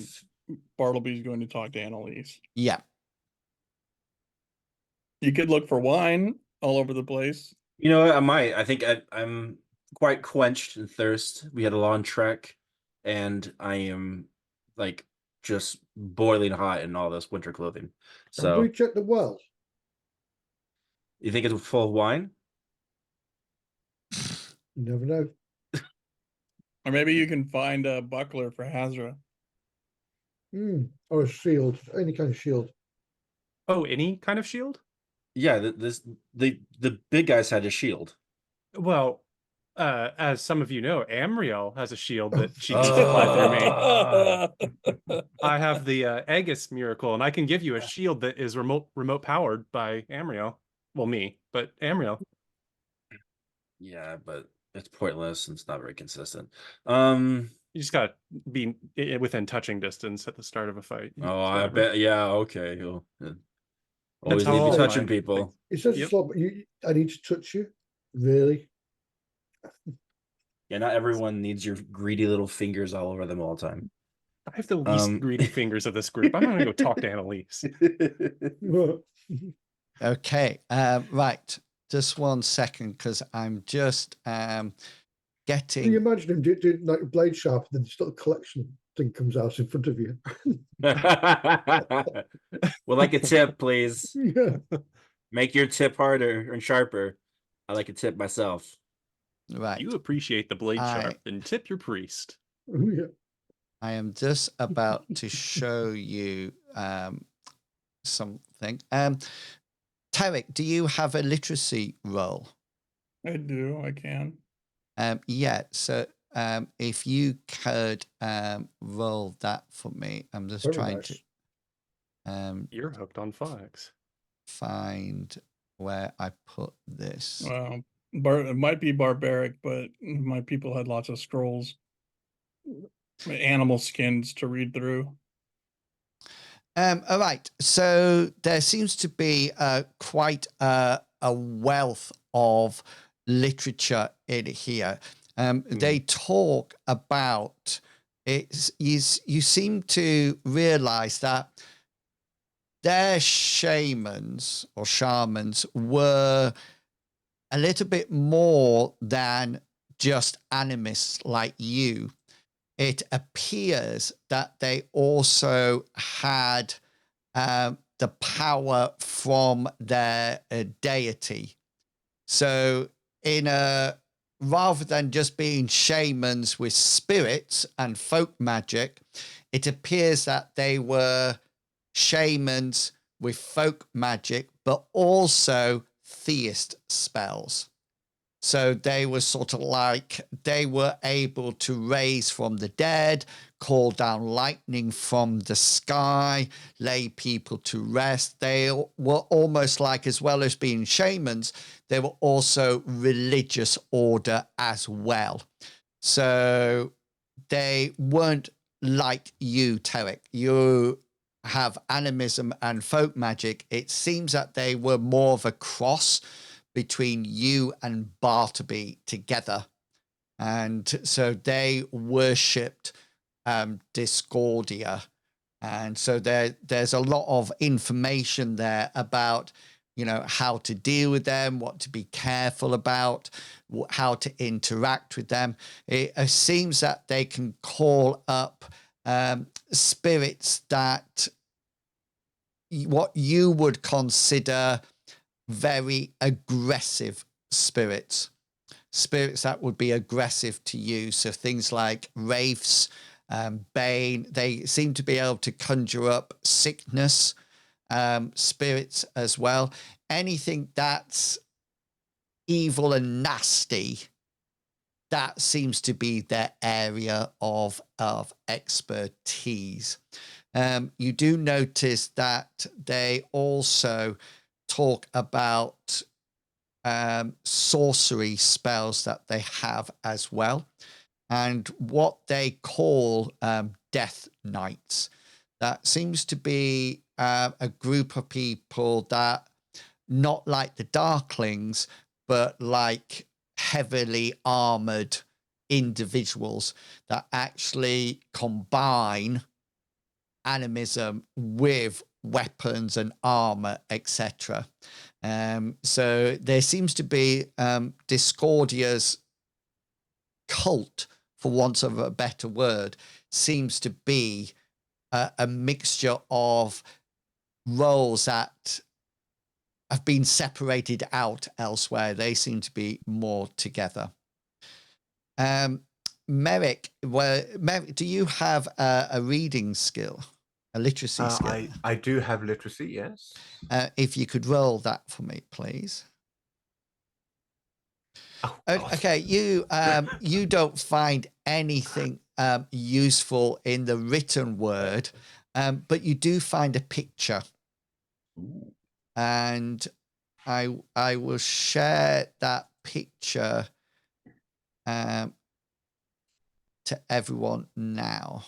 Bartleby's going to talk to Annalise. Yeah. You could look for wine all over the place. You know what? I might. I think I'm quite quenched in thirst. We had a long trek, and I am like just boiling hot in all this winter clothing. Have So we checked the well? you think it's full of wine? You never know. Or maybe you can find a buckler for Hazra. Or a shield, any kind of shield. Oh, any kind of shield? Yeah, the big guys had a shield. Well, as some of you know, Amriel has a shield that she can supply through me. I have the Aegis miracle, and I can give you a shield that is remote powered by Amriel. Well, me, but Amriel. Yeah, but it's pointless and it's not very consistent. You just gotta be within touching distance at the start of a fight. Oh, I bet. Yeah, okay. Always how need to all be touching my people. things- It says Yep. slot, but I need to touch you. Really? Yeah, not everyone needs your greedy little fingers all over them all the time. I have the least greedy fingers of this group. I'm gonna go talk to Annalise. Okay. Right. Just 1 second, because I'm just Can you getting. imagine him doing like a blade sharp, and then just a little collection thing comes out in front of you? Would like a tip, please. Yeah. Make your tip harder and sharper. I like a tip myself. Right. You appreciate the blade sharp, and tip your priest. Yeah. I am just about to show you something. Tarek, do you have a literacy roll? I do. I can. Yeah. So if you could roll that for me. I'm just Very trying nice. to You're hooked on Fox. find where I put this. Well, it might be barbaric, but my people had lots of scrolls, animal skins to read through. All right. So there seems to be quite a wealth of literature in here. They talk about it. You seem to realize that their shamans or shamans were a little bit more than just animists like you. It appears that they also had the power from their deity. So, rather than just being shamans with spirits and folk magic, it appears that they were shamans with folk magic, but also theist spells. So they were sort of like, they were able to raise from the dead, call down lightning from the sky, lay people to rest. They were almost like, as well as being shamans, they were also religious order as well. So they weren't like you, Tarek. You have animism and folk magic. It seems that they were more of a cross between you and Bartleby together. And so they worshipped Discordia. And so there's a lot of information there about, you know, how to deal with them, what to be careful about, how to interact with them. It seems that they can call up spirits that what you would consider very aggressive spirits that would be aggressive to you. So things like wraiths, bane, they seem to be able to conjure up sickness, spirits as well. Anything that's evil and nasty, that seems to be their area of expertise. You do notice that they also talk about sorcery spells that they have as well, and what they call death knights. That seems to be a group of people that, not like the darklings, but like heavily armored individuals that actually combine animism with weapons and armor, etc. So there seems to be Discordia's cult, for want of a better word, seems to be a mixture of roles that have been separated out elsewhere. They seem to be more together. Merrick, do you have a reading skill, a literacy skill? I do have literacy, yes. If you could roll that for me, please. Oh, Okay, you don't find anything useful in the written word, but you do find a picture. Ooh. And I will share that picture to everyone now.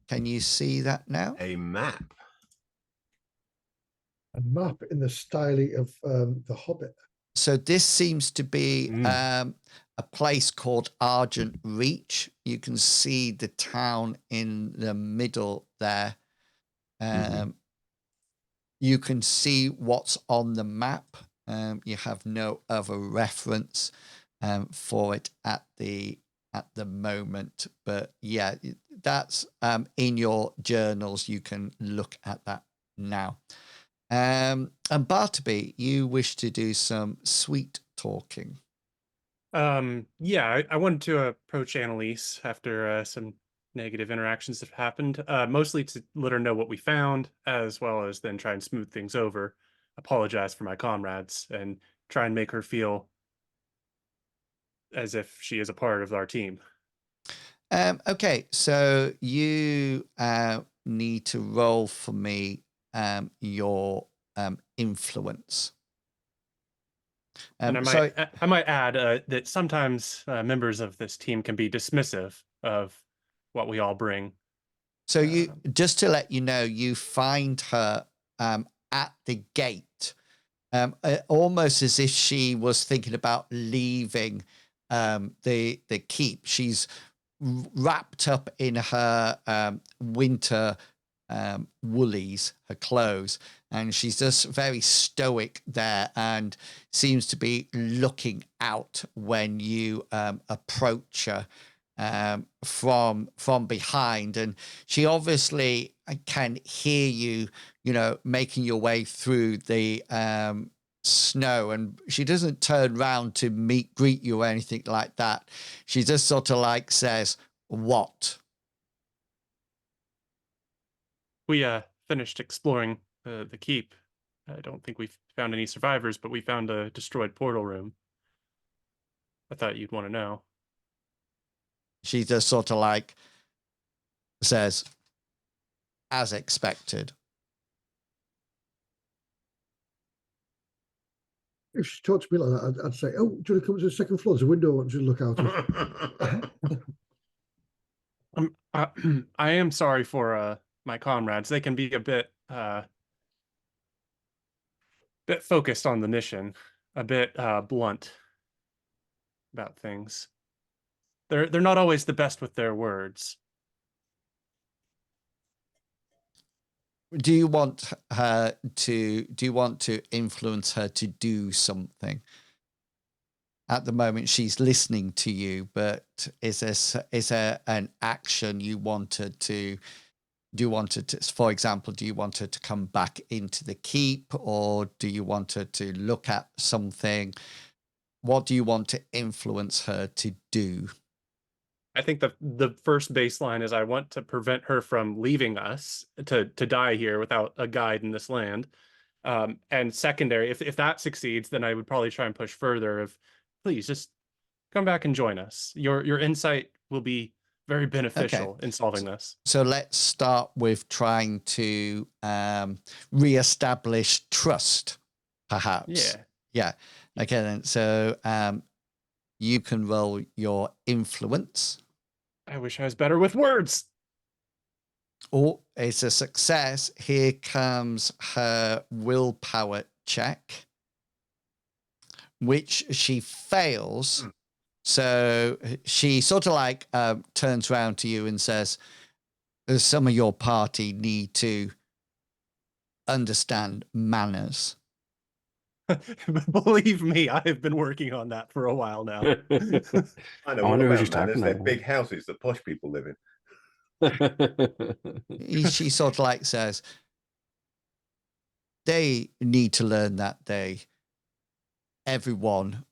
Can you see that now? A map. A map in the style of The Hobbit. So this seems to be a place called Argent Reach. You can see the town in the middle there. You can see what's on the map. You have no other reference for it at the moment, but yeah, that's in your journals. You can look at that now. And Bartleby, you wish to do some sweet talking. Yeah, I wanted to approach Annalise after some negative interactions have happened, mostly to let her know what we found, as well as then try and smooth things over, apologize for my comrades, and try and make her feel as if she is a part of our team. Okay, so you need to roll for me your influence. And I might add that sometimes members of this team can be dismissive of what we all bring. So you, just to let you know, you find her at the gate, almost as if she was thinking about leaving the keep. She's wrapped up in her winter woolies, her clothes, and she's just very stoic there and seems to be looking out when you approach her from behind. And she obviously can hear you, you know, making your way through the snow, and she doesn't turn around to greet you or anything like that. She just sort of like says, "What?" We finished exploring the keep. I don't think we've found any survivors, but we found a destroyed portal room. I thought you'd want to know. She just sort of like says, "As expected." If she talked to me like that, I'd say, "Oh, do you want to come to the second floor? There's a window I want you to look out of." I am sorry for my comrades. They can be a bit focused on the mission, a bit blunt about things. They're not always the best with their words. Do you want her to? Do you want to influence her to do something? At the moment, she's listening to you, but is there an action you wanted to? Do you want her to, for example, do you want her to come back into the keep, or do you want her to look at something? What do you want to influence her to do? I think the first baseline is I want to prevent her from leaving us to die here without a guide in this land. And secondary, if that succeeds, then I would probably try and push further of, please just come back and join us. Your insight will be very beneficial in solving this. So let's start with trying to reestablish trust, perhaps. Yeah. Okay, then. So you can roll your influence. I wish I was better with words. Oh, it's a success. Here comes her willpower check, which she fails. So she sort of like turns around to you and says, some of your party need to understand manners. Believe me, I have been working on that for a while now. I know all about manners. They're big houses that posh people live in. She sort of like says, they need to learn that everyone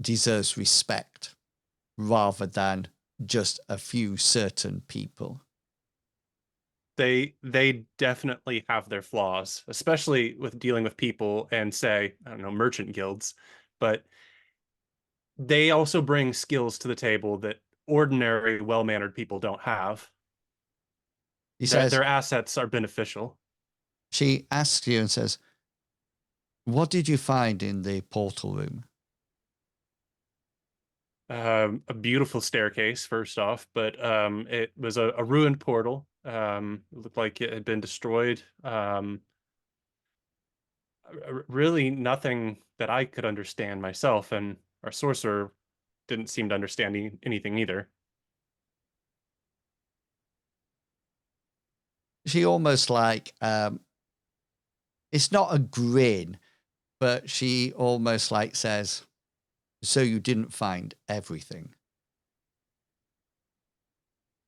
deserves respect rather than just a few certain people. They definitely have their flaws, especially with dealing with people and, say, I don't know, merchant guilds, but they also bring skills to the table that ordinary well-mannered people don't have. He says their assets are beneficial. She asks you and says, what did you find in the portal room? A beautiful staircase, first off, but it was a ruined portal. It looked like it had been destroyed. Really nothing that I could understand myself, and our sorcerer didn't seem to understand anything either. She almost like, it's not a grin, but she almost like says, so you didn't find everything?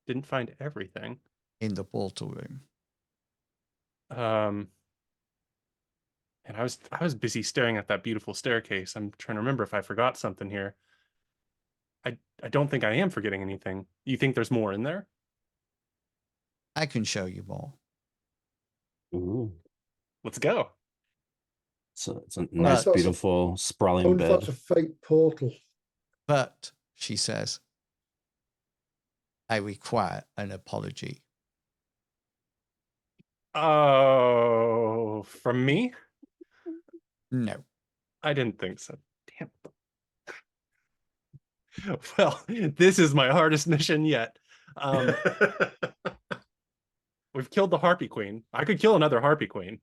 Didn't find everything? In the portal room. And I was busy staring at that beautiful staircase. I'm trying to remember if I forgot something here. I don't think I am forgetting anything. You think there's more in there? I can show you more. Ooh. Let's go. So it's a nice, beautiful, sprawling bed. That's a fake portal. But she says, I require an apology. Oh, from me? No. I didn't think so. Damn. Well, this is my hardest mission yet. We've killed the Harpy Queen. I could kill another Harpy Queen.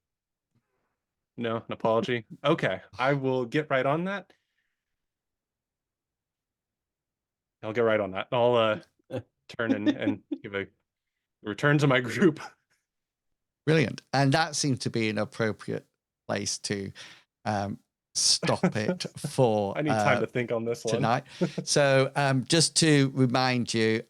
No, an apology. Okay, I will get right on that. I'll get right on that. I'll turn and give a return to my group. Brilliant. And that seemed to be an appropriate place to stop it for I need time to think on this one tonight. So just to remind you,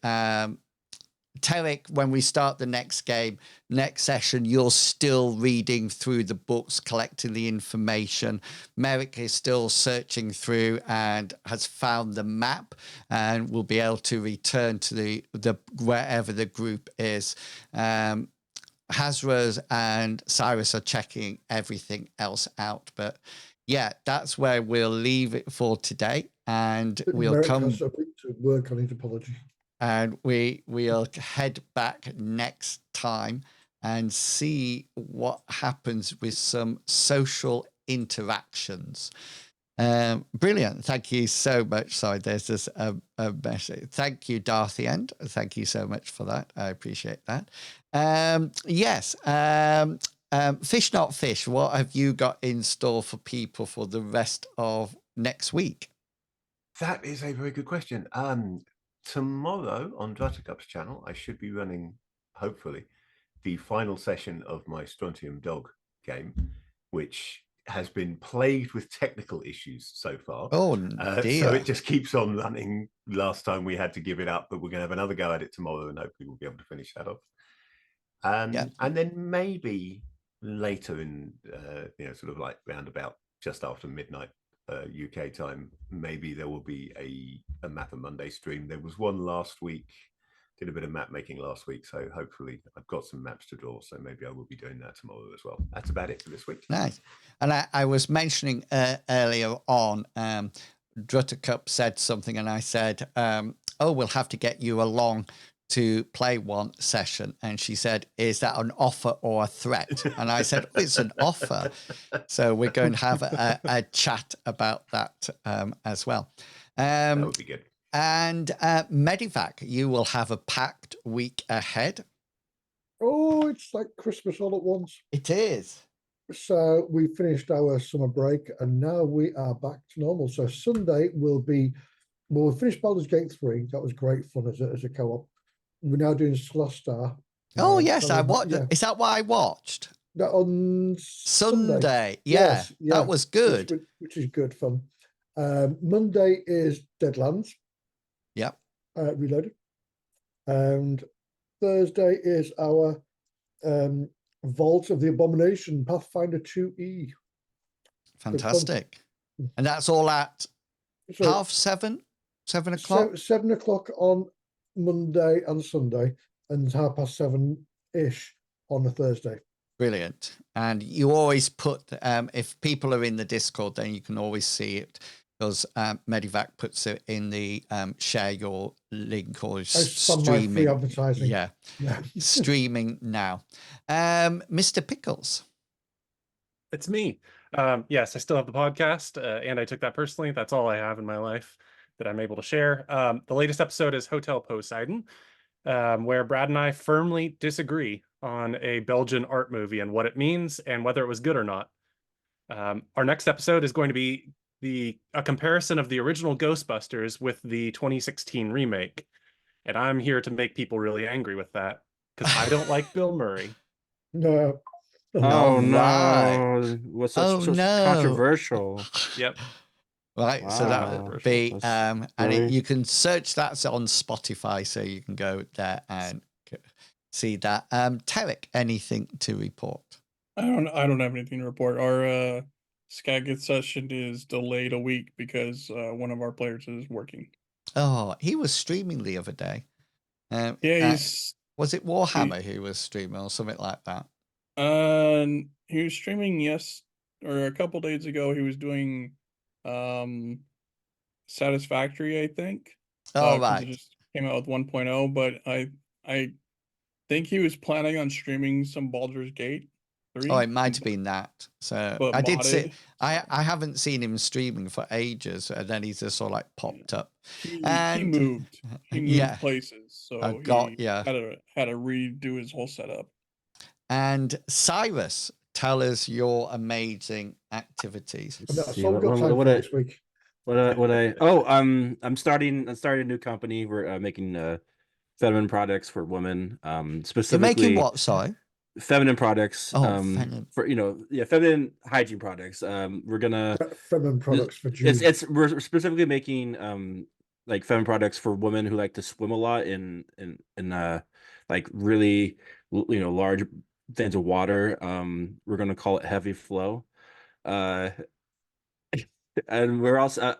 Tarek, when we start the next game, next session, you're still reading through the books, collecting the information. Merrick is still searching through and has found the map and will be able to return to the wherever the group is. Hazras and Cyrus are checking everything else out. But yeah, that's where we'll leave it for today. And we'll Merrick come has a bit to work on his apology. and we'll head back next time and see what happens with some social interactions. Brilliant. Thank you so much. Sorry, there's just a message. Thank you, Darthy End. Thank you so much for that. I appreciate that. Yes. Fish Not Fish, what have you got in store for people for the rest of next week? That is a very good question. Tomorrow on Druttercup's channel, I should be running, hopefully, the final session of my Strontium Dog game, which has been plagued with technical issues so far. Oh, dear. So it just keeps on running. Last time we had to give it up, but we're going to have another go at it tomorrow, and hopefully we'll be able to finish that off. And then maybe later in, sort of like round about just after midnight UK time, maybe there will be a Map and Monday stream. There was one last week, did a bit of map making last week, so hopefully I've got some maps to draw, so maybe I will be doing that tomorrow as well. That's about it for this week. Nice. And I was mentioning earlier on, Druttercup said something, and I said, oh, we'll have to get you along to play one session. And she said, is that an offer or a threat? And I said, oh, it's an offer. So we're going to have a chat about that as well. That would be good. And Medivac, you will have a packed week ahead. Oh, it's like Christmas all at once. It is. So we finished our summer break and now we are back to normal. So Sunday will be, well, we finished Baldur's Gate 3. That was great fun as a co-op. We're now doing Slostar. Oh, yes, I watched. Yeah. Is that what I watched? That on Sunday. Yeah, yes, yeah, that was good. which is good fun. Monday is Deadlands. Yep. Reloaded. And Thursday is our Vault of the Abomination, Pathfinder 2E. Fantastic. And that's all at So 7:30? 7 o'clock? 7 o'clock on Monday and Sunday, and 7:30-ish on a Thursday. Brilliant. And you always put, if people are in the Discord, then you can always see it, because Medivac puts it in the share your link or streaming. Free advertising. Yeah. Streaming now. Mr. Pickles. It's me. Yes, I still have the podcast, and I took that personally. That's all I have in my life that I'm able to share. The latest episode is Hotel Poseidon, where Brad and I firmly disagree on a Belgian art movie and what it means and whether it was good or not. Our next episode is going to be a comparison of the original Ghostbusters with the 2016 remake. And I'm here to make people really angry with that, because I don't like Bill Murray. No. Oh right. no! What's Oh, so no. controversial? Yep. Right, so that Wow. would be, That's and very- you can search that on Spotify, so you can go there and see that. Tarek, anything to report? I don't have anything to report. Our Skagit session is delayed a week because one of our players is working. Oh, he was streaming the other day. Yeah, Was it Warhammer who was streaming or something like that? he was streaming a couple days ago. He was doing satisfactory, I think. All 'Cause right. it just came out with 1.0, but I think he was planning on streaming some Baldur's Gate 3. Oh, it might have been that. So But I did see. modded. I haven't seen him streaming for ages, and then he's just sort of like popped up. He And moved. He moved yeah, places, I so got he ya. had to redo his whole setup. And Cyrus, tell us your amazing activities. And Let's that's see all we've got time for this week. I'm starting a new company. We're making feminine products for women. You're making Specifically what? Sorry. feminine products. Oh, feminine. For feminine hygiene products. We're gonna Feminine products for June. we're specifically making like feminine products for women who like to swim a lot in like really large things of water. We're gonna call it heavy flow. Uh, and we're also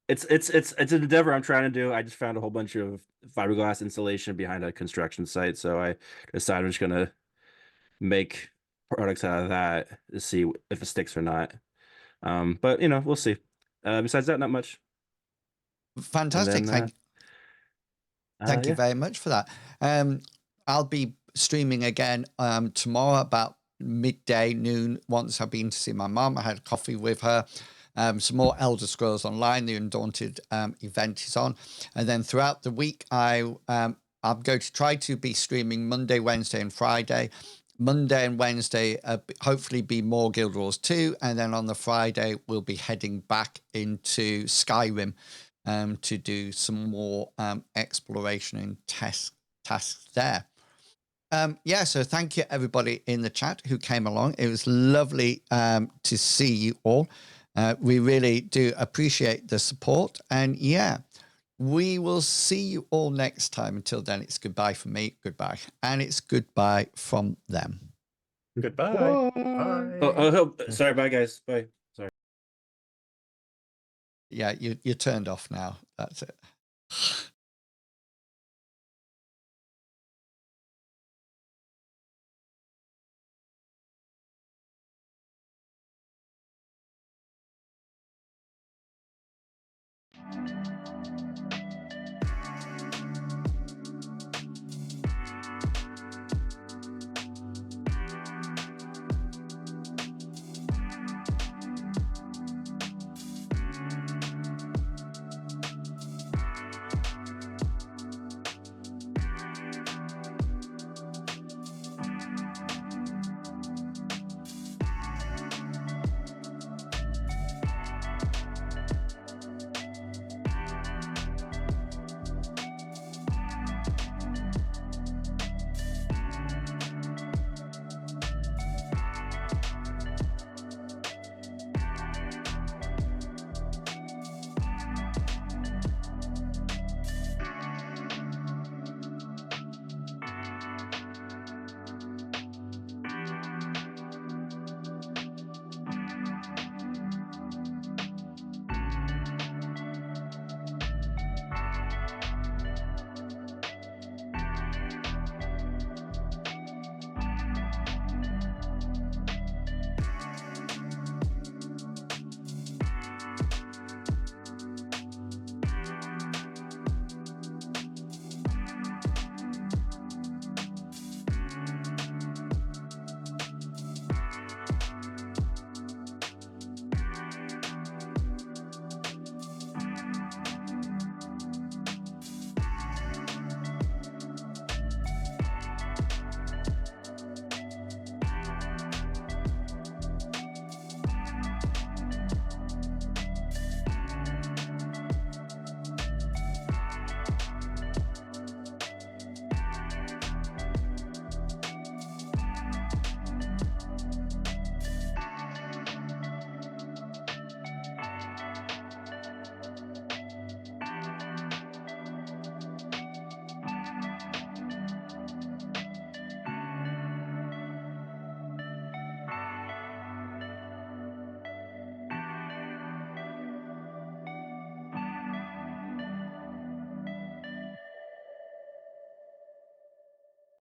it's an endeavor I'm trying to do. I just found a whole bunch of fiberglass insulation behind a construction site, so I decided I'm just gonna make products out of that to see if it sticks or not. But we'll see. Besides that, not much. Fantastic. then, Thank you yeah. very much for that. I'll be streaming again tomorrow about midday, noon. Once I've been to see my mum, I had coffee with her. Some more Elder Scrolls Online, the Undaunted event is on. And then throughout the week, I'm going to try to be streaming Monday, Wednesday, and Friday. Monday and Wednesday, hopefully be more Guild Wars 2. And then on the Friday, we'll be heading back into Skyrim to do some more exploration and tasks there. Yeah, so thank you everybody in the chat who came along. It was lovely to see you all. We really do appreciate the support. And yeah, we will see you all next time. Until then, it's goodbye from me, goodbye. And it's goodbye from them. Goodbye. Sorry, bye guys. Bye. Sorry. Yeah, you're turned off now. That's it.